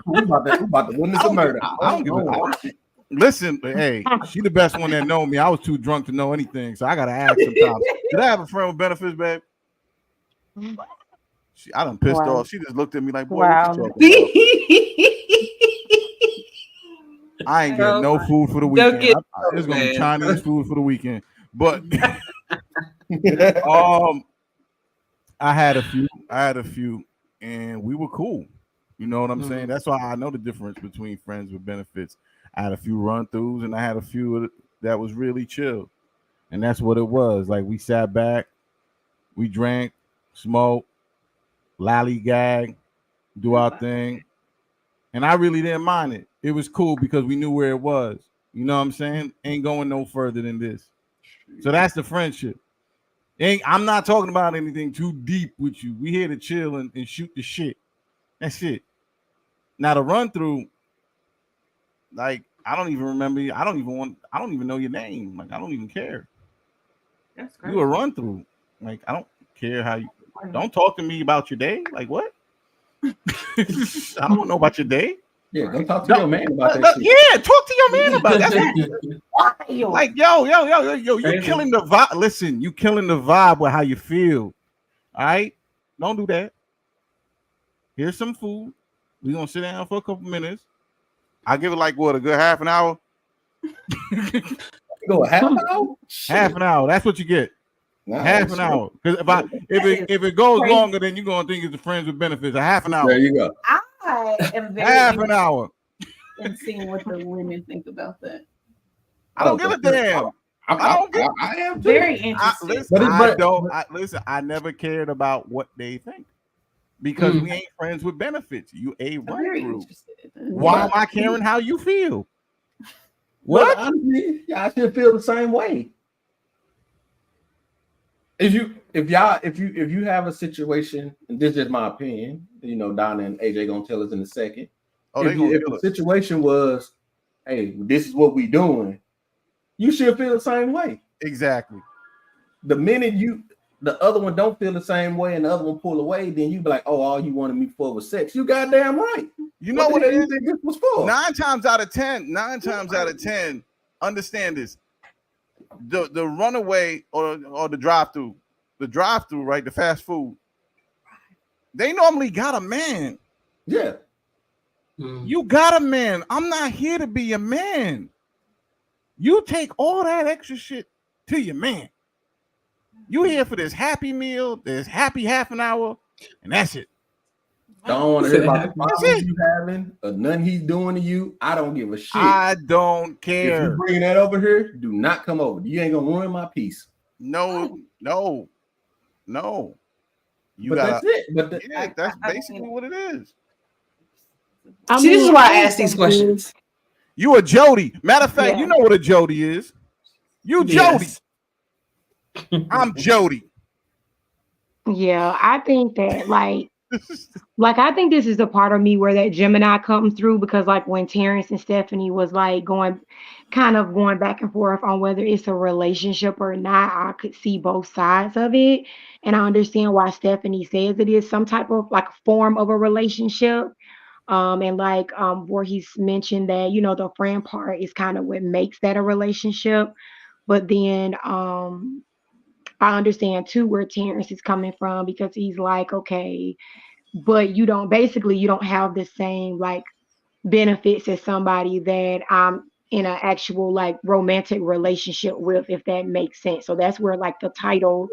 We about to witness a murder. I don't give a. Listen, hey, she the best one that know me. I was too drunk to know anything, so I gotta ask sometimes. Did I have a friend with benefits, babe? I done pissed off. She just looked at me like, "Boy, what you talking about?" I ain't getting no food for the weekend. It's gonna be Chinese food for the weekend. But I had a few, and we were cool. You know what I'm saying? That's why I know the difference between friends with benefits. I had a few run throughs, and I had a few that was really chill, and that's what it was. Like, we sat back, we drank, smoked, lollygag, do our thing, and I really didn't mind it. It was cool because we knew where it was. You know what I'm saying? Ain't going no further than this. So that's the friendship. I'm not talking about anything too deep with you. We here to chill and shoot the shit. That's it. Now the run through, like, I don't even remember. I don't even know your name. Like, I don't even care. That's great. You a run through. Like, I don't care how you. Don't talk to me about your day. Like, what? I don't know about your day. Yeah, go talk to your man about that shit. Yeah, talk to your man about that. Like, yo, you killing the vibe. Listen, you killing the vibe with how you feel. All right? Don't do that. Here's some food. We're gonna sit down for a couple minutes. I give it like what, a good half an hour? Go a half an hour? Half an hour. That's what you get. Nah, half an hour. Because if it goes longer, then you're gonna think it's the friends with benefits. A half an hour. There you go. I am very half an hour. And seeing what the women think about that. I don't give a damn. I am very interested. Listen, I never cared about what they think. Because we ain't friends with benefits. You a run through. Why am I caring how you feel? What? Honestly, y'all should feel the same way. If you have a situation, and this is my opinion, Donna and AJ gonna tell us in a second. Oh, if the situation was, hey, this is what we doing, you should feel the same way. Exactly. The minute the other one don't feel the same way and the other one pull away, then you be like, oh, all you wanted me for was sex. You goddamn right. You know what it is? This was for? 9 times out of 10, understand this. The runaway or the drive-through, right? The fast food. They normally got a man. Yeah. You got a man. I'm not here to be a man. You take all that extra shit to your man. You here for this happy meal, this happy half an hour, and that's it. Don't want to hear about the problems you having or nothing he's doing to you. I don't give a shit. I don't care. If you bring that over here, do not come over. You ain't gonna ruin my peace. No. But that's it. But that's basically what it is. See, this is why I ask these questions. You a Jody. Matter of fact, you know what a Jody is. You Jody. Yes. I'm Jody. Yeah, I think that like I think this is the part of me where that Gemini comes through, because like when Terrence and Stephanie was like going back and forth on whether it's a relationship or not, I could see both sides of it. And I understand why Stephanie says it is some type of like form of a relationship. And like where he's mentioned that, the friend part is kind of what makes that a relationship. But then I understand too where Terrence is coming from, because he's like, okay, but you don't have the same like benefits as somebody that I'm in an actual like romantic relationship with, if that makes sense. So that's where like the titles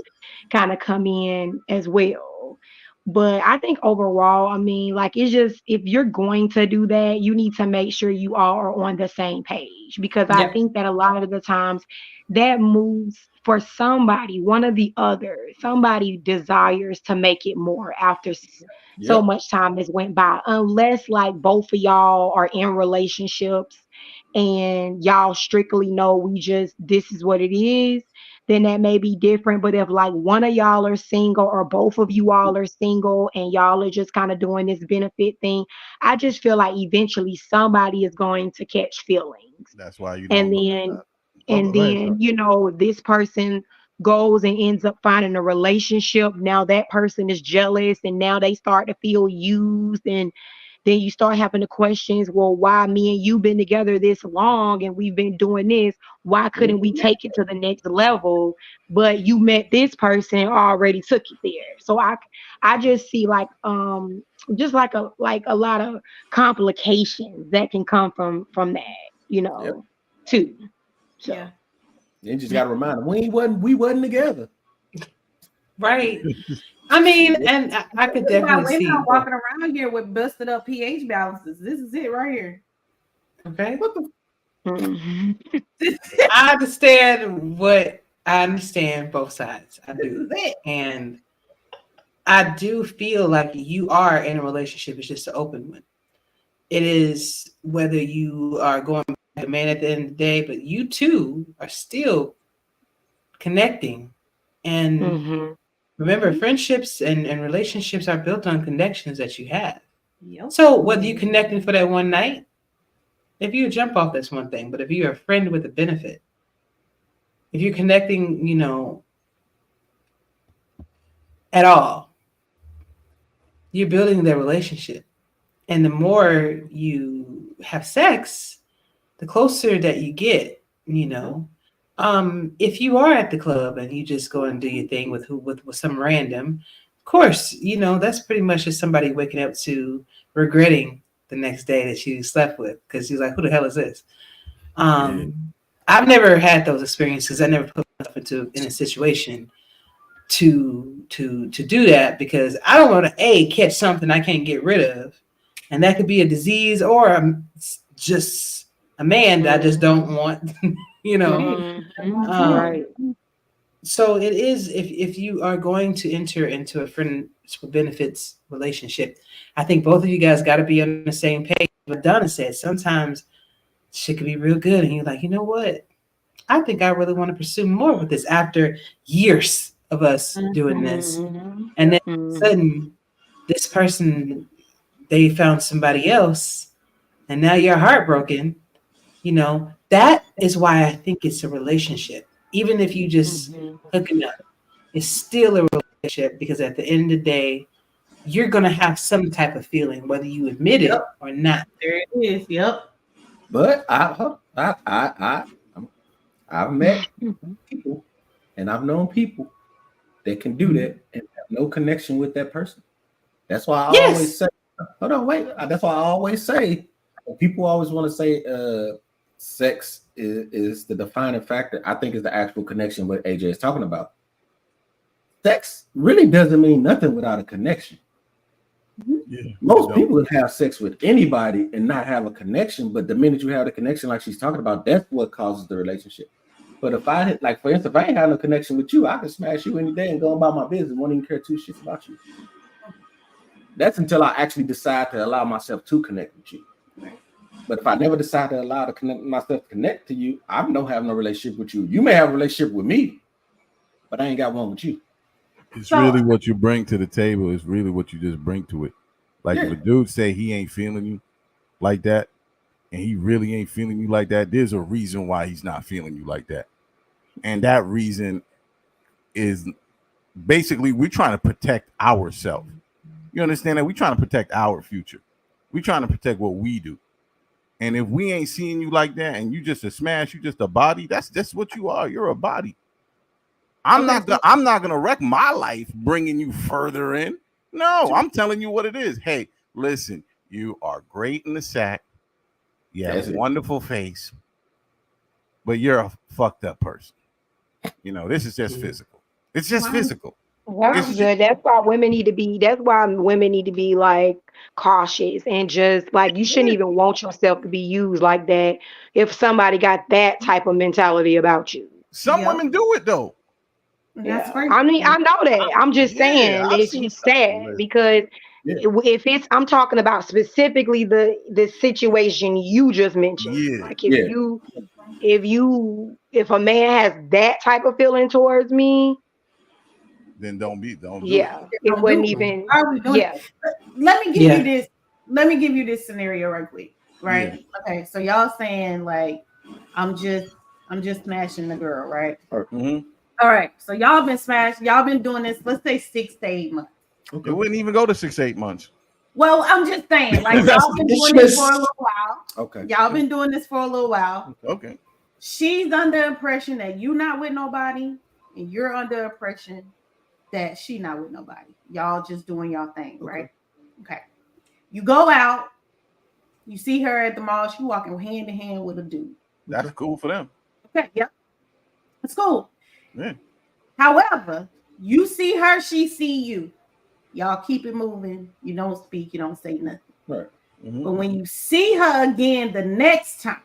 kind of come in as well. But I think overall, I mean, like, it's just, if you're going to do that, you need to make sure you all are on the same page, because I Yep. think that a lot of the times that moves for somebody, one or the other, somebody desires to make it more after so Yep. much time has went by, unless like both of y'all are in relationships and y'all strictly know we just, this is what it is, then that may be different. But if like one of y'all are single, or both of you all are single, and y'all are just kind of doing this benefit thing, I just feel like eventually somebody is going to catch feelings. That's why you And don't. then Oh, go ahead, son. this person goes and ends up finding a relationship. Now that person is jealous, and now they start to feel used, and then you start having the questions, well, why me and you been together this long and we've been doing this? Why couldn't we take it to the next level? But you met this person and already took it there. So I just see like just like a lot of complications that can come from that, Yep. too. Yeah. So You just got to remind them we wasn't together. Right. I mean, and I could That's why definitely women see are both. walking around here with busted up pH balances. This is it right here. Okay. What the? mhm. I understand both sides. I This is do. it. And I do feel like you are in a relationship. It's just an open one. It is whether you are going back to man at the end of the day, but you two are still connecting. And Mhm. remember, friendships and relationships are built on connections that you have. Yep. So whether you connecting for that one night, if you jump off, that's one thing. But if you're a friend with a benefit, if you're connecting, at all, you're building their relationship. And the more you have sex, the closer that you get, If you are at the club and you just go and do your thing with some random, of course, that's pretty much just somebody waking up to regretting the next day that you slept with, because you're like, who the hell is this? Yeah. I've never had those experiences. I never put myself in a situation to do that, because I don't want to catch something I can't get rid of, and that could be a disease, or just a man that I just don't want, you know. Mhm. Um, Right. so it is, if you are going to enter into a friend with benefits relationship, I think both of you guys got to be on the same page. But Donna said sometimes shit could be real good, and you're like, you know what? I think I really want to pursue more with this after years of us doing this. Mhm. And then all of a Mhm. sudden, this person, they found somebody else, and now you're heartbroken. That is why I think it's a relationship. Even if you just Mhm. hooking up, it's still a relationship, because at the end of the day, you're gonna have some type of feeling, whether you admit Yep. it or not. There it is. Yep. But I've met people, and I've known people that can do Mhm. that and have no connection with that person. That's why I always Yes. say, hold on, wait. That's why I always say, people always want to say sex is the defining factor. I think is the actual connection what AJ is talking about. Sex really doesn't mean nothing without a connection. Yeah. You Most don't. people would have sex with anybody and not have a connection, but the minute you have the connection, like she's talking about, that's what causes the relationship. But if I had, like, for instance, if I ain't had no connection with you, I could smash you any day and go about my business, won't even care two shits about you. That's until I actually decide to allow myself to connect with you. Right. But if I never decide to allow myself to connect to you, I don't have no relationship with you. You may have a relationship with me, but I ain't got one with you. It's So really what you bring to the table. It's really what you just bring to it. Like if Yeah. a dude say he ain't feeling you like that, and he really ain't feeling you like that, there's a reason why he's not feeling you like that. And that reason is basically we're trying to protect ourselves. You understand that? We're trying to protect our future. We trying to protect what we do. And if we ain't seeing you like that, and you just a smash, you just a body. That's what you are. You're a body. I'm not gonna wreck my life bringing you further in. No, I'm telling you what it is. Hey, listen, you are great in the sack. You have a wonderful face, but you're a fucked up person. You know, this is just physical. It's just physical. That's good. That's why women need to be. That's why women need to be like cautious and just like you shouldn't even want yourself to be used like that. If somebody got that type of mentality about you, some women do it though. That's yeah. I mean, I know that. I'm just saying it's just sad because if it's, I'm talking about specifically the situation you just mentioned. Yeah. Like if a man has that type of feeling towards me, then don't do it. It wouldn't even. Are we doing it? Let me give you this. Let me give you this scenario right quick. Right. Yeah. Okay. So y'all saying like, I'm just smashing the girl, right? Mm-hmm. All right. So y'all been smashed. Y'all been doing this. Let's say 6 to 8 months. Okay. It wouldn't even go to 6 to 8 months. Well, I'm just saying, like y'all been doing this for a little while. Okay. Y'all been doing this for a little while. Okay. She's under impression that you not with nobody, and you're under impression that she not with nobody. Y'all just doing y'all thing, right? Okay. You go out, you see her at the mall, she walking hand in hand with a dude. That's cool for them. Okay, yep. It's cool. Yeah. However, you see her, she see you. Y'all keep it moving. You don't speak, you don't say nothing. Right. Mm-hmm. But when you see her again the next time,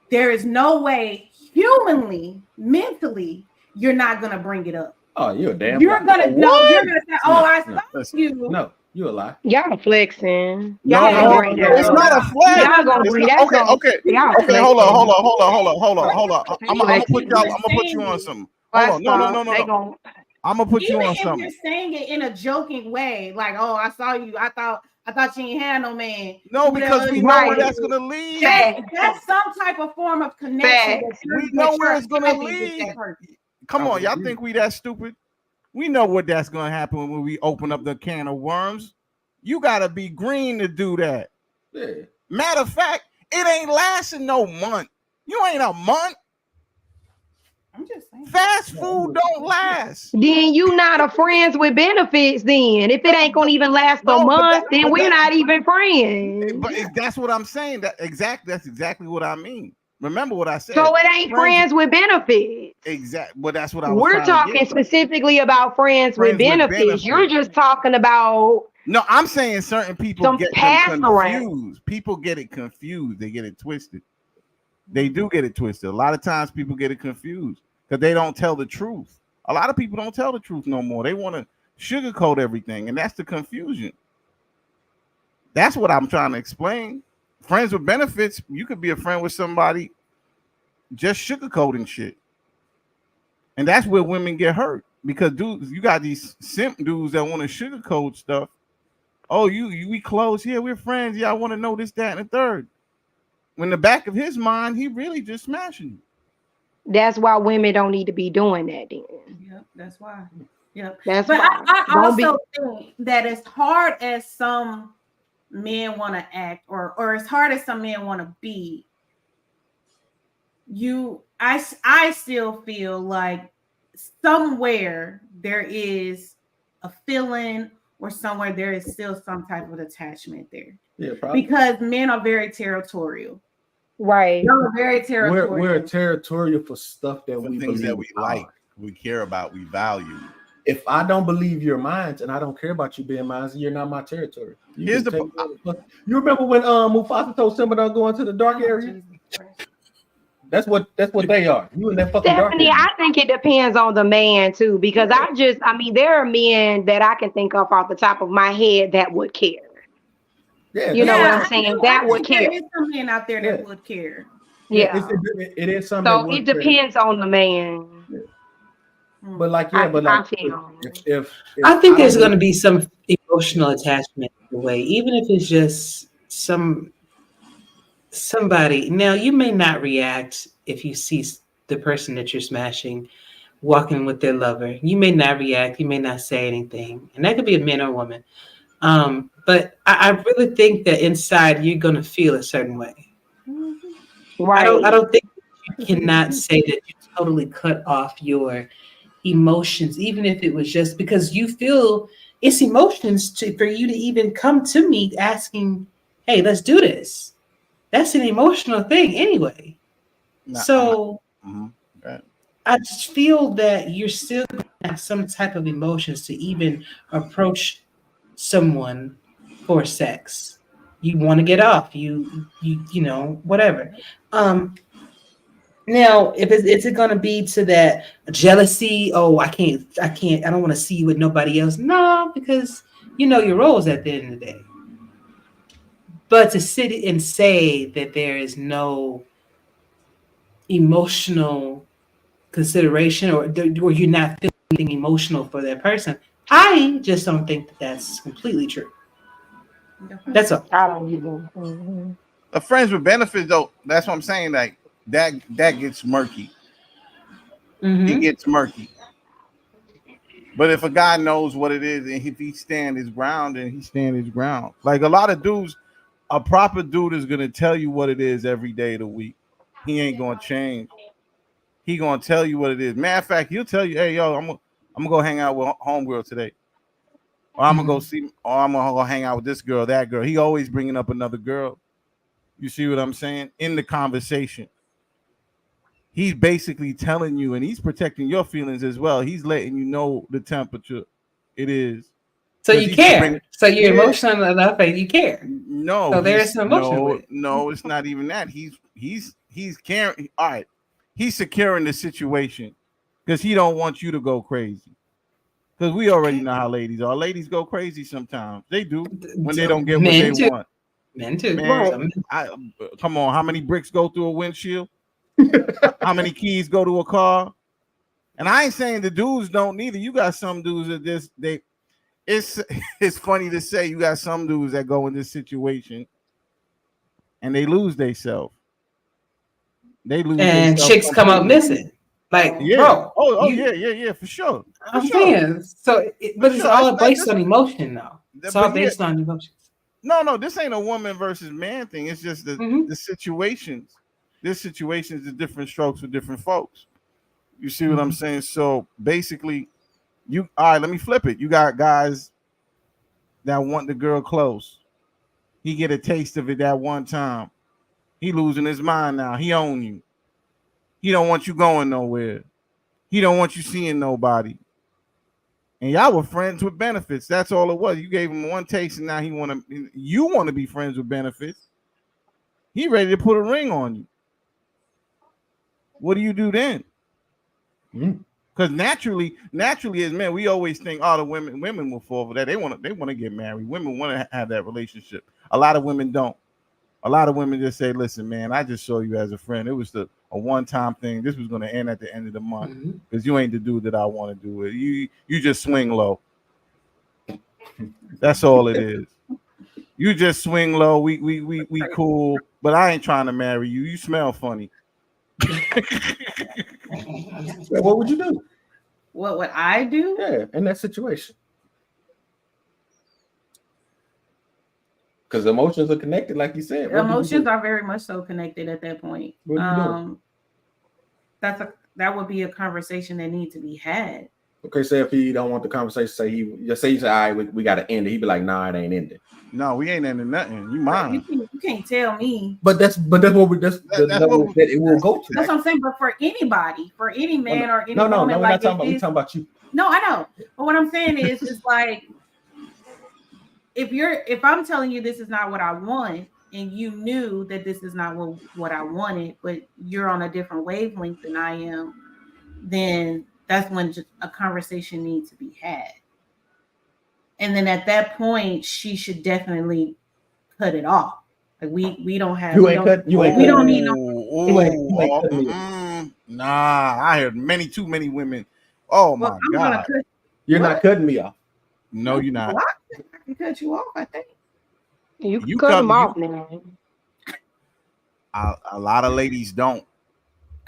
there is no way humanly, mentally, you're not gonna bring it up. Oh, you're a damn. You're gonna know. You're gonna say, "Oh, I saw you." No, you a lie. Y'all flexing. No, it's not a flex. Y'all gonna bring that. Okay. Hold on. I'm gonna put you on something. Hold on. No. I'm gonna put you on something. You're saying it in a joking way, like, "Oh, I saw you. I thought you ain't had no man." No, because we know where that's gonna lead. That's some type of form of connection. We know where it's gonna lead. Come on, y'all think we that stupid? We know what that's gonna happen when we open up the can of worms. You gotta be green to do that. Yeah. Matter of fact, it ain't lasting no month. You ain't a month. I'm just saying. Fast food don't last. Then you not a friends with benefits. Then if it ain't gonna even last a month, then we're not even friends. But that's what I'm saying. That's exactly what I mean. Remember what I said. So it ain't friends with benefits. Exactly. But that's what I was. We're talking specifically about friends with benefits. You're just talking about. No, I'm saying certain people get confused. People get it confused. They get it twisted. They do get it twisted. A lot of times people get it confused because they don't tell the truth. A lot of people don't tell the truth no more. They want to sugarcoat everything, and that's the confusion. That's what I'm trying to explain. Friends with benefits, you could be a friend with somebody just sugarcoating shit. And that's where women get hurt because dudes, you got these simp dudes that want to sugarcoat stuff. Oh, we close. Yeah, we're friends. Yeah, I want to know this, that, and the third. When the back of his mind, he really just smashing you. That's why women don't need to be doing that then. Yep, that's why. Yep. That's but why. I also think that as hard as some men want to act or as hard as some men want to be, I still feel like somewhere there is a feeling or somewhere there is still some type of attachment there. Yeah, probably. Because men are very territorial. Right. You're very territorial. We're territorial for stuff that we things believe that we like, we care about, we value. If I don't believe you're mine and I don't care about you being mine, you're not my territory. You remember when Mufasa told Simba don't go into the dark area? That's what they are. You in that fucking Stephanie, I think it depends on the man too, because there are men that I can think of off the top of my head that would care. Yeah, you know what I'm saying? That would care. There is some men out there that would care. Yeah, it is something. So it depends on the man. Yeah. But if I think there's going to be some emotional attachment in a way, even if it's just somebody. Now, you may not react if you see the person that you're smashing walking with their lover. You may not react. You may not say anything, and that could be a man or woman. But I really think that inside you're gonna feel a certain way. Right. I don't think you cannot say that you totally cut off your emotions, even if it was just because you feel it's emotions for you to even come to me asking, "Hey, let's do this." That's an emotional thing anyway. Nah, I'm not. So Mhm. Right. I just feel that you're still going to have some type of emotions to even approach someone for sex. You want to get off. You know whatever. Um, Now, if is it going to be to that jealousy? Oh, I don't want to see you with nobody else. No, because you know your roles at the end of the day. But to sit and say that there is no emotional consideration or you're not feeling anything emotional for that person, I just don't think that that's completely true. That's all. I don't even. Mhm. A friends with benefits, though. That's what I'm saying. Like that gets murky. It Mm-hmm. gets murky. But if a guy knows what it is and if he stand his ground, then he stand his ground. Like a lot of dudes, a proper dude is gonna tell you what it is every day of the week. He ain't gonna change. He gonna tell you what it is. Matter of fact, he'll tell you, "Hey, yo, I'm gonna go hang out with homegirl today, or I'm gonna go Mm-hmm. see, or I'm gonna go hang out with this girl, that girl." He always bringing up another girl. You see what I'm saying? In the conversation, he's basically telling you, and he's protecting your feelings as well. He's letting you know the temperature it is So because you he's gonna care. bring. So you're Yeah, emotional enough and you care. no, So there is he's some emotion with no, it. no. It's not even that. He's caring. All right, he's securing the situation because he don't want you to go crazy. Because we already know how ladies are. Ladies go crazy sometimes. They do when they don't get what they Men too. want. Men too. Man, Right. Some I come on. How many bricks go through a windshield? How many keys go to a car? And I ain't saying the dudes don't neither. You got some dudes that just they. It's it's funny to say you got some dudes that go in this situation and they lose themselves. They lose and themselves chicks come up completely. missing. Like, Yeah. bro, Oh you. yeah, for sure. For I'm sure. saying so, For but it's sure. That's all not based this. on emotion, though. It's all But yeah, based on emotions. no, this ain't a woman versus man thing. It's just Hmm. the situations. This situations the different strokes for different folks. You see what I'm Hmm. saying? So basically, you all right, let me flip it. You got guys that want the girl close. He get a taste of it that one time. He losing his mind now. He own you. He don't want you going nowhere. He don't want you seeing nobody. And y'all were friends with benefits. That's all it was. You gave him one taste, and now you want to be friends with benefits. He ready to put a ring on you. What do you do then? Mm. Because naturally as men, we always think, oh, the women will fall for that. They want to get married. Women want to have that relationship. A lot of women don't. A lot of women just say, listen, man, I just saw you as a friend. It was a one-time thing. This was going to end at the end of the month Hmm. because you ain't the dude that I want to do it. You just swing low. That's all it is. You just swing low. We cool, but I ain't trying to marry you. You smell funny. Yeah, what would you do? What would I do? Yeah, in that situation. Because emotions are connected, like you said. What do you Emotions do? are very much so connected at that point. What are you doing? That would be a conversation that needs to be had. Okay, say if he don't want the conversation, say he say, all right, we gotta end it. He'd be like, nah, it ain't ending. No, we ain't ending nothing. You Right, mine. you can't tell me. But that's that's the That's what level that it will go to. That's what I'm saying. But for anybody, for any man or any No, woman, we're like not talking about. it We're is. talking about you. No, I know. But what I'm saying is, it's like if I'm telling you this is not what I want, and you knew that this is not what I wanted, but you're on a different wavelength than I am, then that's when just a conversation needs to be had. And then at that point, she should definitely cut it off. Like we don't have You ain't cut. You ain't we cut. don't need no. You ain't cutting me off. Nah, I heard too many women. Oh Well, my I'm gonna god. cut. You're What? not cutting me off. No, you're not. Well, I can cut you off. I think. You can You cut them come you off now. a lot of ladies don't.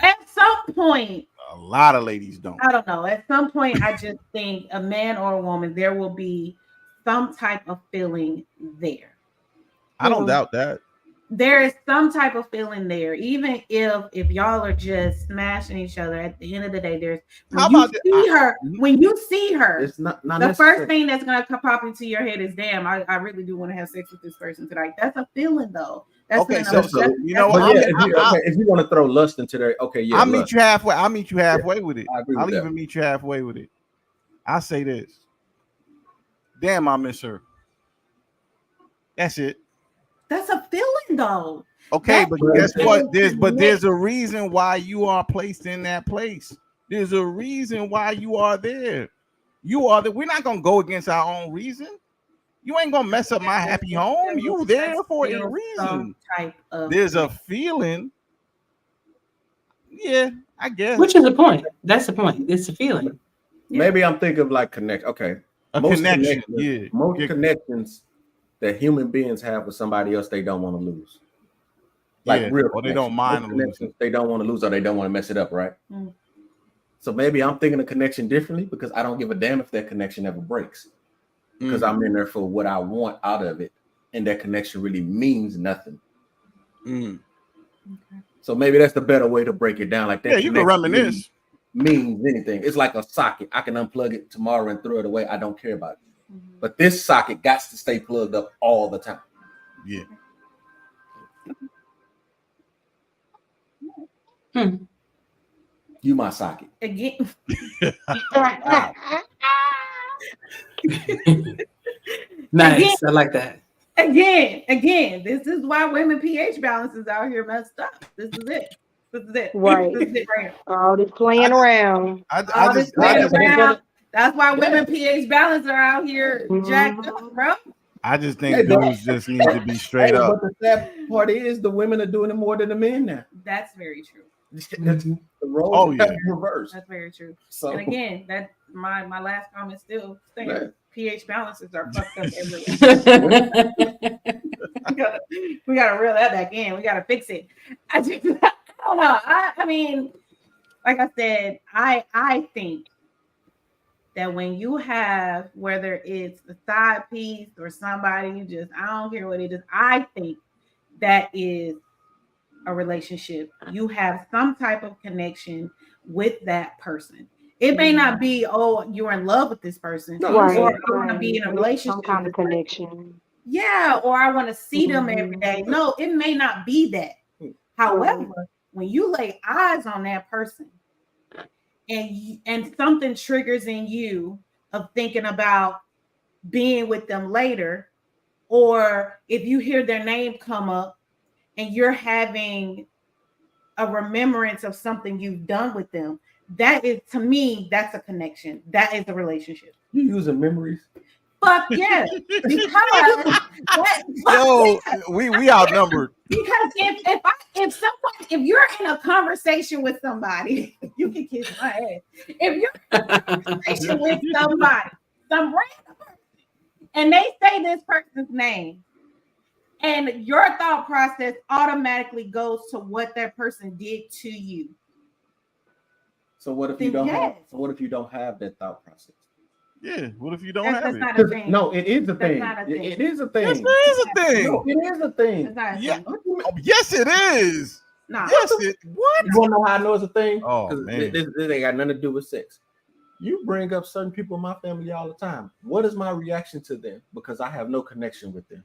At some point, A lot of ladies don't. I don't know. At some point, I just think a man or a woman, there will be some type of feeling there. I don't doubt that. There is some type of feeling there, even if y'all are just smashing each other. At the end of the day, there's when you see her, It's not the first thing that's gonna pop into your head is, damn, I really do want to have sex with this person tonight. That's a feeling though. That's Okay, so you know what? If you want to throw lust into there, okay, yeah. I'll meet you halfway. I'll meet you halfway with it. I'll even meet you halfway with it. I say this. Damn, I miss her. That's it. That's a feeling though. Okay, but guess what? There's a reason why you are placed in that place. There's a reason why you are there. We're not gonna go against our own reason. You ain't gonna mess up my happy home. You there for a reason. There's a feeling. Yeah, I guess. Which is the point? That's the point. It's a feeling. Maybe I'm thinking of like connect. Okay, most connections that human beings have with somebody else, they don't want to lose. Like real, or they don't mind losing. They don't want to lose, or they don't want to mess it up, right? Mm. So maybe I'm thinking of connection differently because I don't give a damn if that connection ever breaks. Because I'm in there for what I want out of it, and that connection really means nothing. Okay. So maybe that's the better way to break it down. Like that. Yeah, you can reminisce. Means anything. It's like a socket. I can unplug it tomorrow and throw it away. I don't care about it. Mm-hmm. But this socket got to stay plugged up all the time. Yeah. You my socket again. Nice. I like that. Again, this is why women pH balances out here messed up. This is it. Right. This is it right. All this playing around. That's why women pH balance are out here jacked up, bro. I just think dudes just need to be straight up. But the sad part is the women are doing it more than the men now. That's very true. The role is reversed. That's very true. So, and again, that my last comment still saying pH balances are fucked up everywhere. we gotta reel that back in. We gotta fix it. I don't know. I mean, like I said, I think that when you have, whether it's a side piece or somebody you just, I don't care what it is, I think that is a relationship. You have some type of connection with that person. It may not be, oh, you're in love with this person, or I want to be in a relationship. Some kind of connection. Yeah, or I want to see them every day. No, it may not be that. However, when you lay eyes on that person and something triggers in you of thinking about being with them later, or if you hear their name come up and you're having a remembrance of something you've done with them, that is, to me, that's a connection. That is a relationship. You using memories? Fuck yeah. Because we outnumbered. Because if you're in a conversation with somebody, you can kiss my ass. If you're in a conversation with somebody, some random person, and they say this person's name, and your thought process automatically goes to what that person did to you. So what if you don't have? So what if you don't have that thought process? Yeah. What if you don't have it? Not a thing. No, it is a thing. It is a thing. Yes, it is a thing. No, it is a thing. Yeah. Yes, it is. Nah. Yes, it. What? You want to know how I know it's a thing? Oh man, this ain't got nothing to do with sex. You bring up certain people in my family all the time. What is my reaction to them? Because I have no connection with them.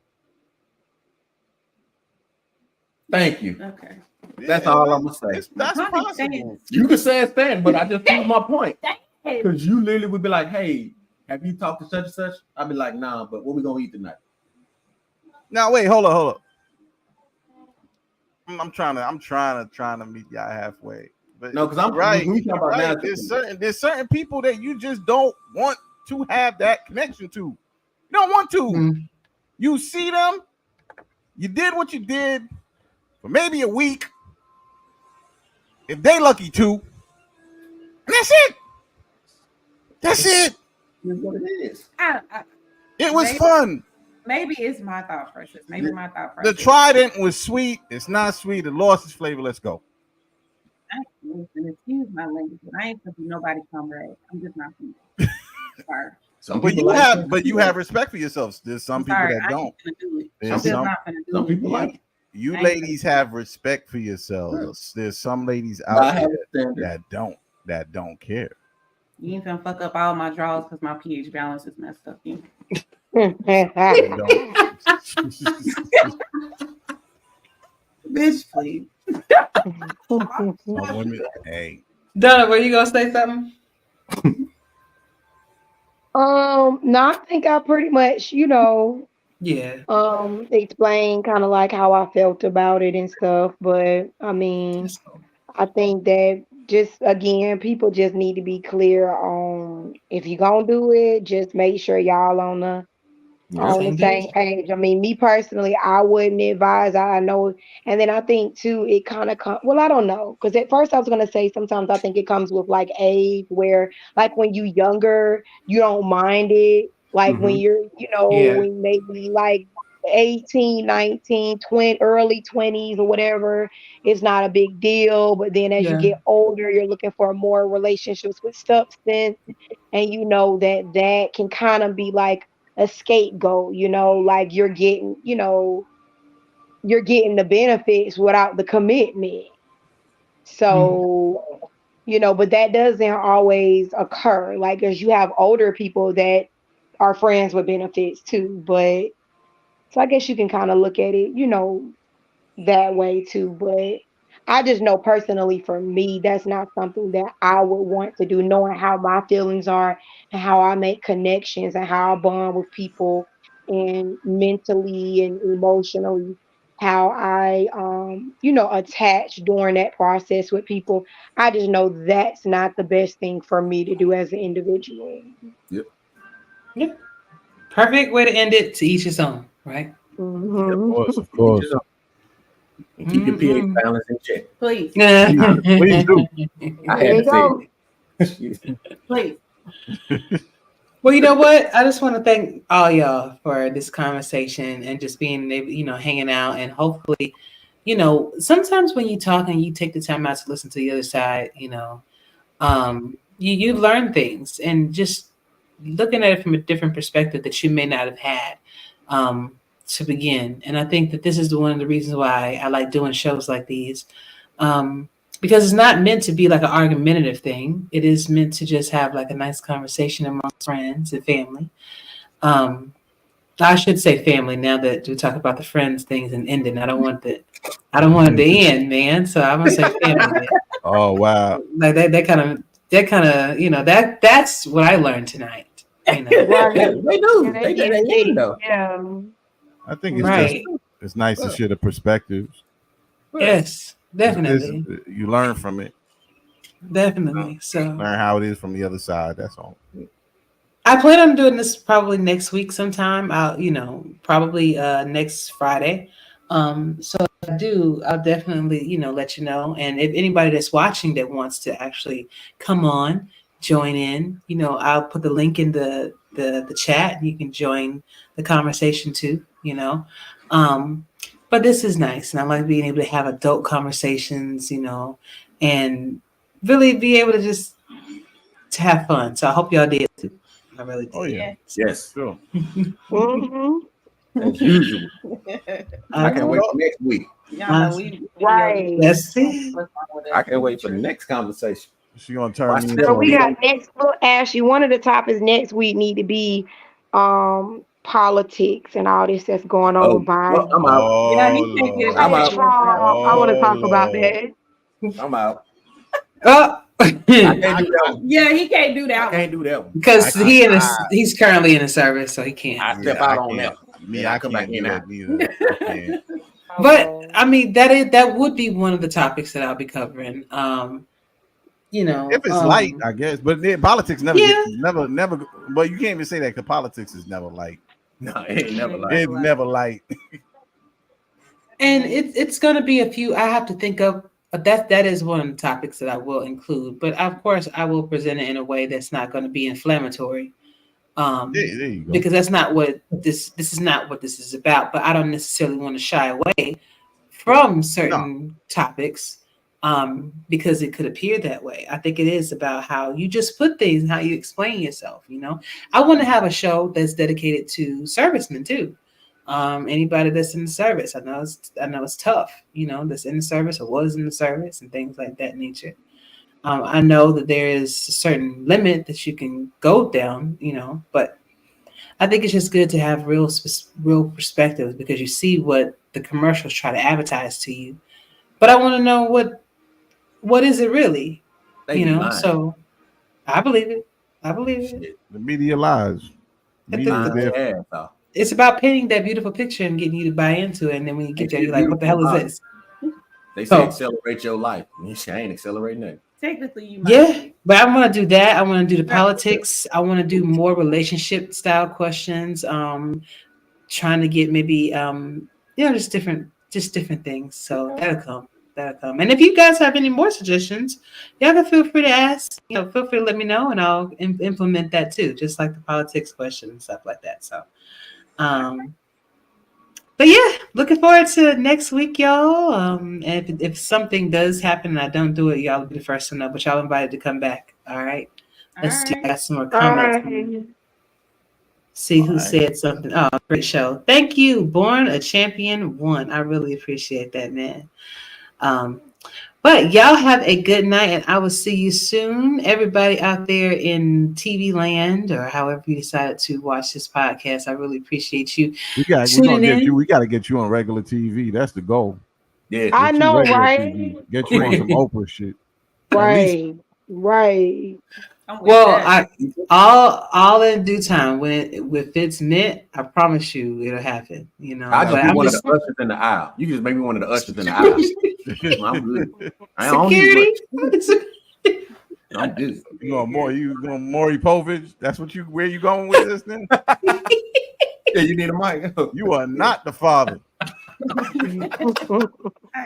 Thank you. Okay. That's all I'm gonna say. That's possible. You can say it's thing, but I just proved my point. Because you literally would be like, "Hey, have you talked to such and such?" I'd be like, "Nah, but what we gonna eat tonight?" Now wait, hold up. I'm trying to meet y'all halfway. But no, because I'm right. Right. There's certain people that you just don't want to have that connection to. You don't want to. Mm-hmm. You see them, you did what you did for maybe a week. If they lucky too, and that's it. That's it. That's what it is. It was fun. Maybe it's my thought process. Maybe my thought process. The Trident was sweet. It's not sweet. It lost its flavor. Let's go. Excuse my language, but I ain't gonna be nobody comrade. I'm just not. Sorry. Some But people you like have, it. but you have respect for yourselves. There's some people Sorry, that I don't. ain't gonna do it. There's I'm just some- not gonna do Some it. people like it. You I ain't ladies have respect for yourselves. There's some ladies out I have there a standard. that don't care. You ain't finna fuck up all my drawers because my pH balance is messed up. You. And don't. Bitch, please. Some women, hey, Donna, were you gonna say something? No, I think I pretty much, Yeah. explained kind of like how I felt about it and stuff. But I mean, That's cool. I think that just again, people just need to be clear on if you're gonna do it, just make sure y'all on the Same same page. page. I mean, me personally, I wouldn't advise. I know, and then I think too, it kind of well, I don't know, because at first I was gonna say sometimes I think it comes with like age, where like when you younger, you don't mind it. Like when Mhm. you're, Yeah. when maybe like 18, 19, 20, early 20s or whatever, it's not a big deal. But then as you Yeah. get older, you're looking for more relationships with substance, and you know that can kind of be like a scapegoat, like you're getting the benefits without the commitment. So, but that doesn't always occur. Like, as you have older people that are friends with benefits too. But so I guess you can kind of look at it, that way too. But I just know personally for me, that's not something that I would want to do, knowing how my feelings are and how I make connections and how I bond with people and mentally and emotionally, how I attach during that process with people. I just know that's not the best thing for me to do as an individual. Yep. Yeah. Perfect way to end it. To each his own, right? Mhm. of course. And keep your pH Mm-mm. balance in check. Please, Please do. I There had you to go. say it. please. Well, you know what? I just want to thank all y'all for this conversation and just being able, hanging out, and hopefully, sometimes when you talk and you take the time out to listen to the other side, you learn things, and just looking at it from a different perspective that you may not have had to begin. And I think that this is one of the reasons why I like doing shows like these. Because it's not meant to be like an argumentative thing. It is meant to just have like a nice conversation amongst friends and family. Um, I should say family now that we talk about the friends things and ending. I don't want it to end, man. So I'm gonna say family. Man. Oh wow. Like that's what I learned tonight. Right. They do. Yeah, They yeah, learn though. yeah. I think it's Right. it's nice to share the perspectives. Yes, definitely. You learn from it. Definitely. So Learn how it is from the other side. That's all. I plan on doing this probably next week sometime. Probably next Friday. So if I do, I'll definitely, let you know. And if anybody that's watching that wants to actually come on, join in, I'll put the link in the chat. You can join the conversation too. But this is nice. And I like being able to have adult conversations, and really be able to have fun. So I hope y'all did too. I really did. Oh yeah. Yes. Sure. Mhm. As usual. I can't wait Okay. for next week. Y'all know we Right. Let's see. I can't wait for the next conversation. She gonna turn Watch me this So into we a got next look, Ashley. One of the topics next week need to be politics and all this that's going Oh, on by. well, I'm out. Yeah, he Oh can't get Lord. I'm out. I want to Oh, talk about Lord. that. I'm out. Oh, I can't do that one. Yeah, he can't do I that. can't do that one. because he's currently in the service, so he I can't. step Yeah, out I on can't. that. Me, Then I come back can't in do now. that neither. I can't. But I mean, that would be one of the topics that I'll be covering. If it's light, I guess. But politics never Yeah. never. Well, you can't even say that because politics is never light. No, it ain't never like. It's never light. And it's going to be a few. I have to think of that is one of the topics that I will include. But of course, I will present it in a way that's not going to be inflammatory. There you go. Because that's not what this is not what this is about. But I don't necessarily want to shy away from certain topics. because it could appear that way. I think it is about how you just put things, how you explain yourself. I want to have a show that's dedicated to servicemen too. Anybody that's in the service, I know it's tough. That's in the service or was in the service and things like that nature. I know that there is a certain limit that you can go down, but I think it's just good to have real perspectives because you see what the commercials try to advertise to you. But I want to know what is it really, They be lying. So I believe it. Shit. The media lies. At Media the- is there. Lying ass off. It's about painting that beautiful picture and getting you to buy into it. And then when you get there, you're like, what the hell is this? They say So- accelerate your life. I ain't accelerating that. Technically, you might. Yeah, but I want to do that. I want to do the politics. I want to do more relationship style questions. Trying to get maybe just different things. So that'll come. And if you guys have any more suggestions, y'all can feel free to ask. Feel free to let me know, and I'll implement that too, just like the politics question and stuff like that. So, but yeah, looking forward to next week, y'all. And if something does happen and I don't do it, y'all will be the first to know. But y'all invited to come back. All right. Let's see. I got some more comments. Alright. See who said something. Oh, great show. Thank you. Born a Champion 1. I really appreciate that, man. But y'all have a good night, and I will see you soon. Everybody out there in TV land or however you decided to watch this podcast, I really appreciate you. We got to get you on regular TV. That's the goal. Yeah. I Get you know, regular right? TV. Get you on some Oprah shit. Right. I'm with Well, that. all in due time. When it's meant, I promise you it'll happen. I'll just But be I'm one just of the ushers in the aisle. You can just make me one of the ushers in the aisle. I'm good. I don't need security. much. I'm good. You going Maury Povich? That's where you going with this then? Yeah, you need a mic. You are not the father.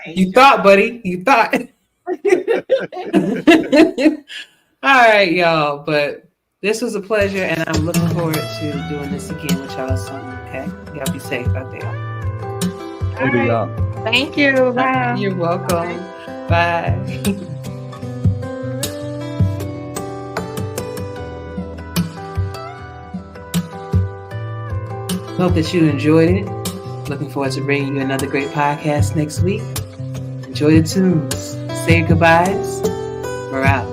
You thought, buddy. You thought. All right, y'all. But this was a pleasure, and I'm looking forward to doing this again with y'all soon. Okay, y'all be safe out there. Later, y'all. Thank you. Bye. You're welcome. Bye. Hope that you enjoyed it. Looking forward to bringing you another great podcast next week. Enjoy the tunes. Say your goodbyes. We're out.